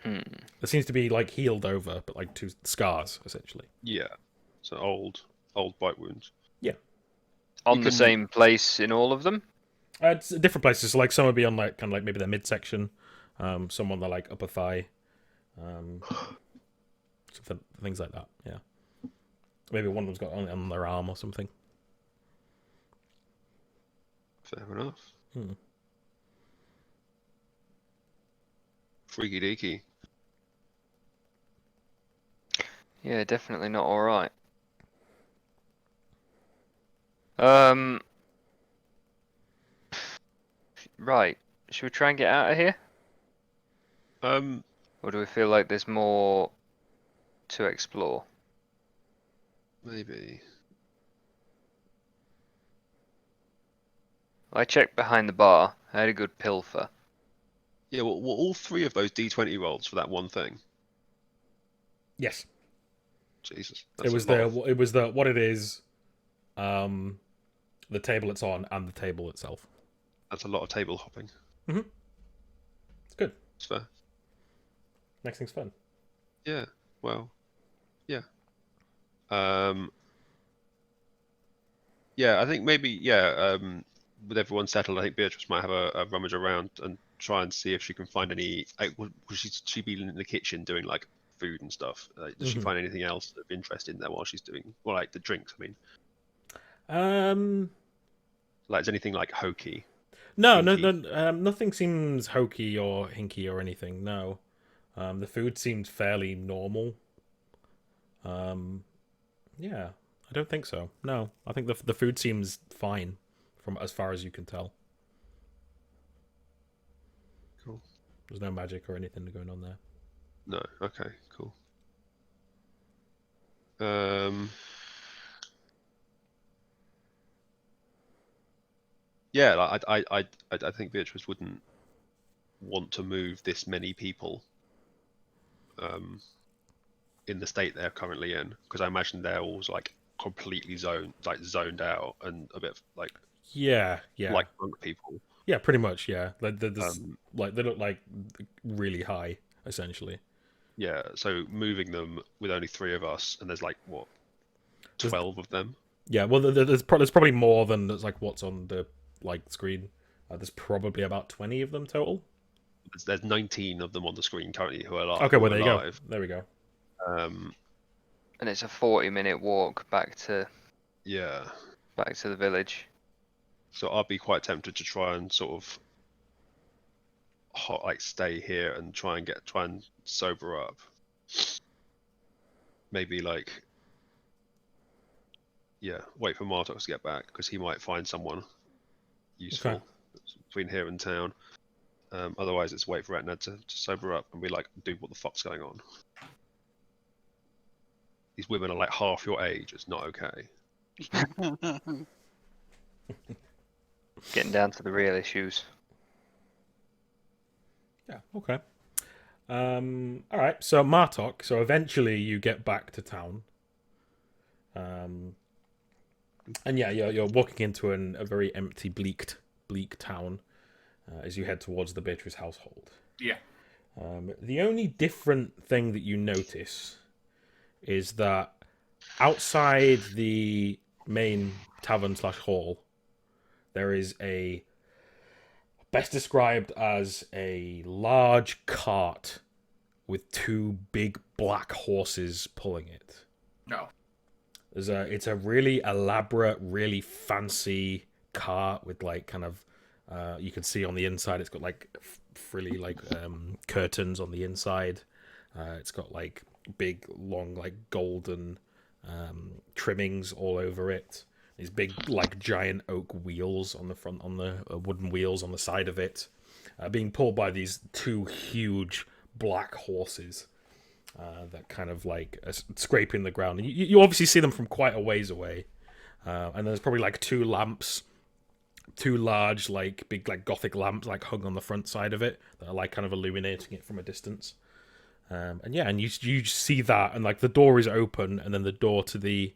It seems to be like healed over, but like two scars essentially. Yeah. So old bite wounds. On the same place in all of them? It's different places. So like some would be on like kind of like maybe their midsection, some on their like upper thigh, things like that. Yeah. Maybe one of them's got on their arm or something. Fair enough. Freaky deaky. Yeah, definitely not alright. Right. Should we try and get out of here? Or do we feel like there's more to explore? Maybe. I checked behind the bar. I had a good pilfer. Yeah, well, all three of those D20 rolls for that one thing. Yes. Jesus. It was the what it is, the table it's on, and the table itself. That's a lot of table hopping. It's good. It's fair. Next thing's fun. Yeah. Well. Yeah. Yeah, I think maybe with everyone settled, I think Beatrice might have a rummage around and try and see if she can find any. Would she be in the kitchen doing like food and stuff? Does she find anything else of interest in there while she's doing, well, like the drinks? I mean, like is anything like hokey? No, Hinky? no, nothing seems hokey or hinky or anything. No, the food seemed fairly normal. Yeah, I don't think so. No, I think the food seems fine from as far as you can tell. Cool. There's no magic or anything going on there. No. Okay. Cool. Yeah, like, I think Beatrice wouldn't want to move this many people in the state they're currently in, because I imagine they're all like completely zoned out and a bit like Yeah, like drunk people. yeah, pretty much. Yeah, like they look like really high essentially. Yeah, so moving them with only 3 of us, and there's like what, 12 of them. Yeah, well, there's probably more than that's like what's on the like screen. There's probably about 20 of them total. There's 19 of them on the screen currently who are alive. Okay, well there you go. There we go. And it's a 40-minute walk back to Yeah. the village. So I'd be quite tempted to try and sort of like stay here and try and sober up. Maybe like, yeah, wait for Martok to get back because he might find someone useful between here and town. Otherwise, it's wait for Etna to sober up and be like, dude, what the fuck's going on? These women are like half your age. It's not okay. Getting down to the real issues. Yeah. Okay. All right. So Martok. So eventually you get back to town. And yeah, you're walking into a very empty, bleak town as you head towards the Beatrice household. Yeah. The only different thing that you notice is that outside the main tavern / hall, there is a Best described as a large cart with two big black horses pulling it. No. It's a really elaborate, really fancy cart with like kind of you can see on the inside it's got like frilly like curtains on the inside. It's got like big long like golden trimmings all over it. These big like giant oak wheels on the front, on the wooden wheels on the side of it, being pulled by these two huge black horses. That kind of like scraping the ground. You obviously see them from quite a ways away, and there's probably like two lamps, two large like big like gothic lamps like hung on the front side of it that are like kind of illuminating it from a distance. And yeah, and you see that, and like the door is open, and then the door to the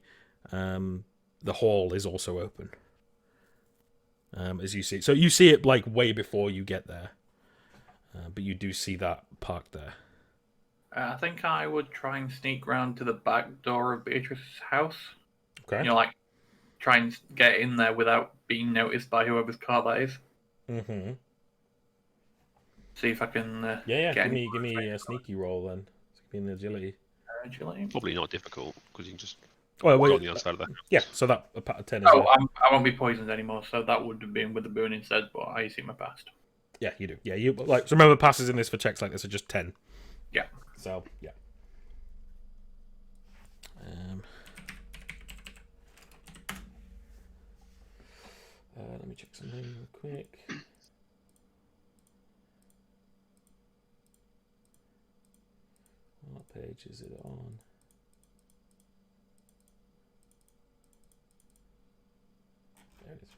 hall is also open. As you see, so you see it like way before you get there, but you do see that parked there. I think I would try and sneak round to the back door of Beatrice's house. Okay. You know, like try and get in there without being noticed by whoever's car that is. Mm-hmm. See if I can. Yeah. Get Give me a sneaky roll then. Give me an agility. Agility. Probably not difficult because you can just Well, walk wait, on the other side of the house. yeah. So that a 10 is. Oh, I won't be poisoned anymore, so that would have been with the boon instead. But I assume I passed. Yeah, you do. Yeah, you like. So remember, passes in this for checks like this are just 10. Yeah. So yeah. Let me check something real quick. What page is it on? There it is.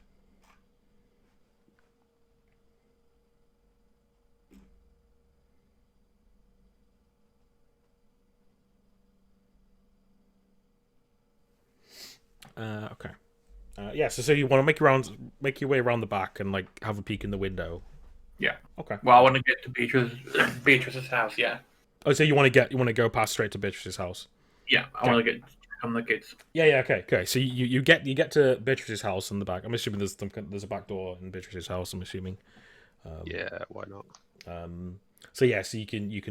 Okay. Yeah. So you want to make your way around the back and like have a peek in the window. Yeah. Okay. Well, I want to get to Beatrice's house. Yeah. Oh, so you want to go past straight to Beatrice's house? Yeah. I want to get on the kids. Yeah. Okay. So you get to Beatrice's house in the back. I'm assuming there's a back door in Beatrice's house. I'm assuming. Yeah, why not? So yeah. So you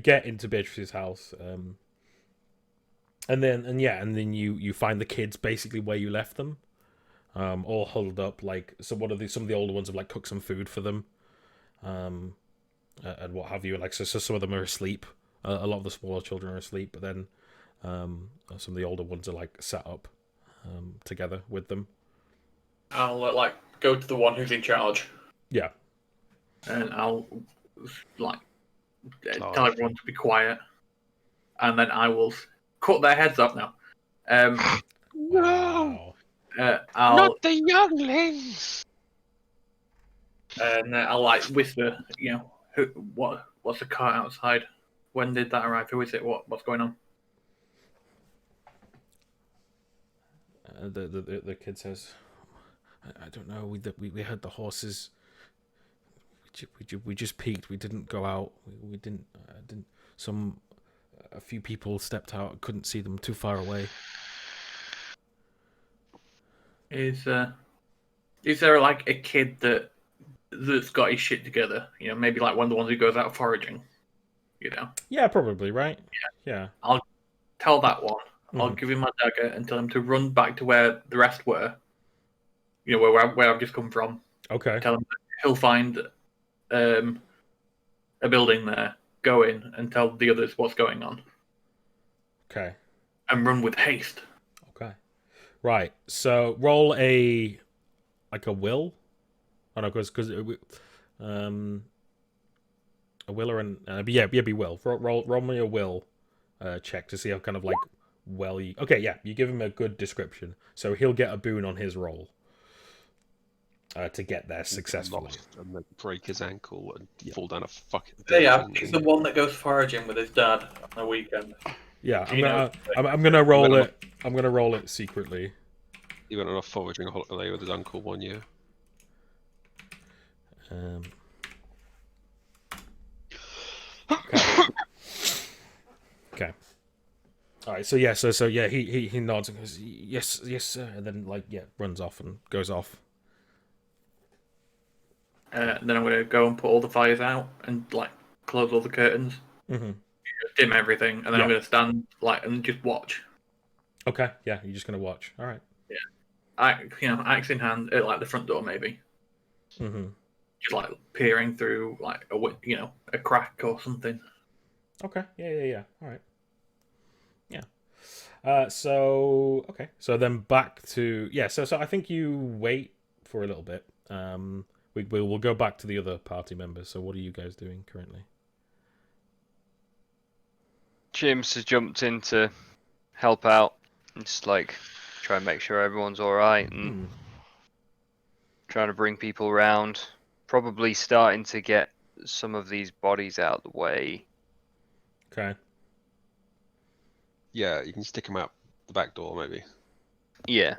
get into Beatrice's house. And then you find the kids basically where you left them, all huddled up. Like, so some of the older ones have like cooked some food for them, and what have you. Like, so some of them are asleep. A lot of the smaller children are asleep, but then some of the older ones are like sat up together with them. I'll like go to the one who's in charge. Yeah. And I'll like tell everyone to be quiet, and then I will cut their heads off now. Wow. Not the younglings! And I'll like whisper, you know, what's the car outside? When did that arrive? Who is it? What's going on? The kid says, I don't know. We heard the horses. We just peeked. We didn't go out. We didn't. A few people stepped out. Couldn't see them too far away. Is there like a kid that's got his shit together? You know, maybe like one of the ones who goes out foraging. You know. Yeah, probably right. Yeah. I'll tell that one. I'll give him my dagger and tell him to run back to where the rest were. You know, where I've just come from. Okay. Tell him that he'll find a building there. Go in and tell the others what's going on. Okay. And run with haste. Okay. Right. So roll a will. Oh no, because a will or an be will. Roll me a will check to see how kind of like well you. Okay, yeah, you give him a good description, so he'll get a boon on his roll to get there successfully. And then break his ankle and fall down a fucking. Yeah, he's the one that goes foraging with his dad on a weekend. Yeah, I'm gonna roll it. I'm gonna roll it secretly. He went on a foraging holiday with his uncle one year. Okay. All right. So yeah. So yeah. He nods and goes, yes, sir, and then like runs off and goes off. Then I'm going to go and put all the fires out and like close all the curtains, Mm-hmm. dim everything, and then I'm Yeah. going to stand like and just watch. Okay, yeah, you're just gonna watch. All right. Axe in hand at like the front door maybe, Mm-hmm. just like peering through like a crack or something. Okay. Yeah. All right. Yeah. So then back to So I think you wait for a little bit. We'll go back to the other party members. So what are you guys doing currently? James has jumped in to help out. And just like try and make sure everyone's all right, and trying to bring people around. Probably starting to get some of these bodies out of the way. Okay. Yeah, you can stick them out the back door, maybe. Yeah.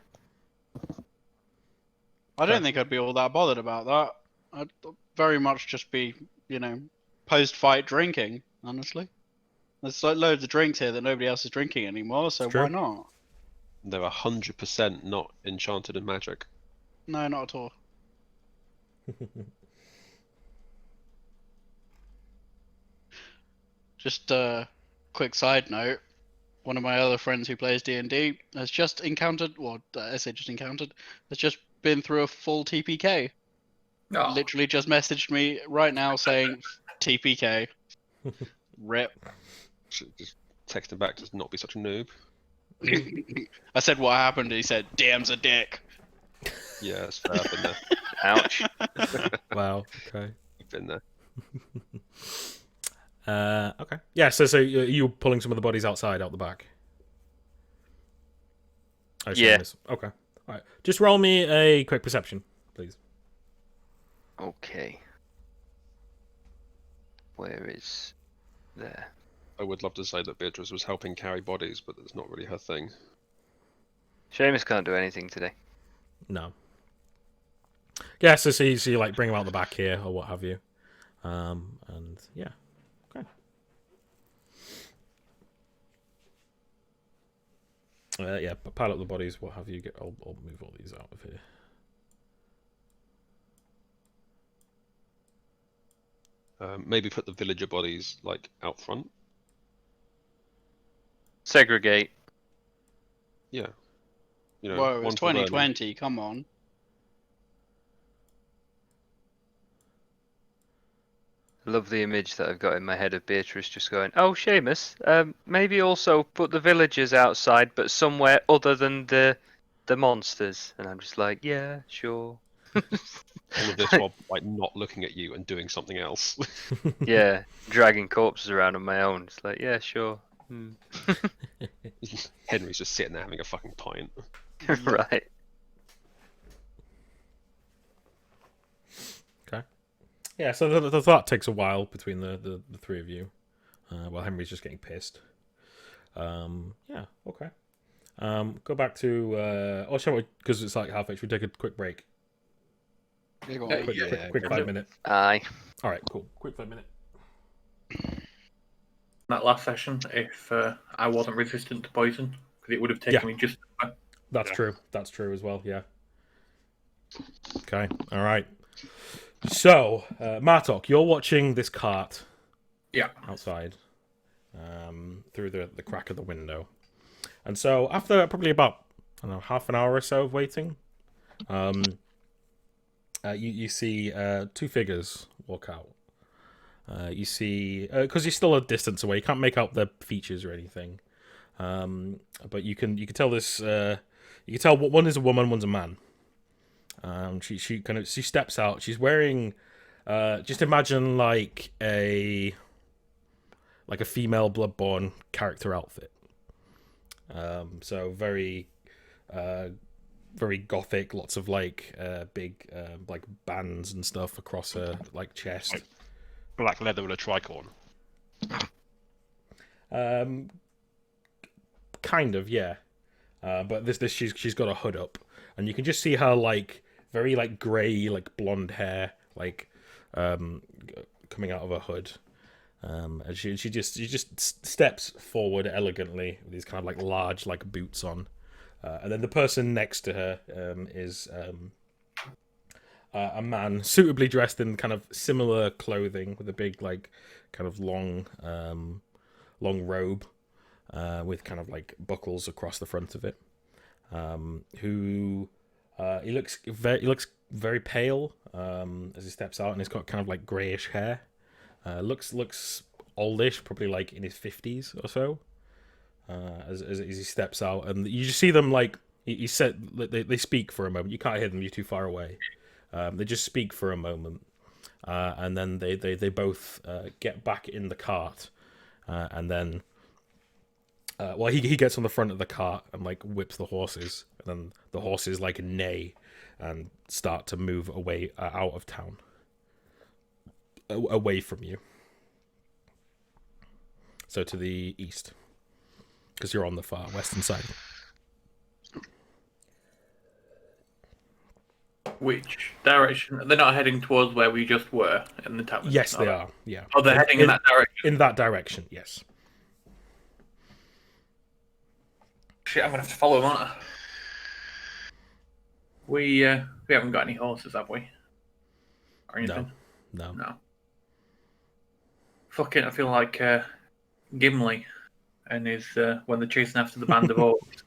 I don't think I'd be all that bothered about that. I'd very much just be, post-fight drinking, honestly. There's like loads of drinks here that nobody else is drinking anymore, so It's true. why not? They're 100% not enchanted in magic. No, not at all. Just a quick side note. One of my other friends who plays D&D has just encountered, well, I say just encountered, has just been through a full TPK. Oh, Literally just messaged me right now saying TPK. Rip. Should just text him back to not be such a noob. I said what happened, and he said, "Damn's a dick." Yeah, it's fair. I've been there. Ouch. Wow. Okay. I've been there. Okay. Yeah. So you pulling some of the bodies out the back. I assume Yeah. this- Okay. All right. Just roll me a quick perception, please. Okay. Where is there? I would love to say that Beatrice was helping carry bodies, but that's not really her thing. Seamus can't do anything today. No. Yeah. So you like bring them out the back here or what have you, and yeah. Okay. Yeah. Pile up the bodies. What have you? I'll move all these out of here. Maybe put the villager bodies like out front. Segregate. Yeah. Whoa, one it's for Vernon. 2020. Come on. Love the image that I've got in my head of Beatrice just going, "Oh, Seamus, maybe also put the villagers outside, but somewhere other than the monsters." And I'm just like, "Yeah, sure." All of this while like not looking at you and doing something else. Yeah, dragging corpses around on my own. It's like, yeah, sure. Henry's just sitting there having a fucking pint. Right. Okay. Yeah. So the thought takes a while between the three of you, while Henry's just getting pissed. Yeah. Okay. Go back to. Shall we? Because it's like halfway. Should we take a quick break? Big ol' Quick 5 minute. Aye. All right. Cool. Quick 5 minute. that last session, if I wasn't resistant to poison, because it would have taken me just. That's true. That's true as well. Yeah. Okay. All right. So, Martok, you're watching this cart. Yeah. Outside, through the crack of the window, and so after probably about half an hour or so of waiting, you see two figures walk out. You see, because you're still a distance away, you can't make out their features or anything, but you can tell this. You can tell one is a woman, one's a man. She steps out. She's wearing, just imagine like a female Bloodborne character outfit. So very gothic, lots of big bands and stuff across her chest. Black leather with a tricorn. Kind of, yeah. But this she's got a hood up, and you can just see her very grey, blonde hair, coming out of her hood. And she just steps forward elegantly with these kind of large boots on, and then the person next to her is a man suitably dressed in kind of similar clothing with a big like kind of long robe with kind of like buckles across the front of it. Who he looks very pale as he steps out, and he's got kind of like greyish hair. Looks oldish, probably like in his 50s or so. As he steps out, and you just see them like he said they speak for a moment. You can't hear them; you're too far away. They just speak for a moment, and then they both get back in the cart, and then well he gets on the front of the cart and like whips the horses, and then the horses like neigh and start to move away out of town, away from you. So to the east, because you're on the far western side. Which direction? They're not heading towards where we just were in the tavern. Yes, they are. Yeah. Oh, they're heading in that direction. In that direction, yes. Shit, I'm gonna have to follow them, aren't I? We haven't got any horses, have we? Or anything? No. No. Fucking, I feel like Gimli and his when they're chasing after the band of orcs.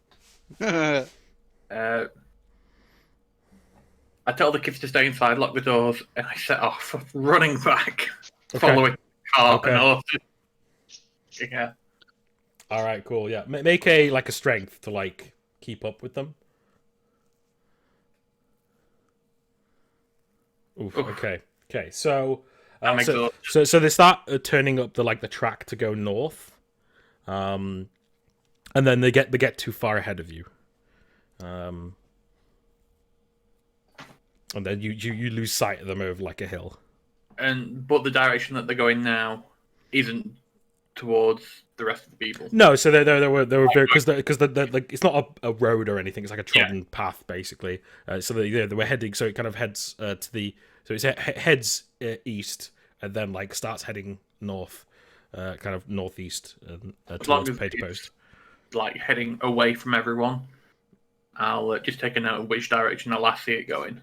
I tell the kids to stay inside, lock the doors, and I set off running back, following the cart and horses. Yeah. All right, cool. Yeah, make a like a strength to like keep up with them. Oof. Okay. So, so they start turning up the track to go north, and then they get too far ahead of you, and then you lose sight of them over like a hill. But the direction that they're going now isn't towards the rest of the people. No, so they were very because like it's not a road or anything. It's like a trodden path basically. So they were heading. So it kind of heads to the. So it heads east and then like starts heading north, kind of northeast towards Page Post. Like heading away from everyone. I'll just take a note of which direction I'll last see it going.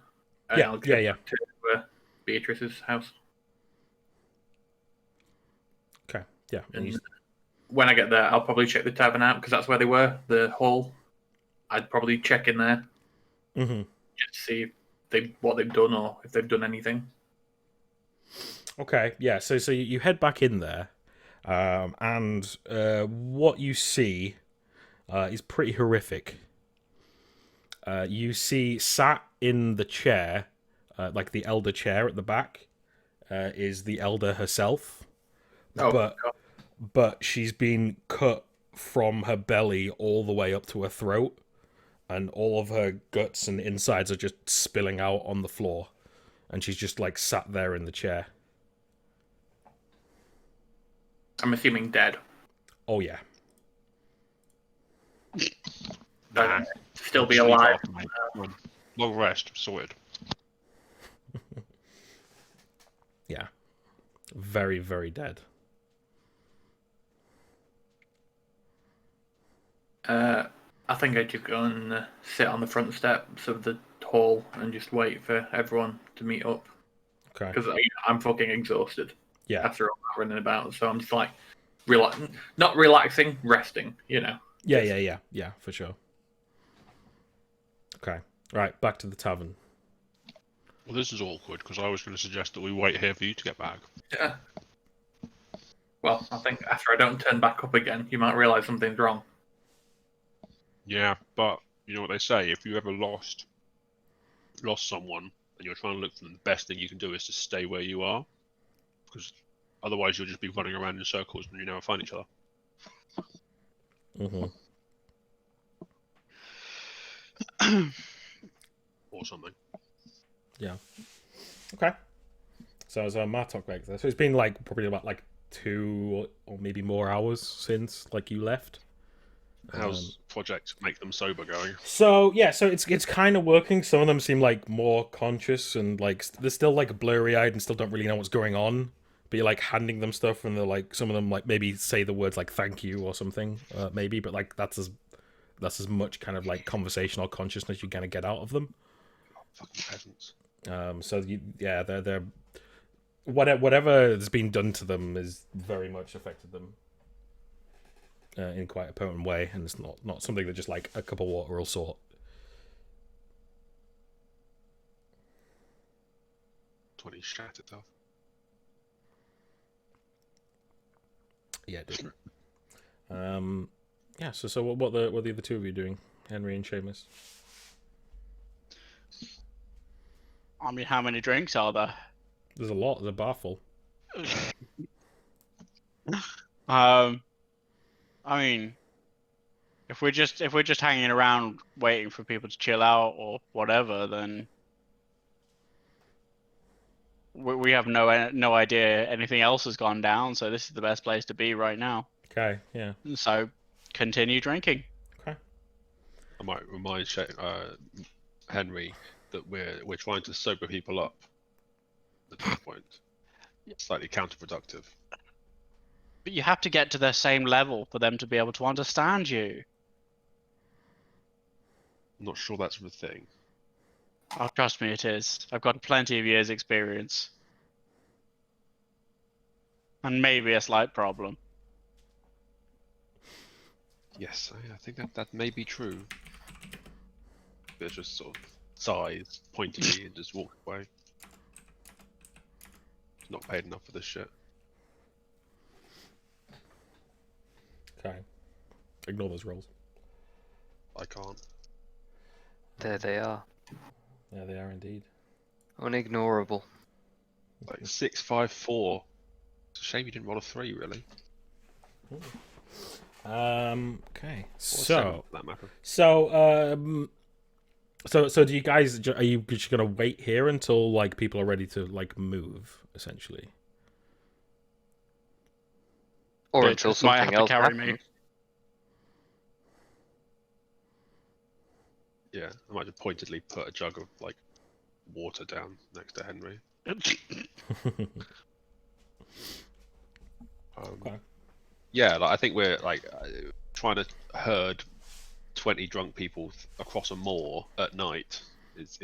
And I'll get back to Beatrice's house. Okay. Yeah. And when I get there, I'll probably check the tavern out because that's where they were. The hall. I'd probably check in there. Mm-hmm. Just to see what they've done or if they've done anything. Okay, yeah. So you head back in there, and what you see is pretty horrific. You see sat in the chair, like the elder chair at the back, is the elder herself. Oh, but she's been cut from her belly all the way up to her throat, and all of her guts and insides are just spilling out on the floor, and she's just like sat there in the chair. I'm assuming dead. Oh yeah. Still be alive. Long rest, sorted. Yeah. Very, very dead. I think I'd just go and sit on the front steps of the hall and just wait for everyone to meet up. Okay. Because I'm fucking exhausted. Yeah. After all that running about, so I'm just like, not relaxing, resting. You know. Yeah, for sure. Okay. Right, back to the tavern. Well, this is awkward because I was going to suggest that we wait here for you to get back. Yeah. Well, I think after I don't turn back up again, you might realise something's wrong. Yeah, but you know what they say: if you ever lost someone and you're trying to look for them, the best thing you can do is to stay where you are, because otherwise you'll just be running around in circles and you never find each other. Mm-hmm. Or something. Yeah. Okay. So as Martok back there, so it's been like probably about like 2 or maybe more hours since like you left. How's Project Make Them Sober going? So yeah, so it's kind of working. Some of them seem like more conscious and like they're still like blurry eyed and still don't really know what's going on. But you're like handing them stuff and they're like some of them like maybe say the words like thank you or something maybe, but like that's as much kind of like conversational consciousness you're gonna get out of them. Fucking peasants. So they're whatever has been done to them has very much affected them in quite a potent way, and it's not something that just like a cup of water will sort. 20 shattered off. Yeah, it did. Yeah. So what are the other two of you doing, Henry and Seamus? I mean, how many drinks are there? There's a lot. There's a bar full. I mean, if we're just hanging around waiting for people to chill out or whatever, then we have no idea anything else has gone down. So this is the best place to be right now. Okay. Yeah. So continue drinking. Okay. I might remind Henry that we're trying to sober people up at this point. Slightly counterproductive. But you have to get to their same level for them to be able to understand you. I'm not sure that's the thing. Oh, trust me, it is. I've got plenty of years' experience. And maybe a slight problem. Yes, I think that may be true. They just sort of sighs pointedly and just walk away. Not paid enough for this shit. Okay. Ignore those rolls. I can't. There they are. Yeah, they are indeed. Unignorable. Like 654. It's a shame you didn't roll a 3, really. Okay. Or a 7 So for that matter. So do you guys are you just gonna wait here until like people are ready to like move essentially? Or Bitch, until might have something to else carry happens. me. Yeah, I might just pointedly put a jug of like water down next to Henry. Okay. Yeah, like, I think we're like trying to herd 20 drunk people across a moor at night is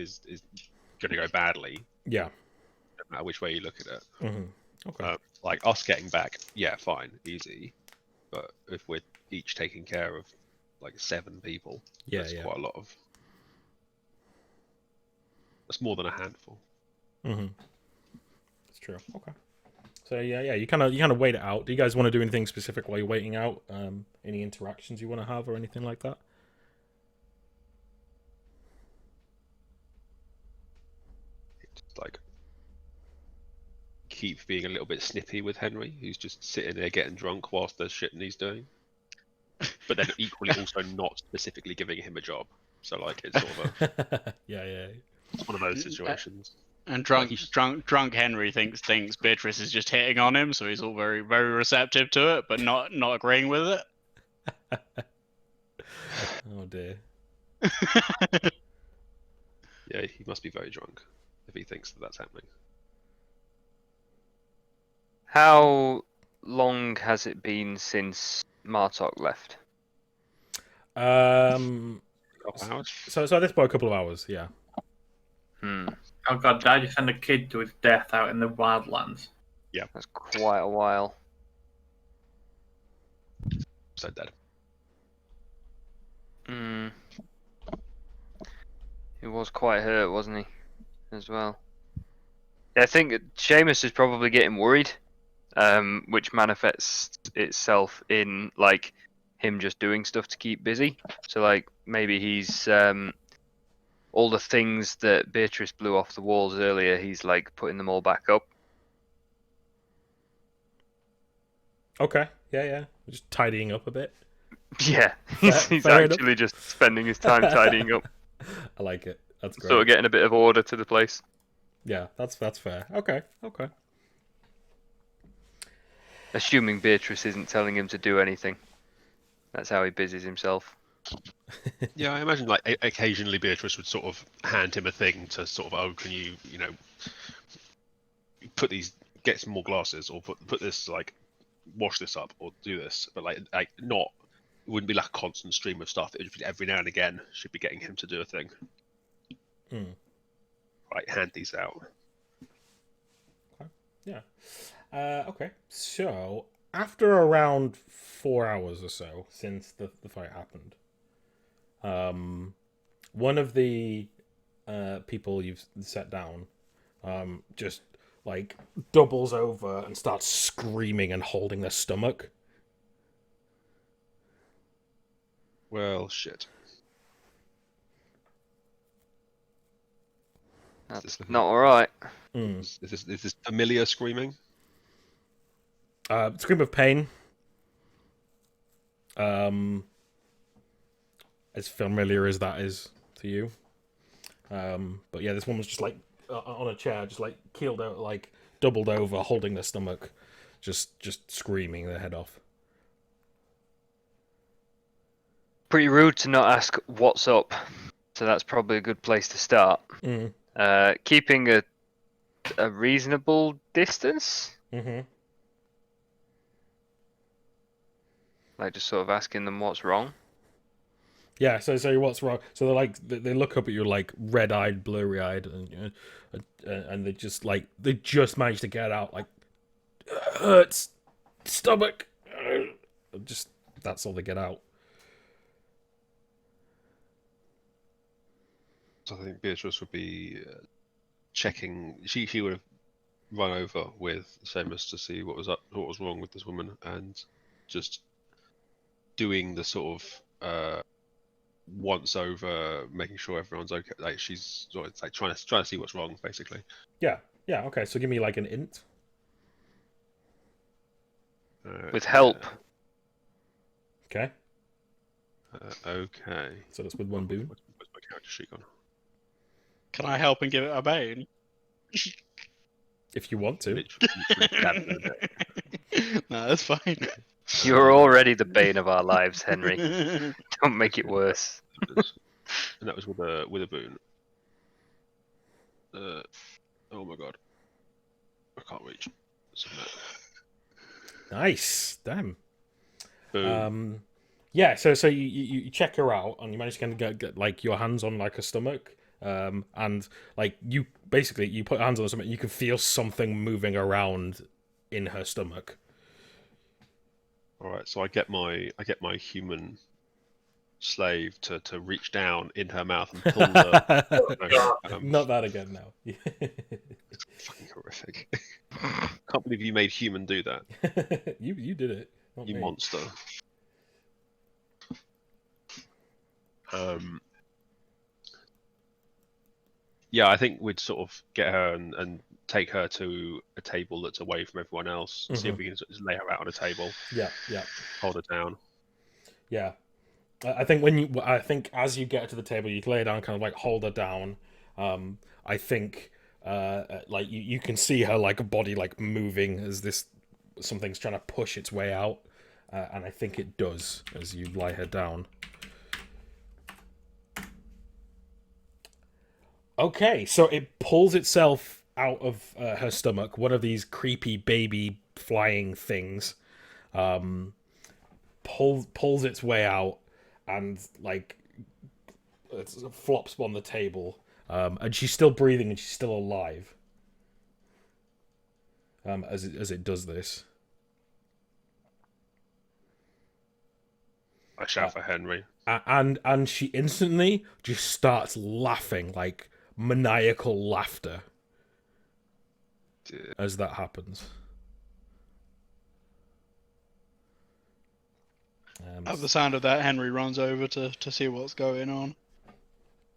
going to go badly, Yeah. no matter which way you look at it. Okay. Like us getting back, yeah, fine, easy. But if we're each taking care of like 7 people, Yeah, that's yeah. quite a lot of. That's more than a handful. It's true. Okay. So yeah, you kind of wait it out. Do you guys want to do anything specific while you're waiting out? Any interactions you want to have or anything like that? Just, like keep being a little bit snippy with Henry, who's just sitting there getting drunk whilst there's shit he's doing. But then equally also not specifically giving him a job. So like it's sort of Yeah. it's one of those situations. And drunk Henry thinks Beatrice is just hitting on him, so he's all very receptive to it, but not agreeing with it. Oh dear. Yeah, he must be very drunk if he thinks that that's happening. How long has it been since Martok left? Couple hours? So at this point, a couple of hours. Yeah. Oh god, did I just send a kid to his death out in the wildlands? That's quite a while. So dead. He was quite hurt, wasn't he? As well. Yeah, I think Seamus is probably getting worried, which manifests itself in like him just doing stuff to keep busy. So like maybe he's all the things that Beatrice blew off the walls earlier, he's like putting them all back up. Okay. Yeah. Just tidying up a bit. Yeah, he's fair actually just spending his time tidying up, I like it. That's great. sort of getting a bit of order to the place. Yeah, that's fair. Okay. Assuming Beatrice isn't telling him to do anything. That's how he busies himself. Yeah, I imagine like occasionally Beatrice would sort of hand him a thing to sort of, oh, can you get some more glasses, or put this like wash this up or do this, but like not. It wouldn't be like a constant stream of stuff. It would be every now and again should be getting him to do a thing. right, hand these out. Yeah. Okay. So after around 4 hours or so since the fight happened, one of the people you've set down just like doubles over and starts screaming and holding their stomach. Well, shit. That's not alright. Is this familiar screaming? Scream of pain. As familiar as that is to you. But yeah, this woman's just like on a chair, just like keeled out, like doubled over, holding their stomach, just screaming their head off. Pretty rude to not ask what's up, so that's probably a good place to start. Keeping a reasonable distance, Mm-hmm. like just sort of asking them what's wrong. Yeah. So what's wrong? So they're like they look up at you like red-eyed, blurry-eyed, and they just managed to get out like hurts stomach. Just that's all they get out. So I think Beatrice would be checking. She would have run over with Seamus to see what was wrong with this woman, and just doing the sort of once over, making sure everyone's okay. Like she's sort of like trying to see what's wrong, basically. Yeah. Yeah. Okay. So give me like an int. With help. Okay. Okay. So that's with one boon. What's my character sheet on? Can I help and give it a bane? If you want to. Literally stabbed in the neck. No, that's fine. You're already the bane of our lives, Henry. Don't make it worse. And that was with a boon. Oh my god, I can't reach. Submit. Nice. Damn. Boom. Yeah. So you check her out and you manage to kind of get like your hands on like her stomach. And like you put your hands on her stomach and you can feel something moving around in her stomach. All right, so I get my human slave to reach down in her mouth and pull the. Not that again now. It's fucking horrific. Can't believe you made human do that. You did it. Not You me. monster. Yeah, I think we'd sort of get her and take her to a table that's away from everyone else. See if we can sort of lay her out on a table. Yeah. Hold her down. Yeah. I think as you get her to the table, you lay her down, kind of like hold her down. I think like you can see her like body like moving as something's trying to push its way out, and I think it does as you lie her down. Okay, so it pulls itself out of her stomach, one of these creepy baby flying things, pulls its way out, and like it flops on the table, and she's still breathing and she's still alive. As it does this, I shout for Henry. and she instantly just starts laughing, like maniacal laughter, as that happens. At the sound of that, Henry runs over to see what's going on.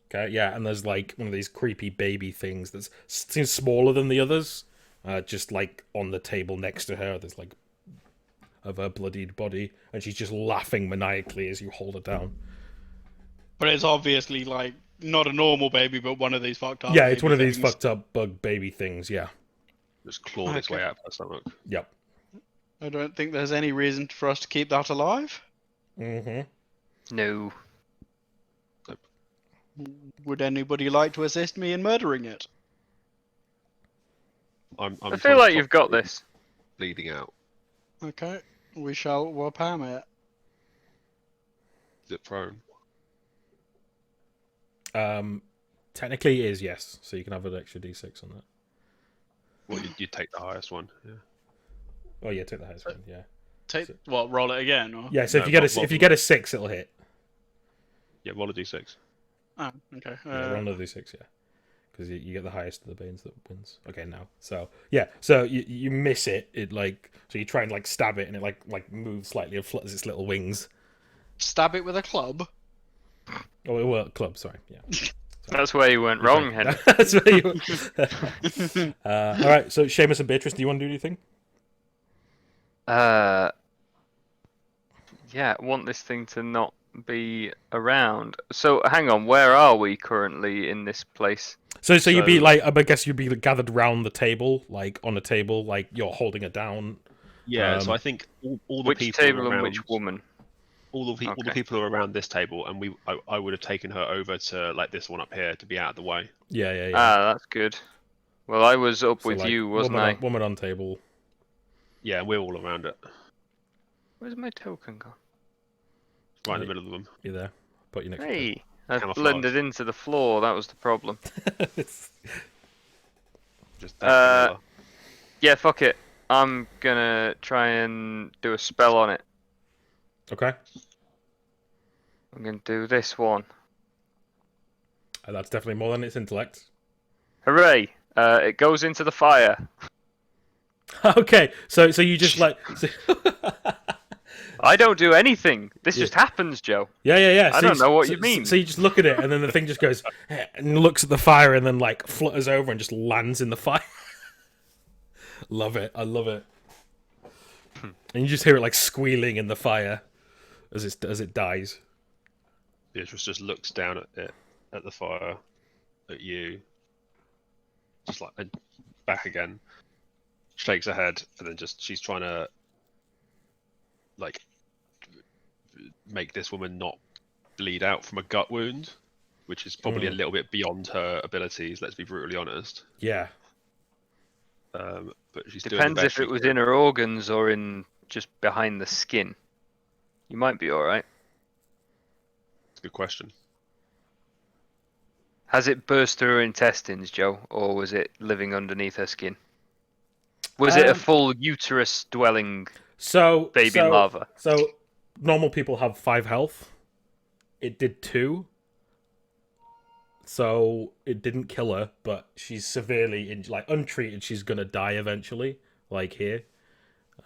Okay, yeah, and there's like one of these creepy baby things that seems smaller than the others, just like on the table next to her. There's like of her bloodied body, and she's just laughing maniacally as you hold her down. But it's obviously like not a normal baby, but one of these fucked up. Yeah, it's one of baby these things. fucked up bug baby things. Yeah. Just clawed its way out of her stomach. Yep. I don't think there's any reason for us to keep that alive. Mm-hmm. No. Would anybody like to assist me in murdering it? I'm I feel like you've got this. bleeding out. Okay, we shall wapam it. Is it prone? Technically, it is yes. So you can have an extra d6 on that. Well, you take the highest one. Yeah. Oh yeah, take the highest one. Yeah. Take what? Roll it again, or Yeah. So No, if you get a 6, it'll hit. Yeah, roll a d6. oh, okay. Yeah, roll another d6. Yeah. Because you get the highest of the banes that wins. Okay, now. So yeah, so you miss it. It like so you try and like stab it, and it like moves slightly and flutters its little wings. Stab it with a club. Oh, well, club. Sorry. Yeah. That's where you went wrong, Henry. That's where you. All right. So Seamus and Beatrice, do you want to do anything? Yeah, I want this thing to not be around. So hang on, where are we currently in this place? So you'd be like, I guess you'd be gathered round the table, like on a table, like you're holding it down. Yeah, so I think all the Which people table around, and which woman? all the Okay. people are around this table, and I would have taken her over to like this one up here to be out of the way. Yeah. Ah, that's good. Well, I was up So, with like, you, wasn't woman I? woman on table. Yeah, we're all around it, Where's my token gone? right in the middle of them. You're there. Put you next. to Hey, I've Camouflage. blended into the floor. That was the problem. It's- Just Yeah, fuck it. I'm gonna try and do a spell on it. okay. I'm gonna do this one. That's definitely more than its intellect. Hooray! It goes into the fire. Okay, so you just like. So... I don't do anything. This Yeah. just happens, Joe. Yeah. I So don't know what so- you mean. So you just look at it, and then the thing just goes and looks at the fire, and then like flutters over and just lands in the fire. Love it. I love it. And you just hear it like squealing in the fire as it dies. Beatrice just looks down at it, at the fire, at you, just like and back again. Shakes her head, and then she's trying to like make this woman not bleed out from a gut wound, which is probably a little bit beyond her abilities. Let's be brutally honest. Yeah. But she's doing Depends the if best it was in her organs or in just behind the skin. You might be alright. It's a good question. Has it burst through her intestines, Joe, or was it living underneath her skin? Was it a full uterus dwelling So baby lava? So normal people have 5 health. It did 2. So it didn't kill her, but she's severely untreated. She's gonna die eventually, like here.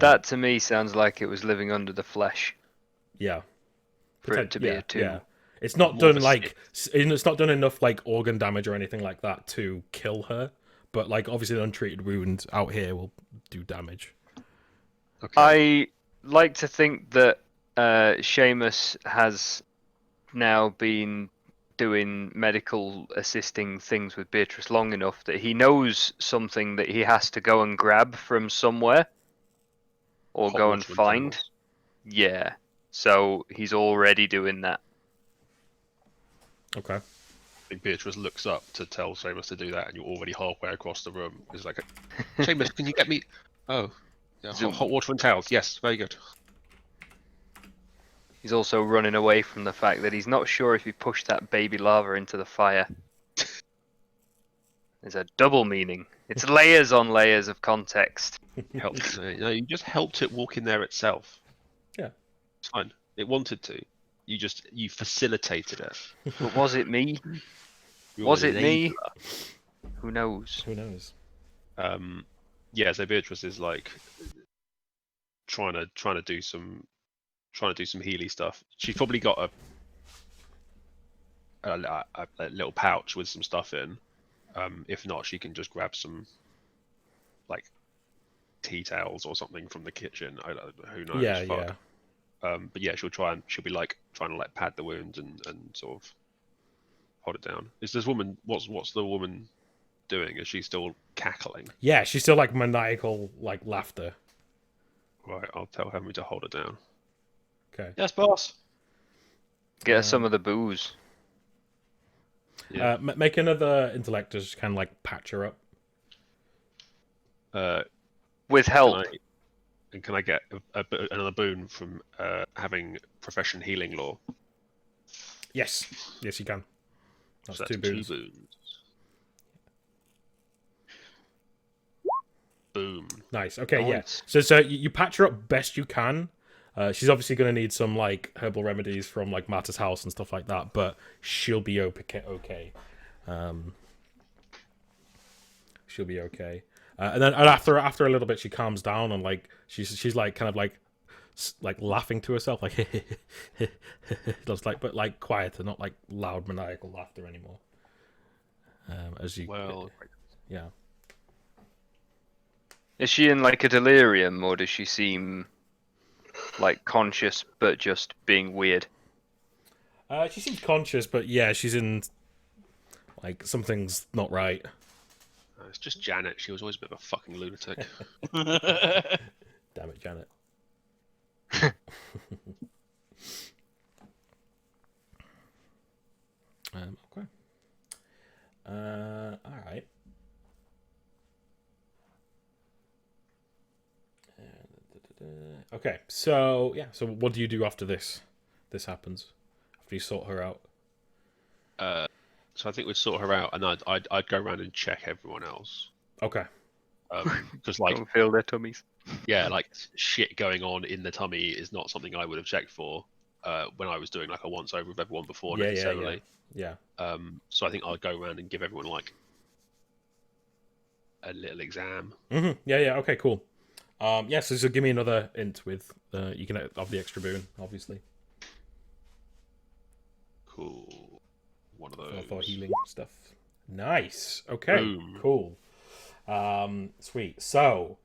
That to me sounds like it was living under the flesh Yeah. for it to be a 2. Yeah. It's not More of done a like it's not done enough like organ damage or anything like that to kill her. But like obviously an untreated wound out here will do damage. Okay. I like to think that Seamus has now been doing medical assisting things with Beatrice long enough that he knows something that he has to go and grab from somewhere or Hot go and water and find. tunnels. Yeah. So he's already doing that. Okay. I think Beatrice looks up to tell Seamus to do that, and you're already halfway across the room. It's like, Seamus, can you get me? Oh, yeah, hot water and towels. Yes, very good. He's also running away from the fact that he's not sure if he pushed that baby lava into the fire. There's a double meaning. It's layers on layers of context. Helped. No, you just helped it walk in there itself. Yeah. It's fine. It wanted to. You facilitated it. But was it me? You Was were it an me? enabler. Who knows? Who knows? Yeah. So Beatrice is like trying to do some Healy stuff. She's probably got a little pouch with some stuff in. If not, she can just grab some like tea towels or something from the kitchen. I don't know. Who knows? Yeah, Fuck. yeah. But yeah, she'll be like trying to like pad the wounds and sort of hold it down. Is this woman? What's the woman doing? Is she still cackling? Yeah, she's still like maniacal like laughter. Right, I'll tell Henry to hold it down. Okay. Yes, boss. Get her some of the booze. Yeah. Make another intellect to just kind of like patch her up. With help. Can I get another boon from having profession healing law? Yes, you can. That's So 2 boons. 2 boons. Boom. Nice. Okay, yeah. Nice. So you patch her up best you can. She's obviously going to need some like herbal remedies from like Marta's house and stuff like that, but she'll be okay. She'll be okay. And then after a little bit, she calms down and like she's like kind of like laughing to herself, like just like, but like quieter, not like loud maniacal laughter anymore. As you yeah. Is she in like a delirium, or does she seem like conscious but just being weird? She seems conscious, but yeah, she's in like something's not right. It's just Janet. She was always a bit of a fucking lunatic. Damn it, Janet. Okay. All right. Okay, so yeah, so what do you do after this? This happens after you sort her out. So I think we'd sort her out, and I'd go around and check everyone else. Okay. Because like Don't feel their tummies. yeah, like shit going on in the tummy is not something I would have checked for when I was doing like a once over with everyone before necessarily. Yeah. So I think I'll go around and give everyone like a little exam. Mm-hmm. Yeah. Okay. Cool. Yeah. So give me another int with you can have the extra boon, obviously, Cool. One of those. for healing stuff. Nice. Okay. Boom. Cool. Sweet. So,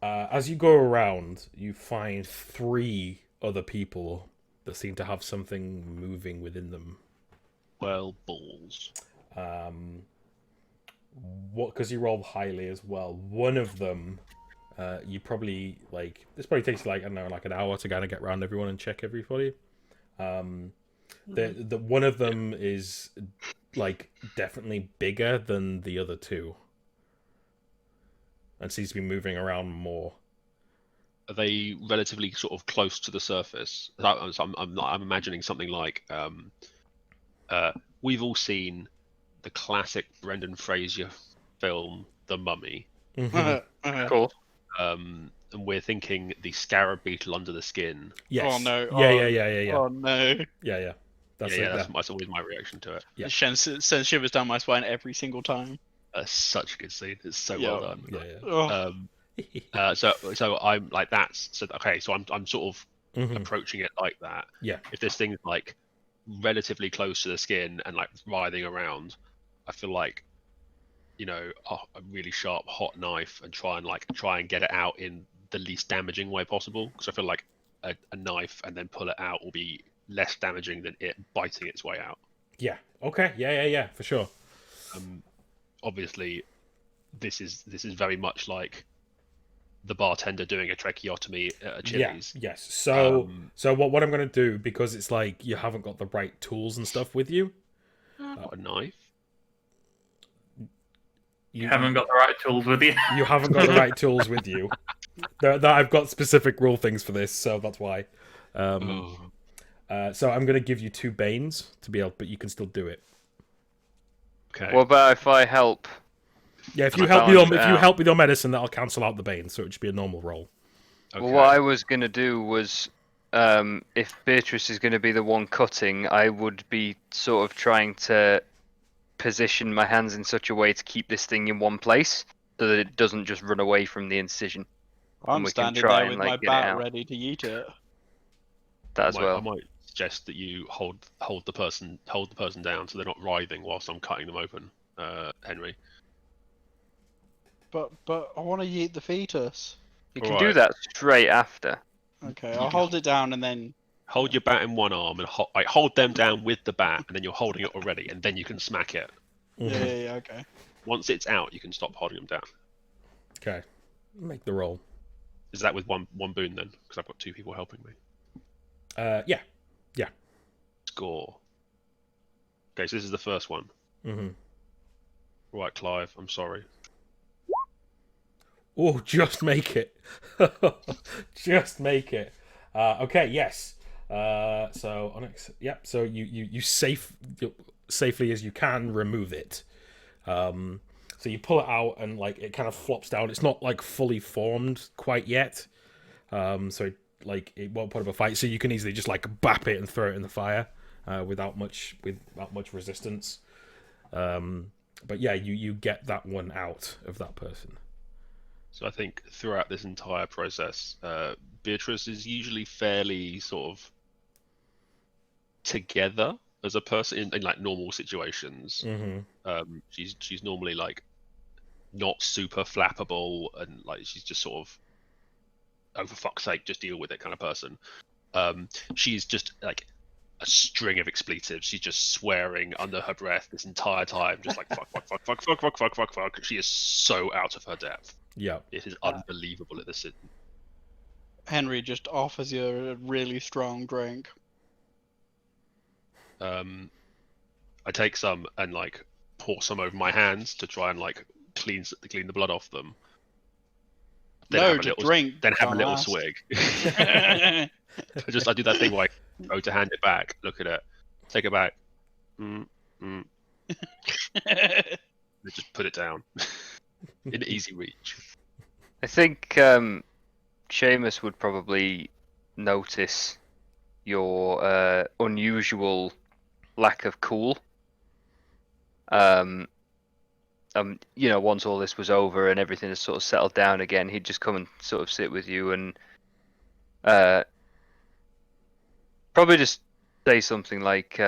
as you go around, you find 3 other people that seem to have something moving within them. Well, balls. What? Because you rolled highly as well. One of them, you probably like. This probably takes like I don't know, like an hour to kind of get around everyone and check everybody. The one of them is like definitely bigger than the other 2, and seems to be moving around more. Are they relatively sort of close to the surface? I'm imagining something like we've all seen the classic Brendan Fraser film, The Mummy. Mm-hmm. Cool. And we're thinking the scarab beetle under the skin. Yes. Oh no. Yeah. Oh no. Yeah. That's always my reaction to it. Yeah. Sends shivers down my spine every single time. That's such a good scene. It's so Yeah. well done. Yeah. Oh. So I'm like that's so okay. So I'm sort of Mhm. approaching it like that. Yeah. If this thing's like relatively close to the skin and like writhing around, I feel like a really sharp hot knife and try and get it out in the least damaging way possible, because I feel like a knife and then pull it out will be less damaging than it biting its way out. Yeah. Okay. Yeah. For sure. Obviously, this is very much like the bartender doing a tracheotomy at a Chili's. Yeah. Yes. So what I'm gonna do, because it's like you haven't got the right tools and stuff with you. A knife. You haven't got the right tools with you. You haven't got the right tools with you. I've got specific rule things for this, so that's why. So I'm gonna give you 2 banes to be able, but you can still do it. Okay. What about if I help? Yeah, if Can you I help balance with it out? help with your medicine, that'll cancel out the bane, so it should be a normal roll. Okay. Well, what I was gonna do was, if Beatrice is gonna be the one cutting, I would be sort of trying to position my hands in such a way to keep this thing in one place, so that it doesn't just run away from the incision. I'm we can standing try there and, with like, my get it bat out. ready to yeet it. That as I well. might suggest that you hold the person down so they're not writhing whilst I'm cutting them open, Henry. But I want to yeet the fetus. You can Alright. do that straight after. Okay, I'll hold it down and then. Hold your bat in one arm and hold them down with the bat, and then you're holding it already, and then you can smack it. Yeah. Okay. Once it's out, you can stop holding them down. Okay, make the roll. Is that with one boon then? Because I've got 2 people helping me. Yeah. Score. Okay, so this is the first one. Mm-hmm. Right, Clive. I'm sorry. Oh, just make it. Just make it. Okay, yes. So Onyx, yep. So you safely as you can remove it. So So you pull it out and like it kind of flops down. It's not like fully formed quite yet. So like it won't put up a fight. So you can easily just like bap it and throw it in the fire without much resistance. But yeah, you get that one out of that person. So I think throughout this entire process, Beatrice is usually fairly sort of together as a person in like normal situations. She's normally like not super flappable and like she's just sort of, oh for fuck's sake, just deal with it kind of person. She's just like a string of expletives. She's just swearing under her breath this entire time, just like fuck, fuck, fuck, fuck, fuck, fuck, fuck, fuck, fuck. She is so out of her depth. Yeah, it is unbelievable at this. Henry just offers you a really strong drink. I take some and like pour some over my hands to try and like clean the blood off them. Then drink. Then have a little dumbass. swig. I do that thing where I go to hand it back, look at it, take it back, then just put it down in easy reach. I think Seamus would probably notice your unusual lack of cool. You know, once all this was over and everything has sort of settled down again, he'd just come and sort of sit with you and probably just say something like,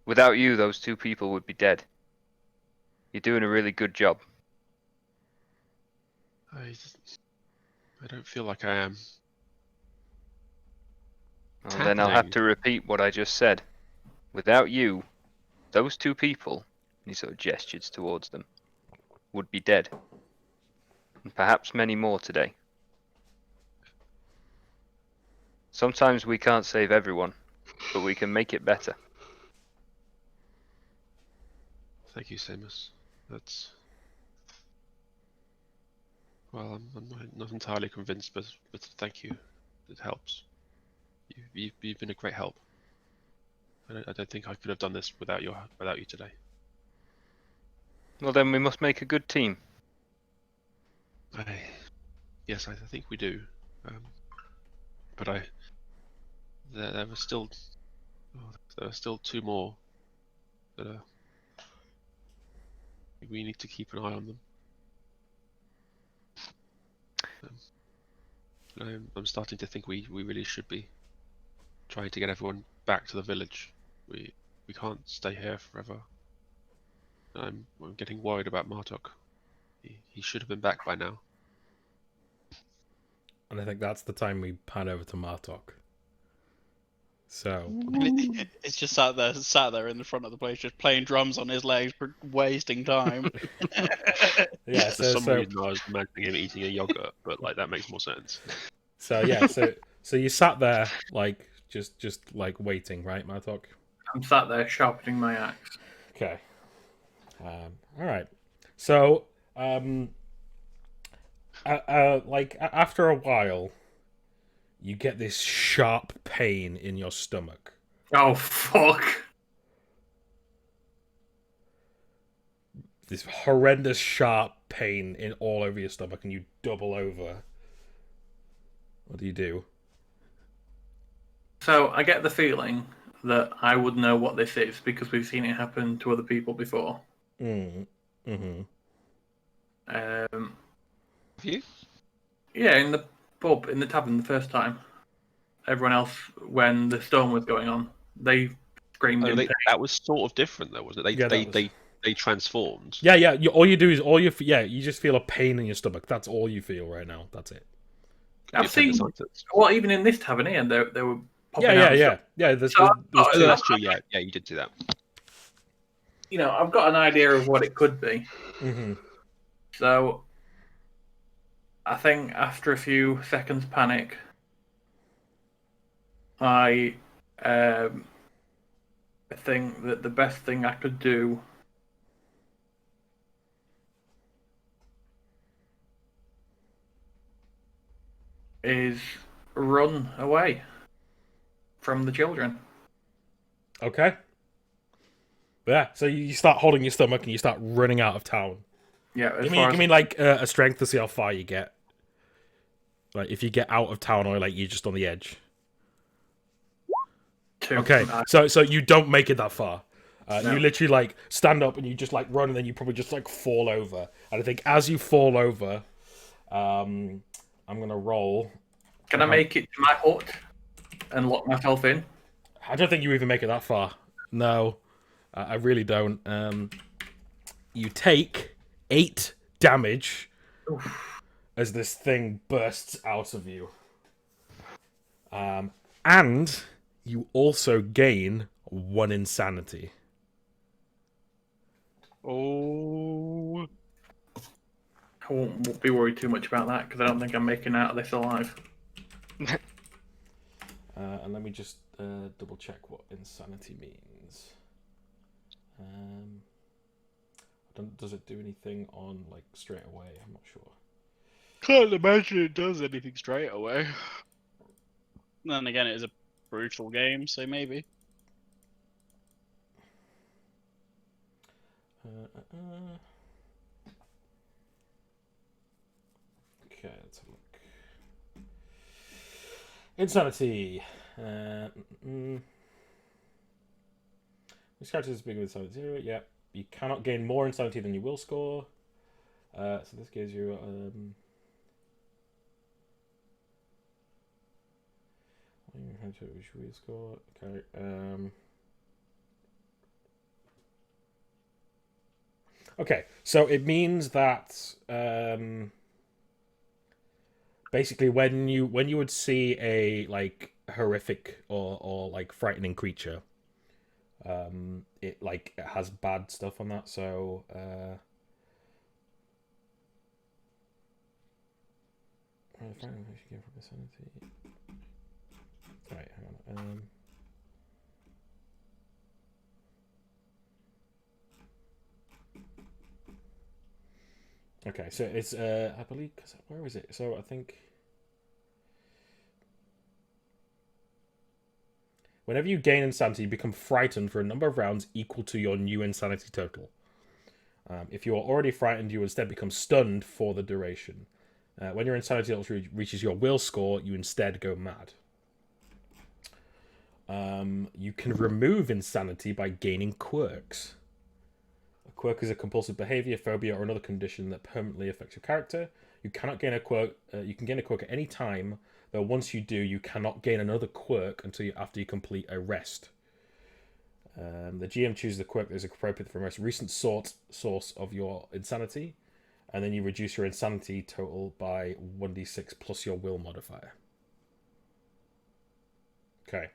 without you, those two people would be dead. You're doing a really good job. I don't feel like I am. Well, then I'll have to repeat what I just said. Without you, those two people, and he sort of gestures towards them, would be dead. And perhaps many more today. Sometimes we can't save everyone, but we can make it better. Thank you, Seamus. That's... Well, I'm not entirely convinced, but thank you. It helps. You've been a great help. I don't think I could have done this without you today. Well, then we must make a good team. Yes, I think we do. But there were still two more that we need to keep an eye on them. I'm starting to think we really should be trying to get everyone back to the village. We can't stay here forever. I'm getting worried about Martok. He should have been back by now. and I think that's the time we pan over to Martok. So It's just sat there in the front of the place, just playing drums on his legs, wasting time. yeah, For some reason I was imagining him eating a yogurt, but like that makes more sense. So yeah, so you sat there like just like waiting, right, Martok? I'm sat there sharpening my axe. Okay. All right. So like after a while, you get this sharp pain in your stomach. Oh fuck! This horrendous sharp pain in all over your stomach, and you double over. What do you do? So I get the feeling that I would know what this is because we've seen it happen to other people before. Mm-hmm. Have you? Yeah, in the pub, in the tavern the first time. Everyone else, when the storm was going on, they screamed in pain. That was sort of different though, wasn't it? They transformed. Yeah. All you do is you just feel a pain in your stomach. That's all you feel right now. That's it. I've seen. Well, even in this tavern here, they were popping out. Yeah. There's So, two. That's true. Yeah, you did do that. You know, I've got an idea of what it could be. Mm-hmm. So, I think after a few seconds panic, I think that the best thing I could do is run away from the children. Okay. But yeah, so you start holding your stomach and you start running out of town. Yeah, as Give far me, as like a strength to see how far you get. Like if you get out of town or like you're just on the edge. 2. Okay, so you don't make it that far. No. You literally like stand up and you just like run and then you probably just like fall over. And I think as you fall over, I'm gonna roll. Can I make it to my hut and lock myself in? I don't think you even make it that far. No, I really don't. You take 8 damage as this thing bursts out of you. And you also gain 1 insanity. Oh. I won't be worried too much about that because I don't think I'm making out of this alive. And let me just double check what insanity means. Does it do anything on like straight away? I'm not sure. Can't imagine it does anything straight away. Then again, it is a brutal game, so maybe. Okay, let's have a look. Insanity. This character is big with insanity 0. Yeah, you cannot gain more insanity than you will score. So this gives you which we score. Okay. Okay, so it means that basically when you would see a like horrific or like frightening creature, it like it has bad stuff on that. So right, hang on. Okay, so it's I believe where is it? So I think whenever you gain insanity, you become frightened for a number of rounds equal to your new insanity total. If you are already frightened, you instead become stunned for the duration. When your insanity total reaches your will score, you instead go mad. You can remove insanity by gaining quirks. A quirk is a compulsive behavior, phobia, or another condition that permanently affects your character. You cannot gain a quirk. You can gain a quirk at any time, though once you do, you cannot gain another quirk until after you complete a rest. The GM chooses the quirk that is appropriate for the most recent source of your insanity, and then you reduce your insanity total by 1d6 plus your will modifier. Okay.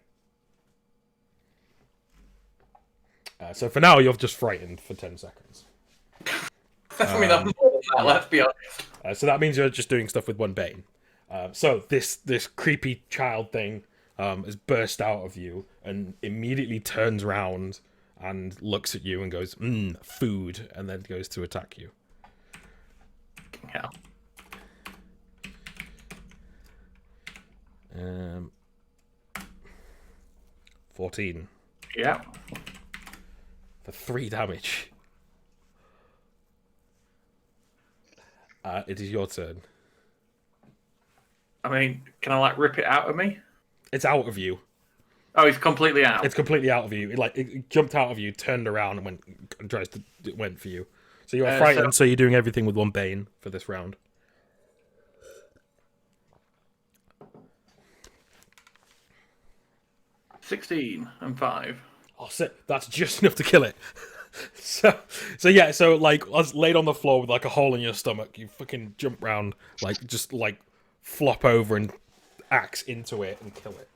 So for now, you're just frightened for 10 seconds. I mean, I'm more than that, let's be honest. So that means you're just doing stuff with 1 bane. So this creepy child thing has burst out of you and immediately turns around and looks at you and goes, food, and then goes to attack you. Yeah. 14. Yeah. For 3 damage. It is your turn. I mean, can I like rip it out of me? It's out of you. Oh, it's completely out. It's completely out of you. It jumped out of you, turned around, and went for you. So you're frightened. So you're doing everything with 1 bane for this round. $16 and 5. Oh, that's just enough to kill it. So like, I was laid on the floor with like a hole in your stomach. You fucking jump round, like just like flop over and axe into it and kill it.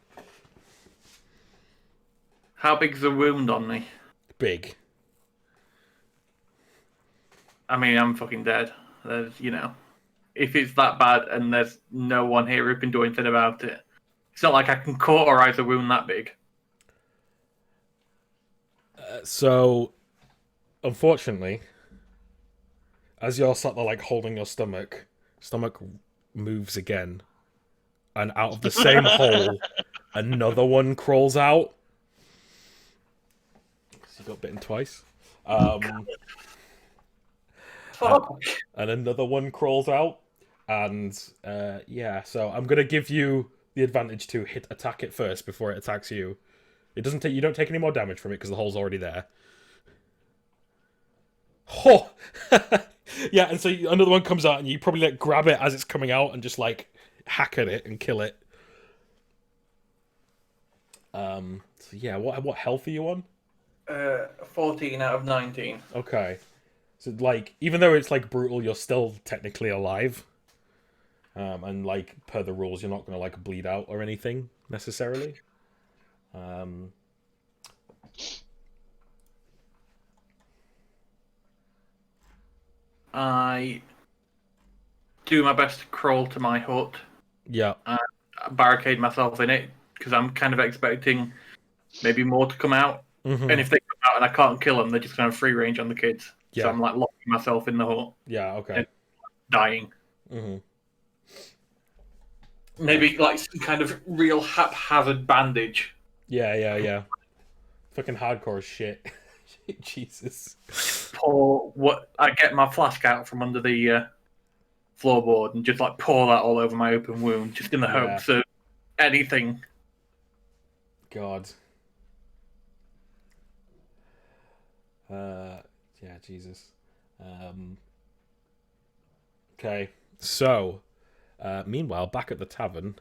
How big's the wound on me? Big. I mean, I'm fucking dead. There's, if it's that bad and there's no one here who can do anything about it, it's not like I can cauterize a wound that big. So, unfortunately, as you're sat there like holding your stomach moves again, and out of the same hole, another one crawls out. So got bitten twice. And another one crawls out, and yeah. So I'm gonna give you the advantage to attack it first before it attacks you. It doesn't take. You don't take any more damage from it because the hole's already there. Oh, yeah. And so another one comes out, and you probably like grab it as it's coming out and just like hack at it and kill it. So yeah, what health are you on? 14 out of 19. Okay. So like, even though it's like brutal, you're still technically alive. And like per the rules, you're not gonna like bleed out or anything necessarily. I do my best to crawl to my hut, Yeah. barricade myself in it, because I'm kind of expecting maybe more to come out. Mhm. And if they come out and I can't kill them, they're just going to have free range on the kids. Yeah. So I'm like locking myself in the hut, Yeah. Okay. dying. Mhm. Maybe like some kind of real haphazard bandage. Yeah. Fucking hardcore shit. Jesus. Pour what I get my flask out from under the floorboard and just like pour that all over my open wound, just in the Yeah. hopes of anything. God. Yeah, Jesus. Okay, so meanwhile, back at the tavern,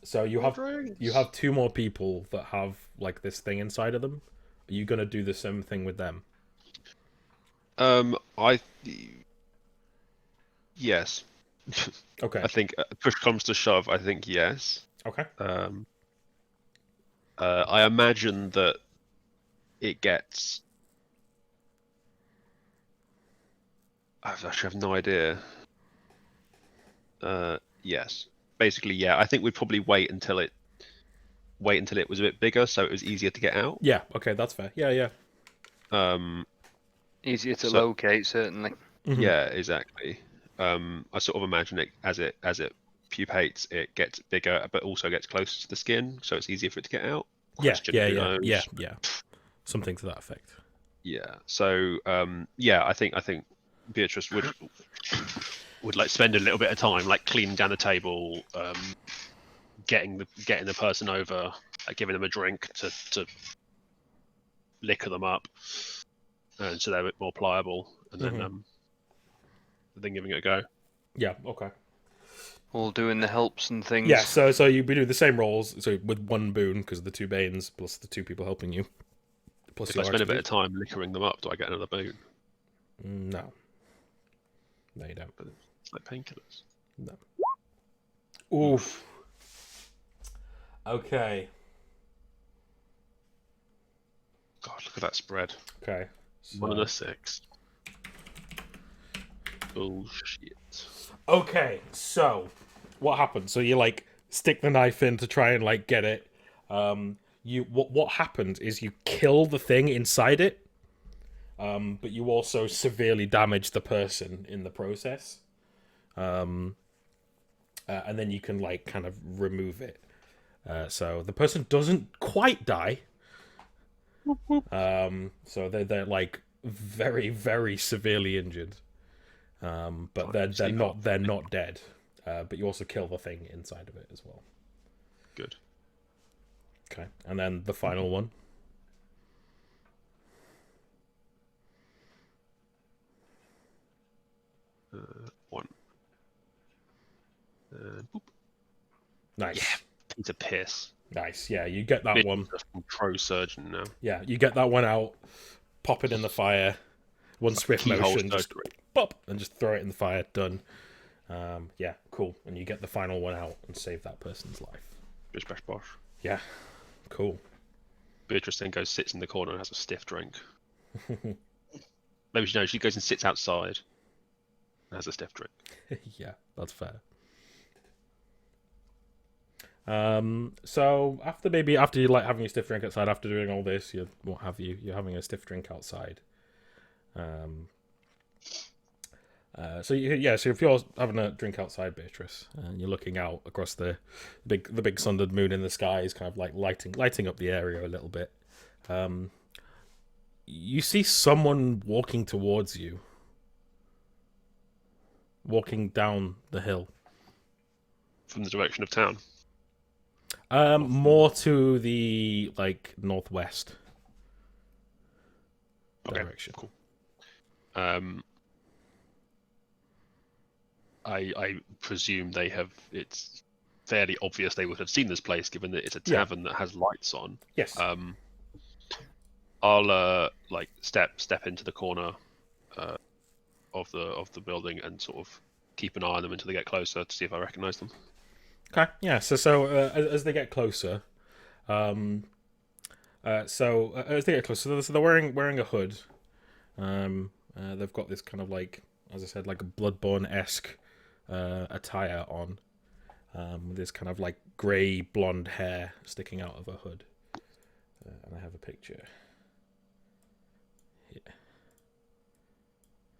so you have two more people that have like this thing inside of them. Are you gonna do the same thing with them? Yes. Okay. I think push comes to shove. I think yes. Okay. I imagine that it gets. I actually have no idea. Yes. Basically, yeah. I think we'd probably wait until it was a bit bigger, so it was easier to get out. Yeah. Okay, that's fair. Yeah. Easier to So- locate, certainly. Mhm. Yeah, exactly. I sort of imagine it as it pupates, it gets bigger, but also gets closer to the skin, so it's easier for it to get out. Question, who knows? Yeah. Something to that effect. Yeah. So, yeah, I think Beatrice would like spend a little bit of time like cleaning down the table, getting the person over, like, giving them a drink to liquor them up, and so they're a bit more pliable, and then giving it a go. Yeah. Okay. All doing the helps and things. Yeah. So you do the same rolls. So with one boon because the two banes plus the two people helping you. Plus If I spend a bit of time liquoring them up, do I get another boon? No. No, you don't. It's like painkillers. No. Oof. Okay. God, look at that spread. Okay. 1 and a 6. Bullshit. Okay, so what happened? So you like stick the knife in to try and like get it. What happened is you kill the thing inside it, but you also severely damage the person in the process. And then you can like kind of remove it. So the person doesn't quite die. So they're like very, very severely injured. But they're not dead. But you also kill the thing inside of it as well. Good. Okay, and then the final one. One. Boop. Nice. Piece of piss. Nice. Yeah, you get that one. Pro surgeon now. Yeah, you get that one out, pop it in the fire, one swift Keyhole motion, just surgery. pop, and just throw it in the fire. Done. Yeah, cool. And you get the final one out and save that person's life. Bish bash bosh. Yeah, cool. Beatrice then goes, sits in the corner and has a stiff drink. Maybe she goes and sits outside and has a stiff drink. Yeah, that's fair. So after you like having a stiff drink outside, after doing all this, you're having a stiff drink outside. So if you're having a drink outside, Beatrice, and you're looking out across the big sundered moon in the sky is kind of like lighting up the area a little bit. You see someone walking towards you, walking down the hill. From the direction of town. More to the northwest Okay, direction. cool. I presume they have. It's fairly obvious they would have seen this place, given that it's a Yeah. tavern that has lights on. Yes. I'll step into the corner of the building and sort of keep an eye on them until they get closer to see if I recognise them. Okay. Yeah. So as they get closer, so they're wearing a hood. They've got this kind of as I said, like a Bloodborne-esque attire on. This kind of grey blonde hair sticking out of a hood. And I have a picture. Yeah.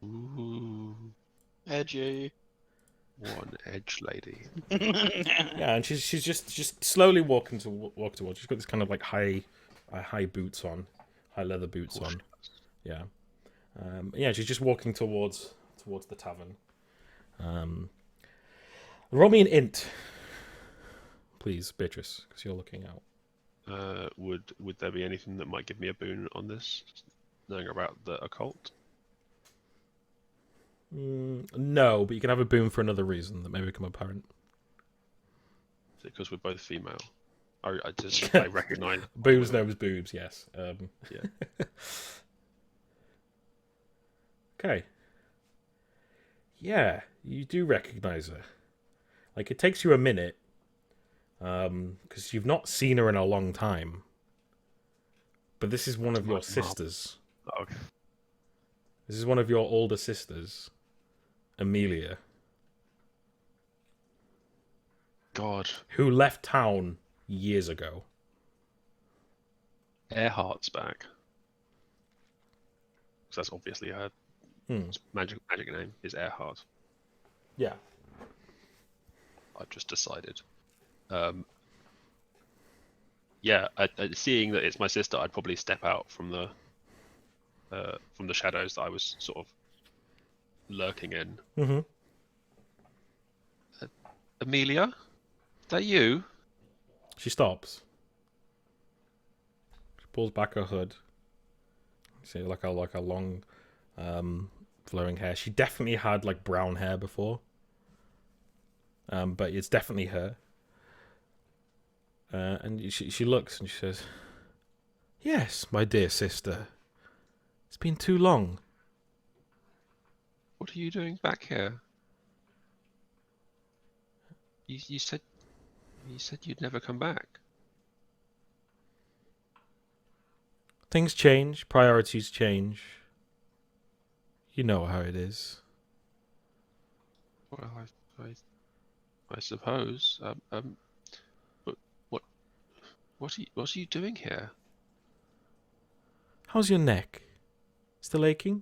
Ooh, Edgy. one edge lady. Yeah, and she's just slowly walk towards. She's got this kind of high boots on, high leather boots on. Yeah, yeah. She's just walking towards the tavern. Roll me an int, please, Beatrice, because you're looking out. Would there be anything that might give me a boon on this, knowing about the occult? No, but you can have a boon for another reason that may become apparent. Is it because we're both female? I recognise. Boobs knows boobs. Yes. Yeah. Okay. Yeah, you do recognize her. It takes you a minute, because you've not seen her in a long time. But this is one of your sisters. Oh, okay. This is one of your older sisters, Amelia, God. who left town years ago. Earhart's back. So that's obviously her magic name is Earhart. Yeah. I've just decided. Yeah, seeing that it's my sister, I'd probably step out from the shadows that I was sort of lurking in. Mm-hmm. Amelia, is that you? She stops. She pulls back her hood. You see, like a long, flowing hair. She definitely had brown hair before. But it's definitely her. And she looks and she says, "Yes, my dear sister. It's been too long." What are you doing back here? You said you'd never come back. Things change, priorities change. You know how it is. Well, I suppose. But what are you doing here? How's your neck? Still aching?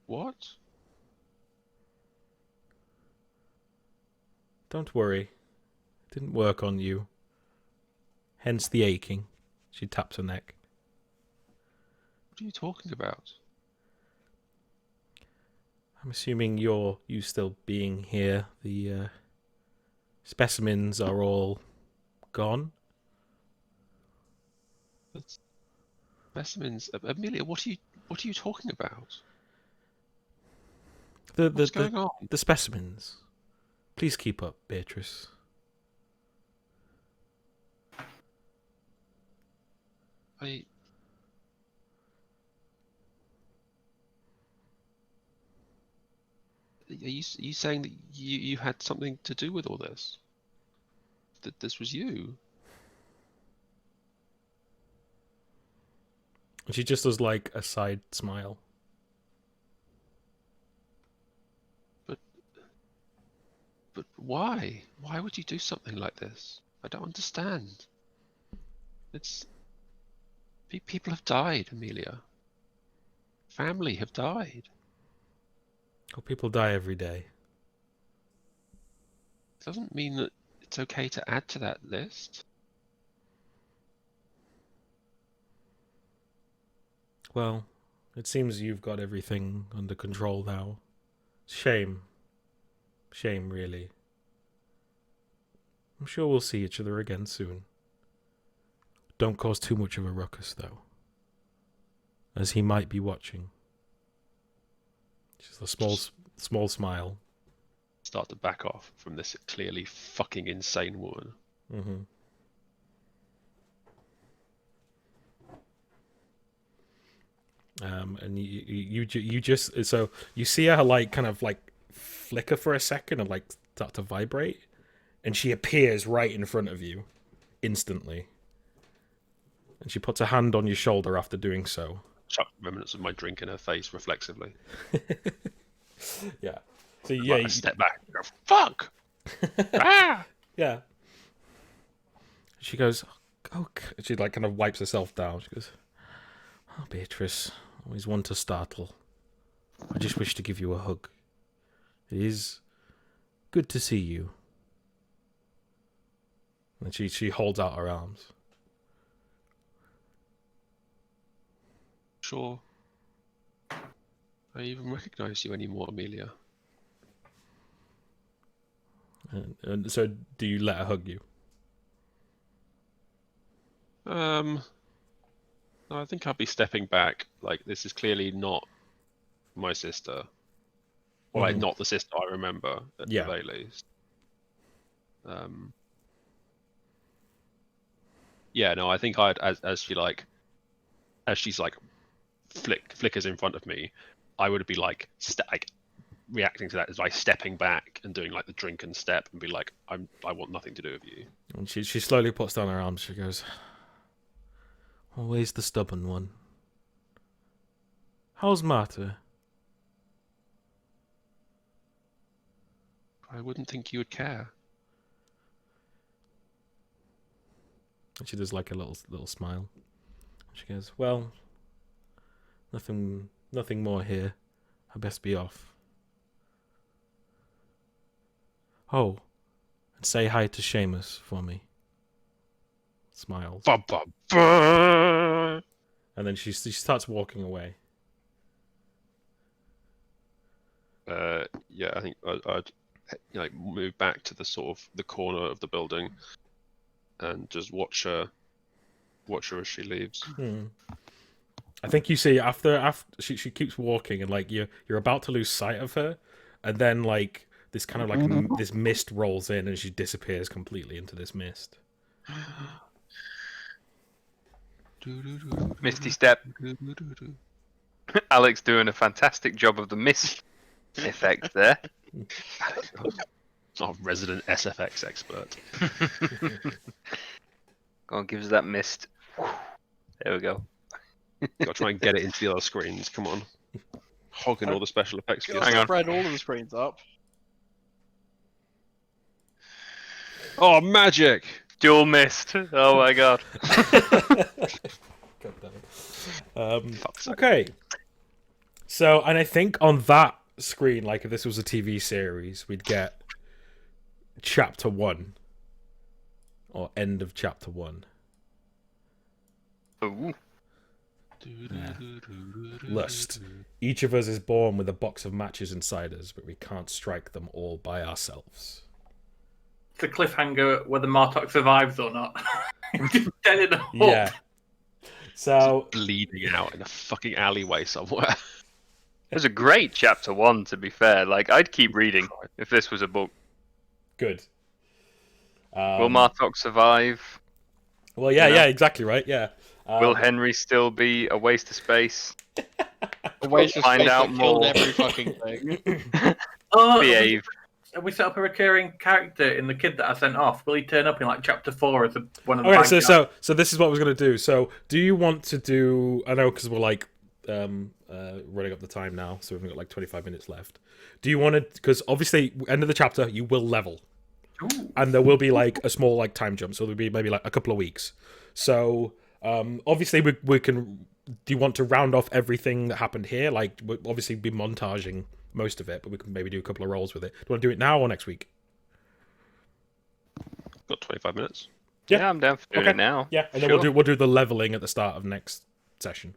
What? Don't worry. It didn't work on you. Hence the aching. She taps her neck. What are you talking about? I'm assuming you still being here. The specimens are all gone. That's specimens. Amelia, what are you talking about? What's going on? The specimens. Please keep up, Beatrice. Are you saying that you had something to do with all this? That this was you? And she just does a side smile. But why? Why would you do something like this? I don't understand. People have died, Amelia. Family have died. Oh, people die every day. It doesn't mean that it's okay to add to that list. well, it seems you've got everything under control now. Shame. Shame, really. I'm sure we'll see each other again soon. Don't cause too much of a ruckus, though, as he might be watching. Just a small smile. Start to back off from this clearly fucking insane woman. Mm-hmm. And you just so you see her like kind of like flicker for a second and like start to vibrate, and she appears right in front of you instantly. And she puts a hand on your shoulder after doing so. Chuck remnants of my drink in her face reflexively. Yeah. So Yeah, yeah, I step back and go, fuck! Ah! yeah. She goes, oh, she like kind of wipes herself down. She goes, oh, Beatrice, always one to startle. I just wish to give you a hug. It is good to see you. And she holds out her arms. Sure. I even recognize you anymore, Amelia. And so, do you let her hug you? No, I think I'd be stepping back. Like, this is clearly not my sister. Or, like, not the sister I remember, at the very least. Yeah, no, I think I'd, as she's like, flickers in front of me, I would be like, reacting to that is by stepping back and doing like the drunken step and be like, I want nothing to do with you. And she slowly puts down her arms. She goes, always the stubborn one. How's Marta? I wouldn't think you would care. And she does like a little smile. She goes, well, nothing more here. I best be off. Oh, and say hi to Seamus for me. Smiles. And then she starts walking away. Yeah, I think I'd like move back to the sort of the corner of the building and just watch her as she leaves. I think you see after she keeps walking, and like you're about to lose sight of her, and then like this kind of like this mist rolls in and she disappears completely into this mist. Misty step. Alex doing a fantastic job of the mist effect there. Not a resident SFX expert. Go on, give us that mist. There we go. Gotta try and get it into the other screens. Come on. Hogging all the special effects. For Hang on. Spread all of the screens up. Oh, magic! Dual mist. Oh my god. God damn it. Okay. So, and I think on that screen, like if this was a TV series, we'd get chapter 1 or end of chapter 1. Ooh. Lust. Each of us is born with a box of matches inside us, but we can't strike them all by ourselves. It's a cliffhanger whether Martok survives or not. Just dead in a hole. Yeah. So Bleeding out in a fucking alleyway somewhere. It was a great chapter 1, to be fair. Like, I'd keep reading if this was a book. good. Will Martok survive? Well, yeah, you know? yeah, exactly right. Yeah. Will Henry still be a waste of space? The way to Find space out that killed more. every fucking thing. Oh, Behave. have we set up a recurring character in the kid that I sent off? Will he turn up in like chapter 4 as one of the Okay, bank guys? so this is what I was gonna do. So, do you want to do? I know because we're like running up the time now, so we've got like 25 minutes left. Do you want to? Because obviously, end of the chapter, you will level, and there will be like a small like time jump. So there'll be maybe like a couple of weeks. So obviously, we can. Do you want to round off everything that happened here? Like, we'll obviously be montaging most of it, but we can maybe do a couple of rolls with it. Do you want to do it now or next week? Got 25 minutes. Yeah, I'm down for doing it now. Yeah, and then Sure. we'll do the leveling at the start of next session.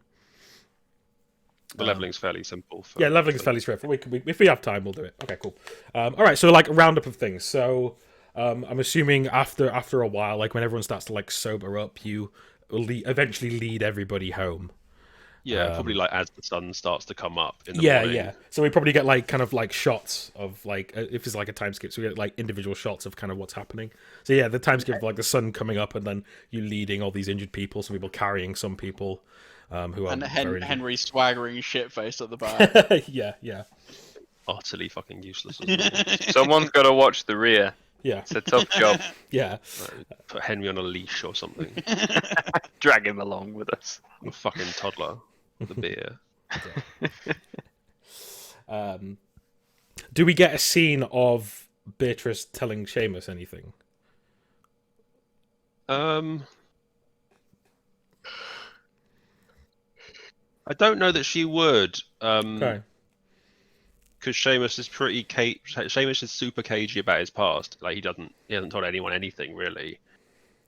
The leveling's fairly simple. Yeah, leveling is fairly straightforward. If we have time, we'll do it. Okay, cool. All right, so like a roundup of things. So I'm assuming after a while, like when everyone starts to like sober up, you eventually lead everybody home. Yeah, probably like as the sun starts to come up in the Yeah, morning. yeah. So we probably get like kind of like shots of like if it's like a time skip, so we get like individual shots of kind of what's happening. So yeah, the time skip of like the sun coming up and then you leading all these injured people, some people carrying some people who are And very injured. Henry swaggering shit faced at the back. Yeah, yeah, Utterly fucking useless. As well. Someone's got to watch the rear. yeah, It's a tough job. yeah. Like, put Henry on a leash or something. Drag him along with us. A fucking toddler with a beer. Do we get a scene of Beatrice telling Seamus anything? I don't know that she would. Okay. Because Seamus is Seamus is super cagey about his past. Like he hasn't told anyone anything really.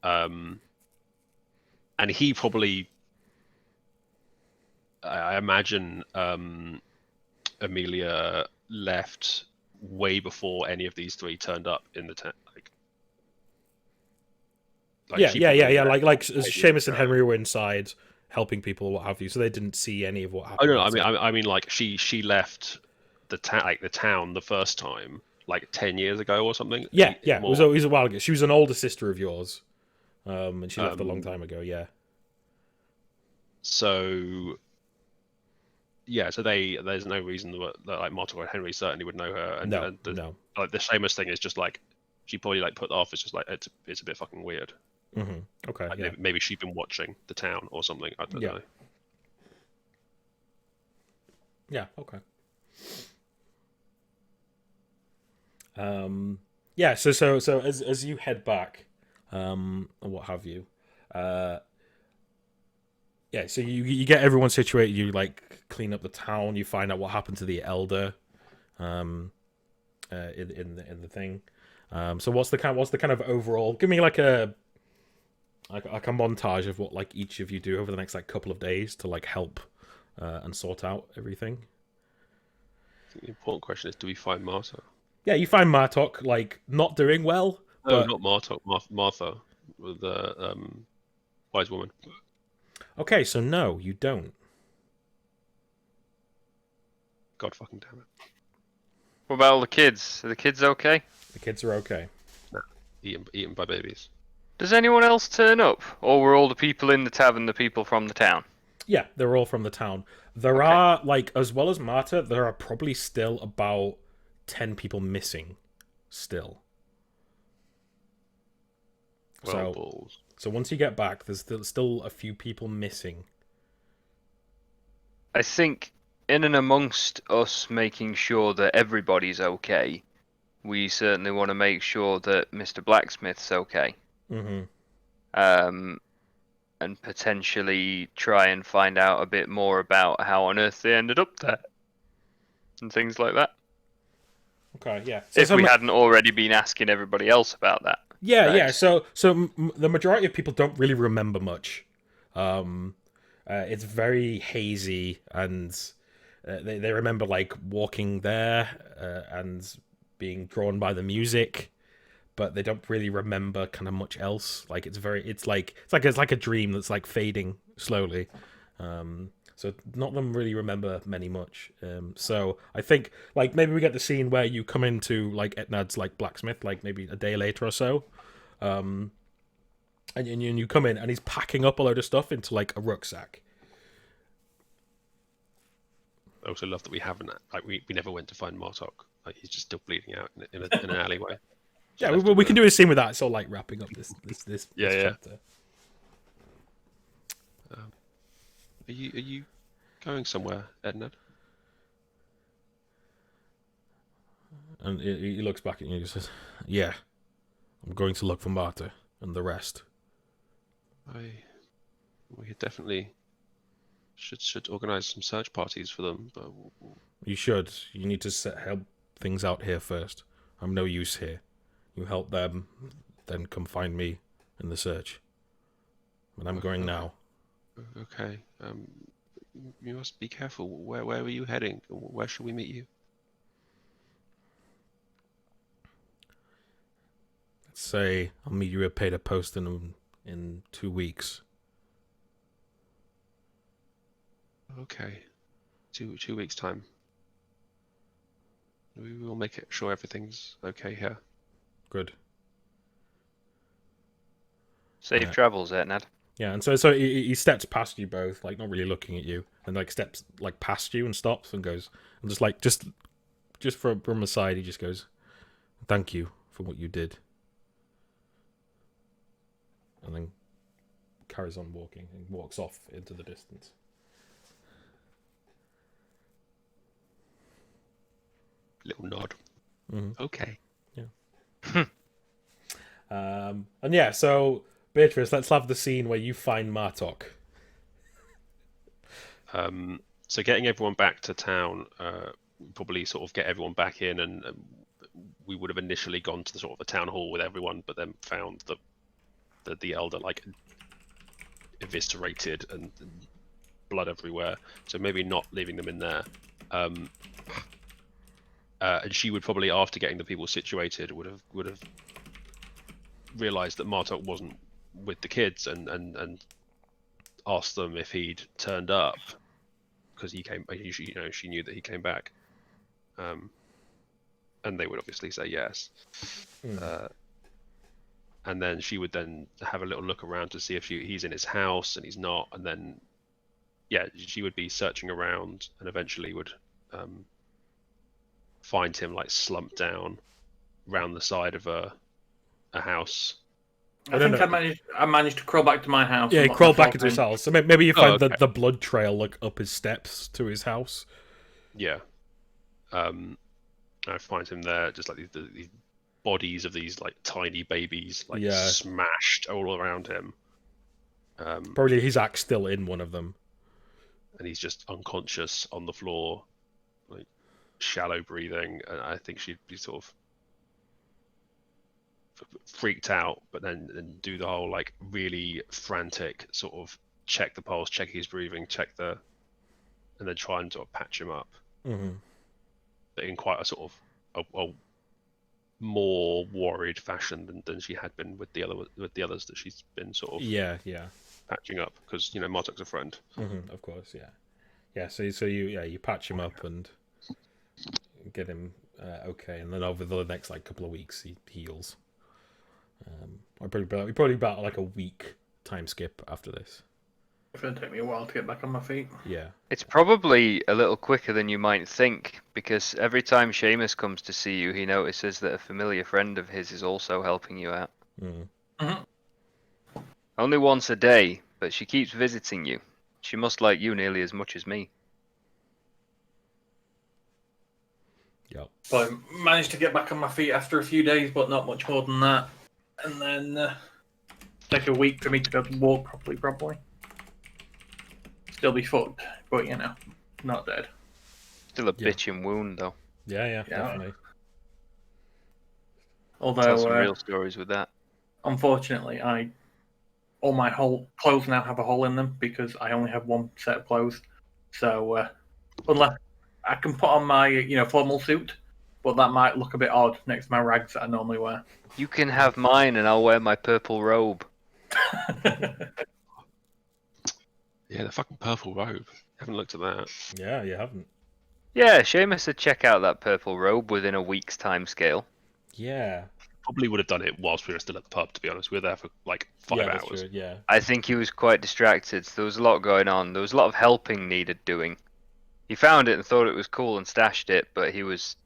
And he probably, I imagine, Amelia left way before any of these three turned up in the town. Yeah. Like Seamus and Henry were inside helping people, or what have you, so they didn't see any of what happened. Oh no, I mean, like she left the town the first time, like 10 years ago or something. Yeah. It was a while ago. She was an older sister of yours, and she left a long time ago. Yeah. So yeah, so there's no reason that like Marta or Henry certainly would know her. And, No. Like the Seamus thing is just like she probably like put off. It's just like it's a bit fucking weird. Mm-hmm. Okay. Like, Yeah. maybe she'd been watching the town or something. I don't know. Yeah. Okay. Yeah. So as you head back, and what have you, yeah. So you get everyone situated. You like clean up the town. You find out what happened to the elder, in the thing. So what's the kind of overall? Give me like a montage of what like each of you do over the next like couple of days to like help and sort out everything. I think the important question is, do we find Marta? Yeah, you find Martok like not doing well. No, but... not Marta. Martha, with the wise woman. Okay, so no, you don't. God fucking damn it! What about all the kids? Are the kids okay? The kids are okay. Eaten by babies. Does anyone else turn up? Or were all the people in the tavern the people from the town? Yeah, they're all from the town. There are, like, as well as Marta, there are probably still about 10 people missing. Still. Well, balls. So once you get back, there's still a few people missing. I think in and amongst us making sure that everybody's okay, we certainly want to make sure that Mr. Blacksmith's okay. Mm-hmm. And potentially try and find out a bit more about how on earth they ended up there. And things like that. Okay, yeah. If we hadn't already been asking everybody else about that. Yeah, Right. yeah. So the majority of people don't really remember much. It's very hazy, and they remember like walking there and being drawn by the music, but they don't really remember kind of much else. Like it's like a dream that's like fading slowly. So not of them really remember much. So I think like maybe we get the scene where you come into like Etnad's like blacksmith, like maybe a day later or so, and you come in and he's packing up a load of stuff into like a rucksack. I also love that we haven't like we never went to find Martok. Like he's just still bleeding out in an alleyway. Yeah, we can do a scene with that. So like wrapping up this Yeah. chapter. Are you going somewhere, Ednard? And he looks back at you and says, "Yeah, I'm going to look for Marta and the rest." We definitely should organize some search parties for them. But You should. You need to help things out here first. I'm no use here. You help them, then come find me in the search. And I'm going now. okay. you must be careful. Where were you heading? Where shall we meet you? Let's say I'll meet you at Peter Post in 2 weeks. Okay, 2 weeks time. We will make it sure everything's okay here. Good. Safe travels, Ned. Yeah, and so he steps past you both, like not really looking at you, and like steps like past you and stops and goes, and just from the side, he just goes, "Thank you for what you did," and then carries on walking and walks off into the distance. Little nod. Mhm. Okay. And yeah, so Beatrice, let's have the scene where you find Martok. So getting everyone back to town, probably sort of get everyone back in, and we would have initially gone to the sort of the town hall with everyone, but then found that the elder like eviscerated and blood everywhere. So maybe not leaving them in there. And she would probably, after getting the people situated, would have realized that Martok wasn't with the kids and asked them if he'd turned up, because he came. She knew that he came back, and they would obviously say yes. And then she would then have a little look around to see if he's in his house, and he's not. And then, yeah, she would be searching around, and eventually would find him like slumped down round the side of a house. I think I managed to crawl back to my house. Yeah, and he lock crawled back myself into his in. house. So maybe you find okay. the blood trail like up his steps to his house. Yeah. I find him there, just like these bodies of these like tiny babies, like smashed all around him. Probably his axe still in one of them, and he's just unconscious on the floor, like shallow breathing. And I think she'd be sort of freaked out, but then do the whole like really frantic sort of check the pulse, check his breathing, and then try and sort of patch him up. But in quite a sort of a more worried fashion than she had been with the others that she's been sort of patching up, because Martok's a friend. Of course, yeah. So you patch him up and get him okay, and then over the next like couple of weeks he heals. Probably about like a week time skip after this. It's going to take me a while to get back on my feet. Yeah. It's probably a little quicker than you might think, because every time Seamus comes to see you, he notices that a familiar friend of his is also helping you out. Only once a day, but she keeps visiting you. She must like you nearly as much as me. Yep. So I managed to get back on my feet after a few days, but not much more than that. And then take a week for me to be able to walk properly. Still be fucked, but not dead. Still a bitchin' wound, though. Yeah, definitely. Although Tell some real stories with that. Unfortunately, all my whole clothes now have a hole in them because I only have one set of clothes. So unless I can put on my formal suit, but that might look a bit odd next to my rags that I normally wear. You can have mine, and I'll wear my purple robe. Yeah, the fucking purple robe. Haven't looked at that. Yeah, you haven't. Yeah, Seamus said check out that purple robe within a week's time scale. Yeah. Probably would have done it whilst we were still at the pub, to be honest. We were there for like 5 Yeah, hours. that's true, yeah. I think he was quite distracted. There was a lot going on. There was a lot of helping needed doing. He found it and thought it was cool and stashed it, but he was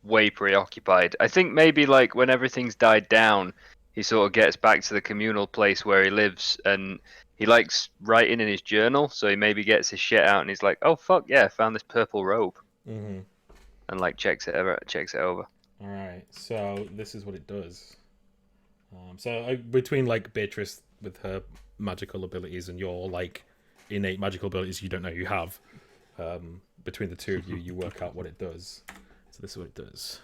way preoccupied. I think maybe like when everything's died down, he sort of gets back to the communal place where he lives, and he likes writing in his journal, so he maybe gets his shit out and he's like, "Oh fuck yeah, I found this purple robe," and like checks it over. All right, so this is what it does. Between like Beatrice with her magical abilities and your like innate magical abilities you don't know you have, between the two of you, you work out what it does. So this is what it does.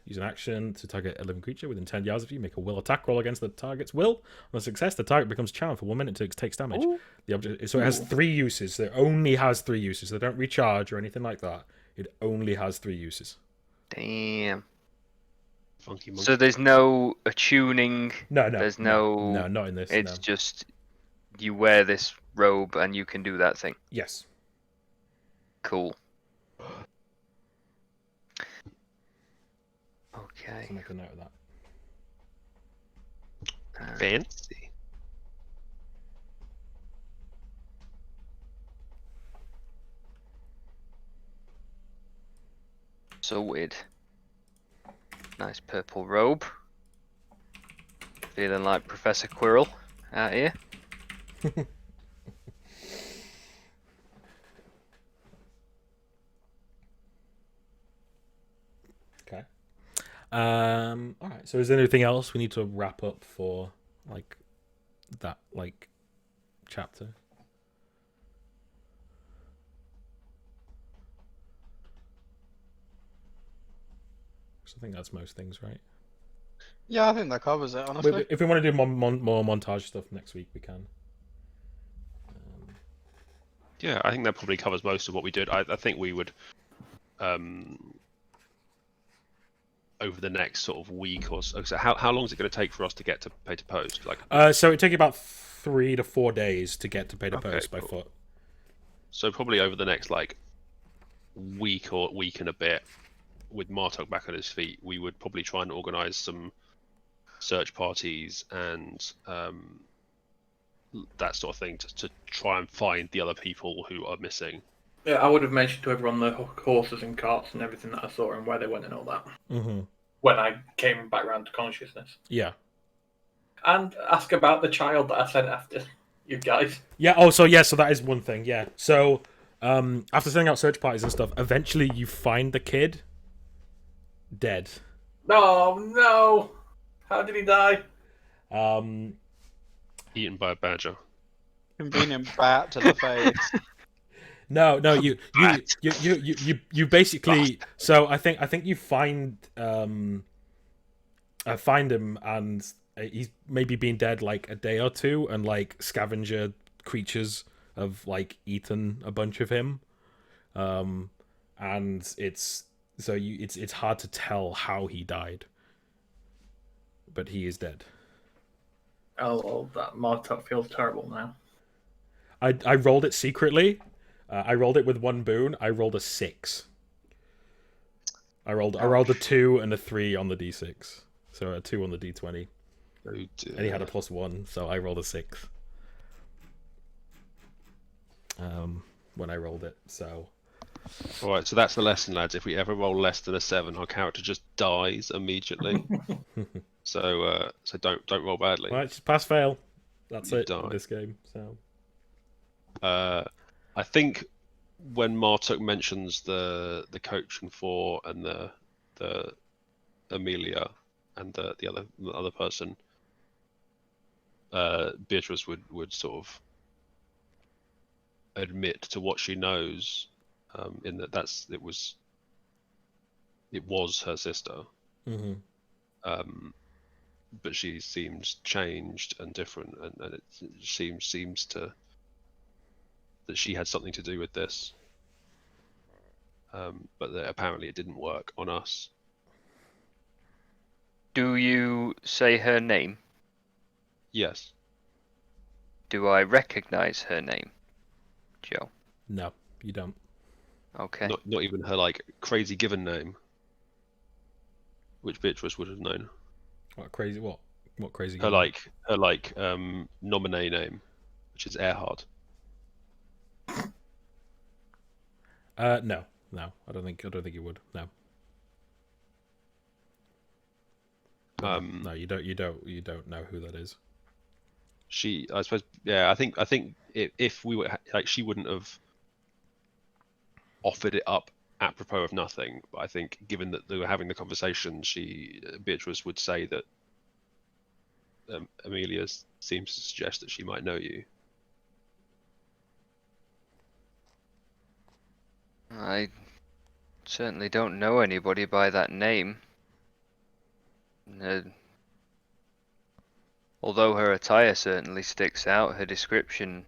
Use an action to target a living creature within 10 yards of you. Make a will attack roll against the target's will. On success, the target becomes charmed for 1 minute to takes damage. The object, so it has 3 uses. So it only has 3 uses. They don't recharge or anything like that. It only has 3 uses. Damn. Funky monkey. So there's no attuning. No, There's no, not in this. It's No. just you wear this robe and you can do that thing. Yes. Cool. Okay. I'll make a note of that. Fancy. Sorted. Nice purple robe. Feeling like Professor Quirrell out here. Okay. All right. So is there anything else we need to wrap up for like that chapter? So I think that's most things, right? Yeah, I think that covers it, honestly. If we want to do more montage stuff next week, we can. Yeah, I think that probably covers most of what we did. I think we would, over the next sort of week or so. So how long is it going to take for us to get to pay to post? Like, So it take about 3 to 4 days to get to pay to Okay, post by cool. foot. so probably over the next like week or week and a bit, with Martok back on his feet, we would probably try and organise some search parties and that sort of thing to try and find the other people who are missing. Yeah, I would have mentioned to everyone the horses and carts and everything that I saw and where they went and all that Mm-hmm. when I came back round to consciousness. Yeah. And ask about the child that I sent after you guys. Yeah. Oh, so so that is one thing. Yeah. So after sending out search parties and stuff, eventually you find the kid dead. Oh no! How did he die? Eaten by a badger. Convenient bat to the face. No, you basically. So I think you find him and he's maybe been dead like a day or two, and like scavenger creatures have like eaten a bunch of him, and it's hard to tell how he died, but he is dead. Oh, that Martok feels terrible now. I rolled it secretly. I rolled it with 1 boon. I rolled a 6. I rolled a 2 and a 3 on the d6, so a 2 on the d20. Oh dear. And he had a +1, so I rolled a 6. When I rolled it, so. All right, so that's the lesson, lads. If we ever roll less than a 7, our character just dies immediately. So don't roll badly. Right, just pass fail. That's You it die. in this game. So. I think when Martok mentions the coaching for and the Amelia and the other person, Beatrice would sort of admit to what she knows, in that it was her sister, but she seems changed and different, and it seems to that she had something to do with this, but that apparently it didn't work on us. Do you say her name? Yes. Do I recognize her name, Joe? No, you don't. Okay. Not even her like crazy given name, which Beatrice would have known. What crazy? What crazy? Her like nominee name, which is Earhart. No. I don't think you would. No. No, you don't know who that is. I suppose, yeah. I think if we were like, she wouldn't have offered it up apropos of nothing. But I think, given that they were having the conversation, Beatrice would say that Amelia seems to suggest that she might know you. I certainly don't know anybody by that name. Uh, although her attire certainly sticks out, her description.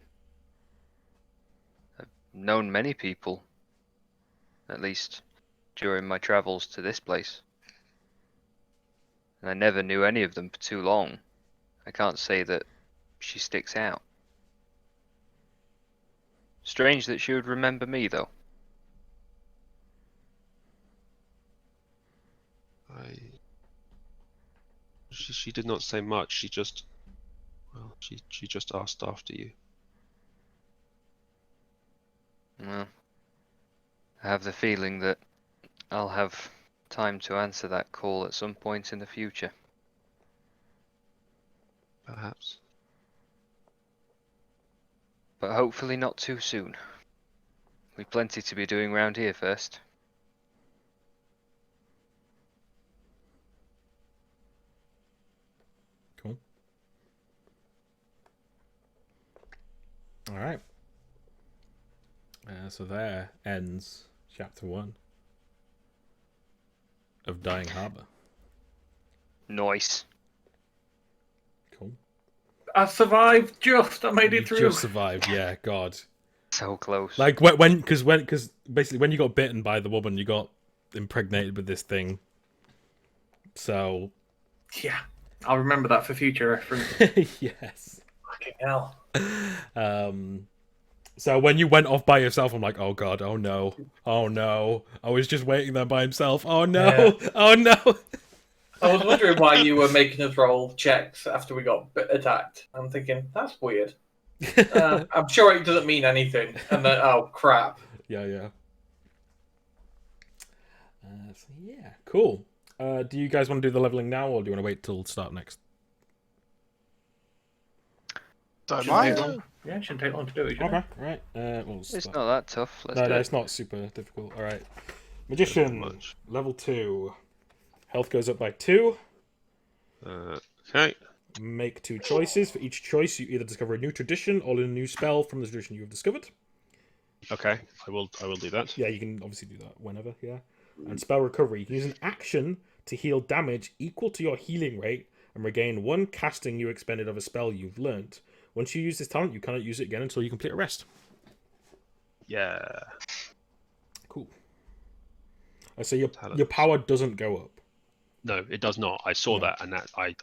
I've known many people, at least during my travels to this place. And I never knew any of them for too long. I can't say that she sticks out. Strange that she would remember me, though. She did not say much. She just, well, she just asked after you. Well, I have the feeling that I'll have time to answer that call at some point in the future. Perhaps. But hopefully not too soon. We've plenty to be doing round here first. Cool. All right. So there ends chapter 1 of Dying Harbour. Nice. Cool. I survived just. I made You it through. just survived. Yeah, God. So close. Like because basically when you got bitten by the woman, you got impregnated with this thing. So. Yeah, I'll remember that for future reference. Yes. Fucking hell. So when you went off by yourself, I'm like, oh God, oh no, oh no. I was just waiting there by himself. Oh no, oh no. I was wondering why you were making us roll checks after we got attacked. I'm thinking, that's weird. I'm sure it doesn't mean anything. And then, oh crap. Yeah. So yeah, cool. Do you guys want to do the leveling now, or do you want to wait till start next? Don't Shouldn't take mind. long. Yeah, it shouldn't take long to do it. Should Okay, right. We'll It's start. not that tough. Let's No, do it. it's not super difficult. All right. Magician, much. level 2. Health goes up by 2. Okay. Make 2 choices. For each choice, you either discover a new tradition or learn a new spell from the tradition you have discovered. Okay. I will do that. Yeah, you can obviously do that whenever, yeah. And spell recovery. You can use an action to heal damage equal to your healing rate and regain 1 casting you expended of a spell you've learnt. Once you use this talent, you cannot use it again until you complete a rest. Yeah. Cool. So your Talents. power doesn't go up. No, it does not. I saw No. that, and that I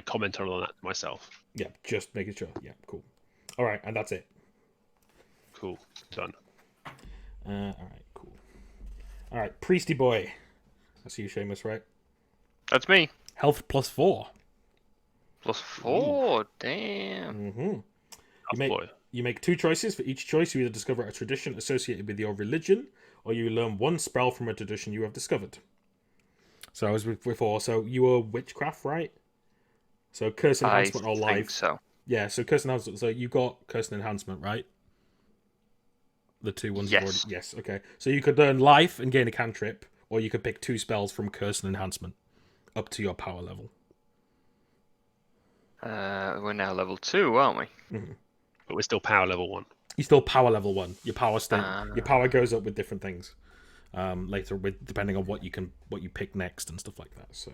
commented on that myself. Yeah, just making sure. Yeah, cool. All right, and that's it. Cool. Done. All right, cool. All right, Priesty boy. That's you, Seamus, right? That's me. Health plus 4. Plus 4. Damn. Mm-hmm. Oh, boy. You make 2 choices. For each choice, you either discover a tradition associated with your religion, or you learn 1 spell from a tradition you have discovered. So as before, so you were witchcraft, right? So curse enhancement or I think life. so. Yeah, so curse enhancement. So you got curse enhancement, right? The 2 ones. Yes. You've already... Yes. Okay. So you could learn life and gain a cantrip, or you could pick 2 spells from curse and enhancement, up to your power level. We're now level 2, aren't we? Mm-hmm. But we're still power level 1. You're still power level 1. Your power goes up with different things later, with depending on what you pick next and stuff like that. So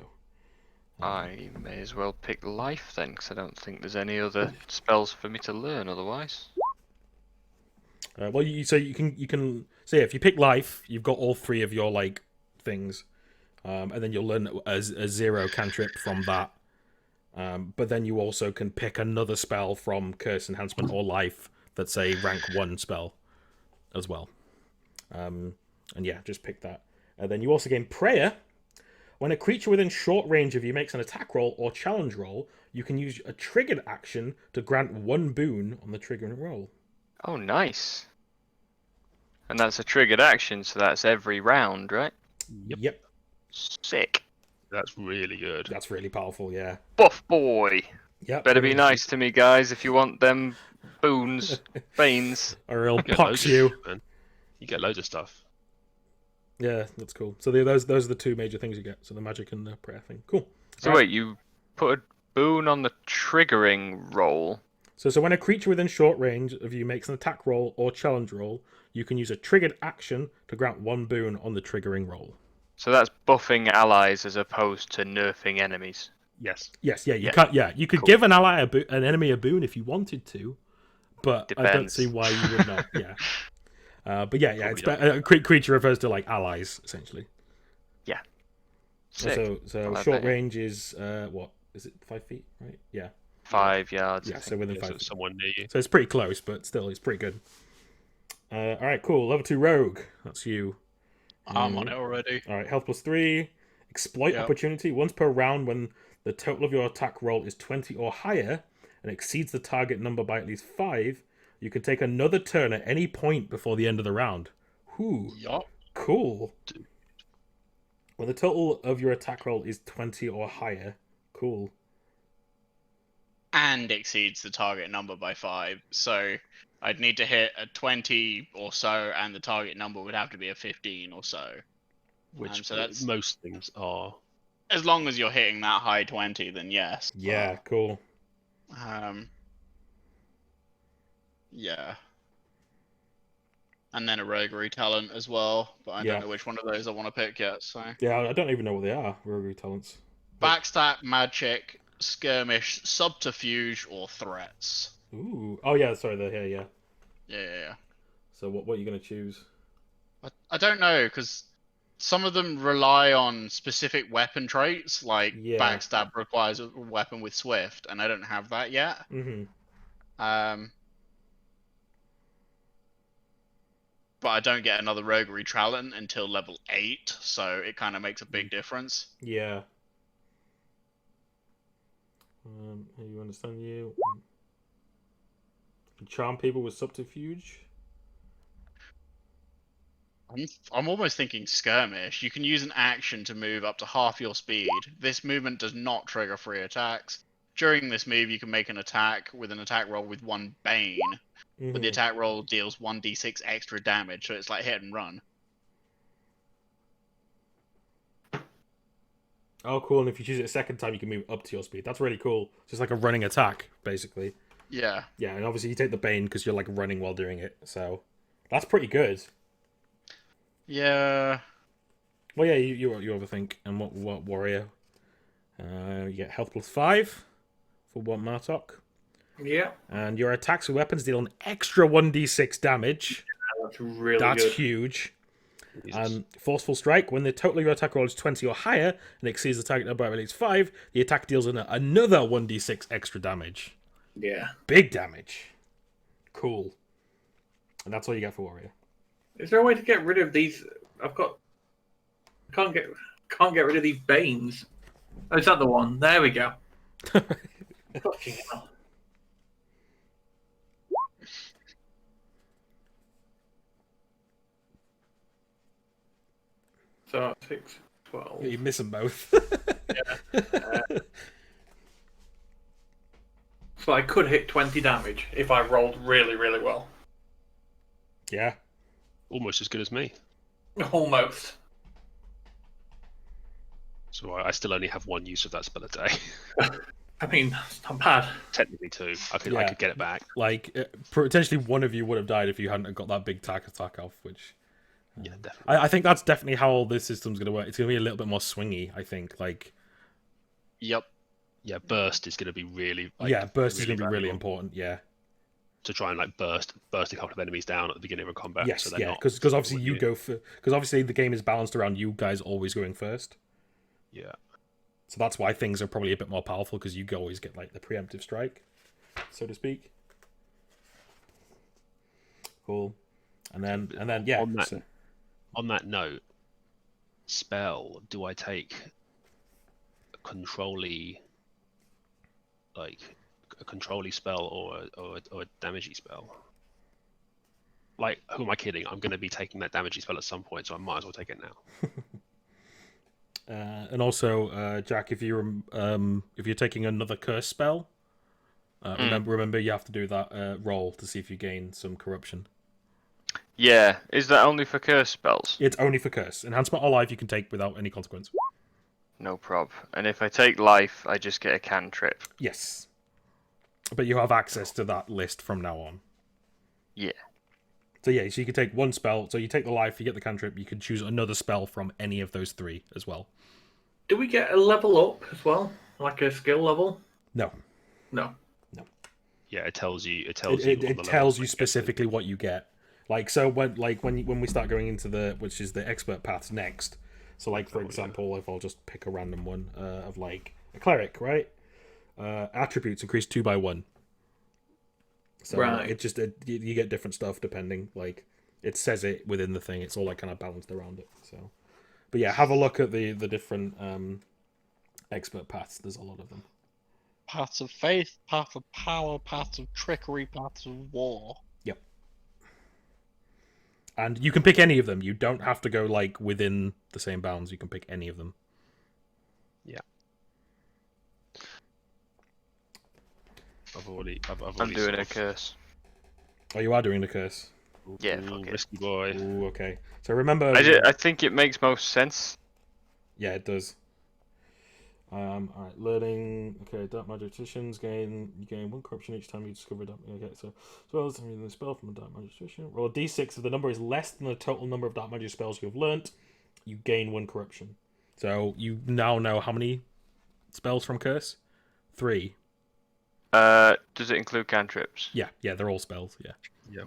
I may as well pick life then, because I don't think there's any other spells for me to learn otherwise. well, you can so yeah, if you pick life, you've got all 3 of your like things, and then you'll learn a 0 cantrip from that. But then you also can pick another spell from curse enhancement or life that's a rank 1 spell as well. And yeah, just pick that. And then you also gain prayer. When a creature within short range of you makes an attack roll or challenge roll, you can use a triggered action to grant 1 boon on the triggering roll. Oh, nice. And that's a triggered action, so that's every round, right? Yep. Sick. That's really good. That's really powerful, yeah. Buff boy. Yep. Better be nice to me, guys, if you want them boons, banes. Or he'll You get pox loads of you. shit, man. You get loads of stuff. Yeah, that's cool. So those are the 2 major things you get. So the magic and the prayer thing. Cool. So Right. wait, you put a boon on the triggering roll. So when a creature within short range of you makes an attack roll or challenge roll, you can use a triggered action to grant 1 boon on the triggering roll. So that's buffing allies as opposed to nerfing enemies. Yes. Yes, yeah, you Yeah. can't. Yeah, you could Cool. give an ally an enemy a boon if you wanted to, but I don't Depends. see why you would not. Yeah, but yeah, Probably it's don't. creature refers to like allies essentially. Sick. So I'll have short that in. range is what is it 5 feet, right? Yeah, 5 yards. yeah. I So think. within Yeah, 5 so feet. someone near you. So it's pretty close, but still, it's pretty good. All right, cool. Level 2 rogue. That's you. I'm on it already. All right, health +3. Exploit Yep. opportunity. Once per round, when the total of your attack roll is 20 or higher and exceeds the target number by at least 5, you can take another turn at any point before the end of the round. Whew, Yup. cool. When the total of your attack roll is 20 or higher, cool. And exceeds the target number by 5. So I'd need to hit a 20 or so, and the target number would have to be a 15 or so. Which so that's- most things are. As long as you're hitting that high 20, then yes. Yeah, cool. Yeah. And then a roguery talent as well, but I Yeah. don't know which one of those I want to pick yet. So Yeah, I don't even know what they are, roguery talents. backstab, magic, skirmish, subterfuge, or threats. Ooh. Oh, yeah, sorry, they're here, yeah. Yeah. So what are you going to choose? I don't know, because some of them rely on specific weapon traits, like Yeah. backstab requires a weapon with swift, and I don't have that yet. Mm-hmm. But I don't get another roguery talent until level 8, so it kind of makes a big difference. Yeah. You understand you? Can charm people with subterfuge? I'm almost thinking skirmish. You can use an action to move up to half your speed. This movement does not trigger free attacks. During this move, you can make an attack with an attack roll with 1 bane, but the Mhm. attack roll deals 1d6 extra damage, so it's like hit and run. Oh, cool. And if you choose it a second time, you can move up to your speed. That's really cool. So it's like a running attack, basically. Yeah. Yeah, and obviously you take the bane because you're like running while doing it. So that's pretty good. Yeah. Well, yeah, you overthink. And what warrior? You get health +5 for 1 Martok. Yeah, And your attacks with weapons deal an extra 1d6 damage. that's really That's good. huge. Jesus. Forceful strike. When the total of your attack roll is 20 or higher and exceeds the target number by at least 5, the attack deals another 1d6 extra damage. Yeah. Big damage. Cool. And that's all you get for warrior. Is there a way to get rid of these? Can't get rid of these banes. Oh, is that the one? There we go. Fucking hell. So 6, 12. You miss them both. So I could hit 20 damage if I rolled really, really well. Yeah. Almost as good as me. Almost. So I still only have 1 use of that spell a day. I mean, that's not bad. Technically 2. I could get it back. Like, potentially one of you would have died if you hadn't got that big attack off, which... Yeah, definitely. I think that's definitely how this system's going to work. It's going to be a little bit more swingy, I think. Like, Yep. Yeah, burst is going to be really. burst is going to be really valuable important, yeah. to try and burst a couple of enemies down at the beginning of a combat. Yes, so they're yeah, not because obviously with you go for... Because obviously the game is balanced around you guys always going first. Yeah. So that's why things are probably a bit more powerful, because you always get, like, the preemptive strike, so to speak. Cool. And then yeah. On that note, spell, do I take a control-y spell or a damagey spell? Like, who am I kidding? I'm going to be taking that damagey spell at some point, so I might as well take it now. And also, Jack, if you're taking another curse spell, remember you have to do that roll to see if you gain some corruption. Yeah, is that only for curse spells? It's only for curse. Enhancement or life you can take without any consequence. No prob. And if I take life, I just get a cantrip. Yes. But you have access to that list from now on. Yeah. So yeah, so you can take one spell. So you take the life, you get the cantrip. You can choose another spell from any of those 3 as well. Do we get a level up as well, like a skill level? No, No. Yeah, it tells you. It it, tells you. it, on it the tells levels you that specifically what you get. Like so when we start going into the which is the expert paths next. So like for example, if I'll just pick a random one of like a cleric, right? Attributes increase 2 by 1. So Right. it just you get different stuff depending. Like it says it within the thing. It's all like kind of balanced around it. So, but yeah, have a look at the different expert paths. There's a lot of them. Paths of faith, path of power, paths of trickery, paths of war. Yep. And you can pick any of them. You don't have to go like within the same bounds. You can pick any of them. Yeah. I've already I'm doing sort a of- curse. Oh, you are doing the curse. Yeah, Ooh, fuck it. risky boy. Ooh, okay. So remember. I think it makes most sense. Yeah, it does. Alright, learning. Okay, dark magicians you gain 1 corruption each time you discover dark. Okay, so spells using the spell from a dark magician. Roll a d6. If the number is less than the total number of dark magic spells you have learnt, you gain 1 corruption. So you now know how many spells from curse? 3. Does it include cantrips? Yeah, they're all spells. Yeah.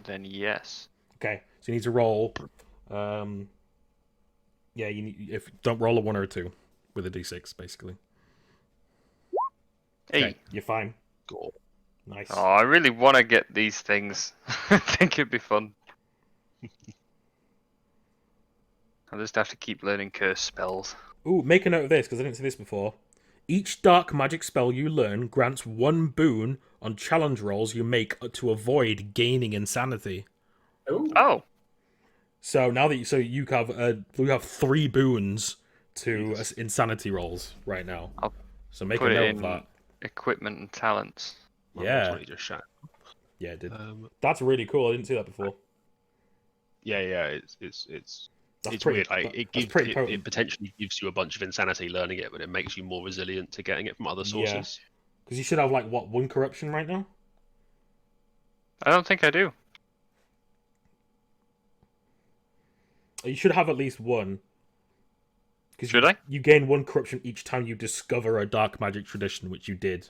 Then yes. Okay, so you need to roll. Yeah, don't roll a 1 or a 2 with a d6, basically. Hey. Okay, you're fine. Cool. Nice. Oh, I really want to get these things. I think it'd be fun. I'll just have to keep learning curse spells. Ooh, make a note of this because I didn't see this before. Each dark magic spell you learn grants 1 boon on challenge rolls you make to avoid gaining insanity. Ooh. Oh, So now that you have 3 boons to Yes. insanity rolls right now. I'll So make put a it note in of that. equipment and talents. My Yeah. 20 just shat. Yeah, it did. That's That's really cool. I didn't see that before. yeah. It's That's it's pretty, weird. Like, that's pretty it potent. potentially gives you a bunch of insanity learning it, but it makes you more resilient to getting it from other Yeah. sources. Because you should have like what 1 corruption right now. I don't think I do. You should have at least 1. Should I? You gain 1 corruption each time you discover a dark magic tradition, which you did.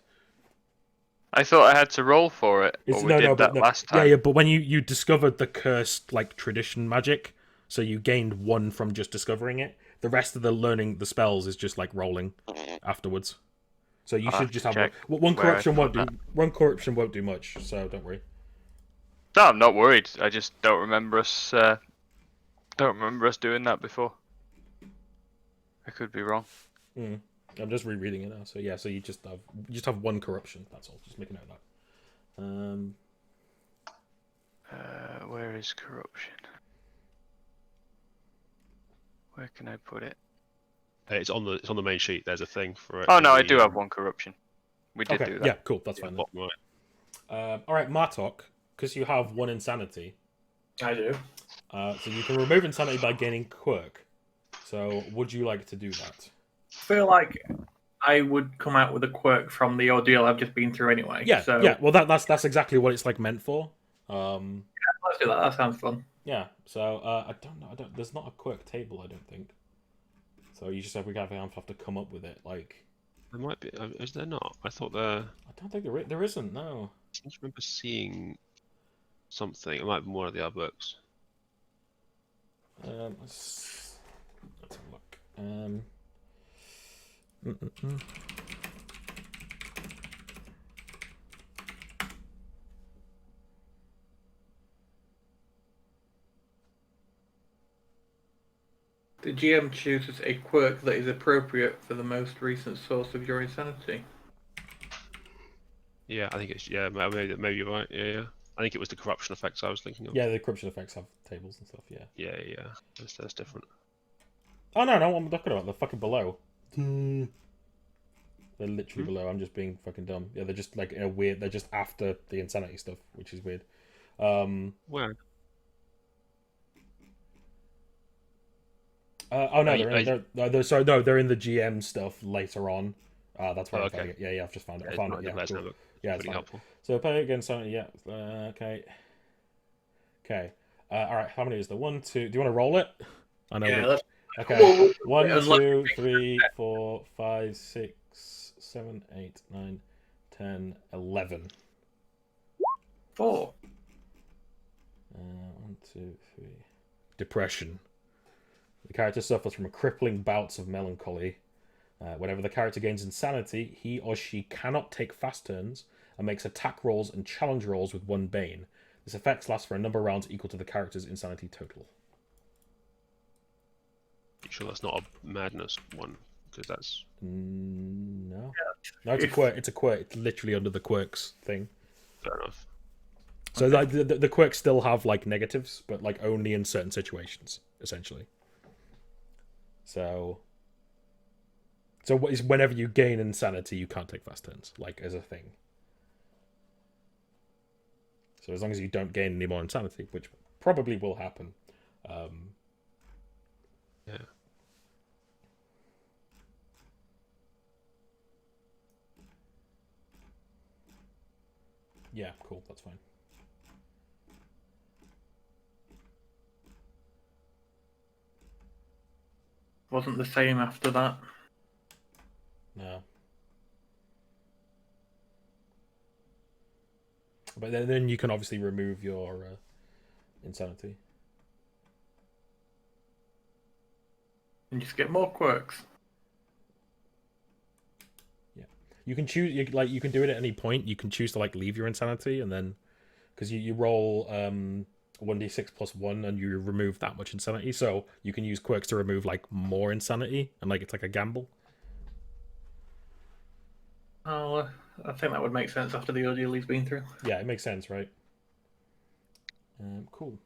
I thought I had to roll for it. It's, Or we did that last time. Yeah, but when you discovered the cursed like tradition magic, so you gained 1 from just discovering it. The rest of the learning the spells is just like rolling afterwards. So you I'll should have just to have check one where I corruption won't do put 1 corruption won't do much. So don't worry. No, I'm not worried. I just don't remember us. Don't remember us doing that before. I could be wrong. I'm just rereading it now. So yeah, so you just have 1 corruption. That's all. Just make a note of that. Where is corruption? Where can I put it? It's on the main sheet. There's a thing for it. Oh in no, I the, do have 1 corruption. We did Okay, do that. yeah, cool. That's fine. Then. bottom right. All right, Martok, because you have 1 insanity, I do. so you can remove insanity by gaining quirk. So would you like to do that? I feel like I would come out with a quirk from the ordeal I've just been through anyway. Yeah, So yeah. Well, that's exactly what it's like meant for. let's do that. That sounds fun. Yeah. So I don't know. There's not a quirk table. I don't think. So you just have to come up with it. Like There might be. Is there not? I thought there. I don't think there isn't. No. I seem to remember seeing something. It might be one of the other books. Let's have a look. Mm-mm-mm. The GM chooses a quirk that is appropriate for the most recent source of your insanity. Yeah, I think it's maybe you're right. Yeah. I think it was the corruption effects I was thinking of. Yeah, the corruption effects have tables and stuff. Yeah. Yeah. That's different. Oh no, I'm talking about. They're fucking below. They're literally below. I'm just being fucking dumb. Yeah, they're just like a weird. They're just after the insanity stuff, which is weird. Where? Oh no, they're in the GM stuff later on. That's where Oh, I'm finding it. Yeah, I've just found it. I found it. Yeah, cool. Yeah, it's pretty fine. helpful. So play against something. Yeah. Okay. Okay. All right, how many is there? 1, 2. Do you want to roll it? I know. Yeah, Okay. Well, 1, unless 2, 3, 4, 5, 6, 7, 8, 9, 10, 11. 4. 1, 2, 3. Depression. The character suffers from crippling bouts of melancholy. Whenever the character gains insanity, he or she cannot take fast turns and makes attack rolls and challenge rolls with 1 bane. This effect lasts for a number of rounds equal to the character's insanity total. You sure that's not a madness one? Because that's No. No, it's a quirk. It's a quirk. It's literally under the quirks thing. fair enough. So like, the quirks still have like negatives, but like only in certain situations, essentially. So what is whenever you gain insanity, you can't take fast turns, like as a thing. So as long as you don't gain any more insanity, which probably will happen. Yeah. Yeah, cool. That's fine. Wasn't the same after that. No. But then you can obviously remove your insanity. And just get more quirks. You can choose. You can do it at any point. You can choose to like leave your insanity, and then because you roll 1d6 plus 1, and you remove that much insanity. So you can use quirks to remove like more insanity, and like it's like a gamble. Oh, I think that would make sense after the ordeal he's been through. Yeah, it makes sense, right? Cool.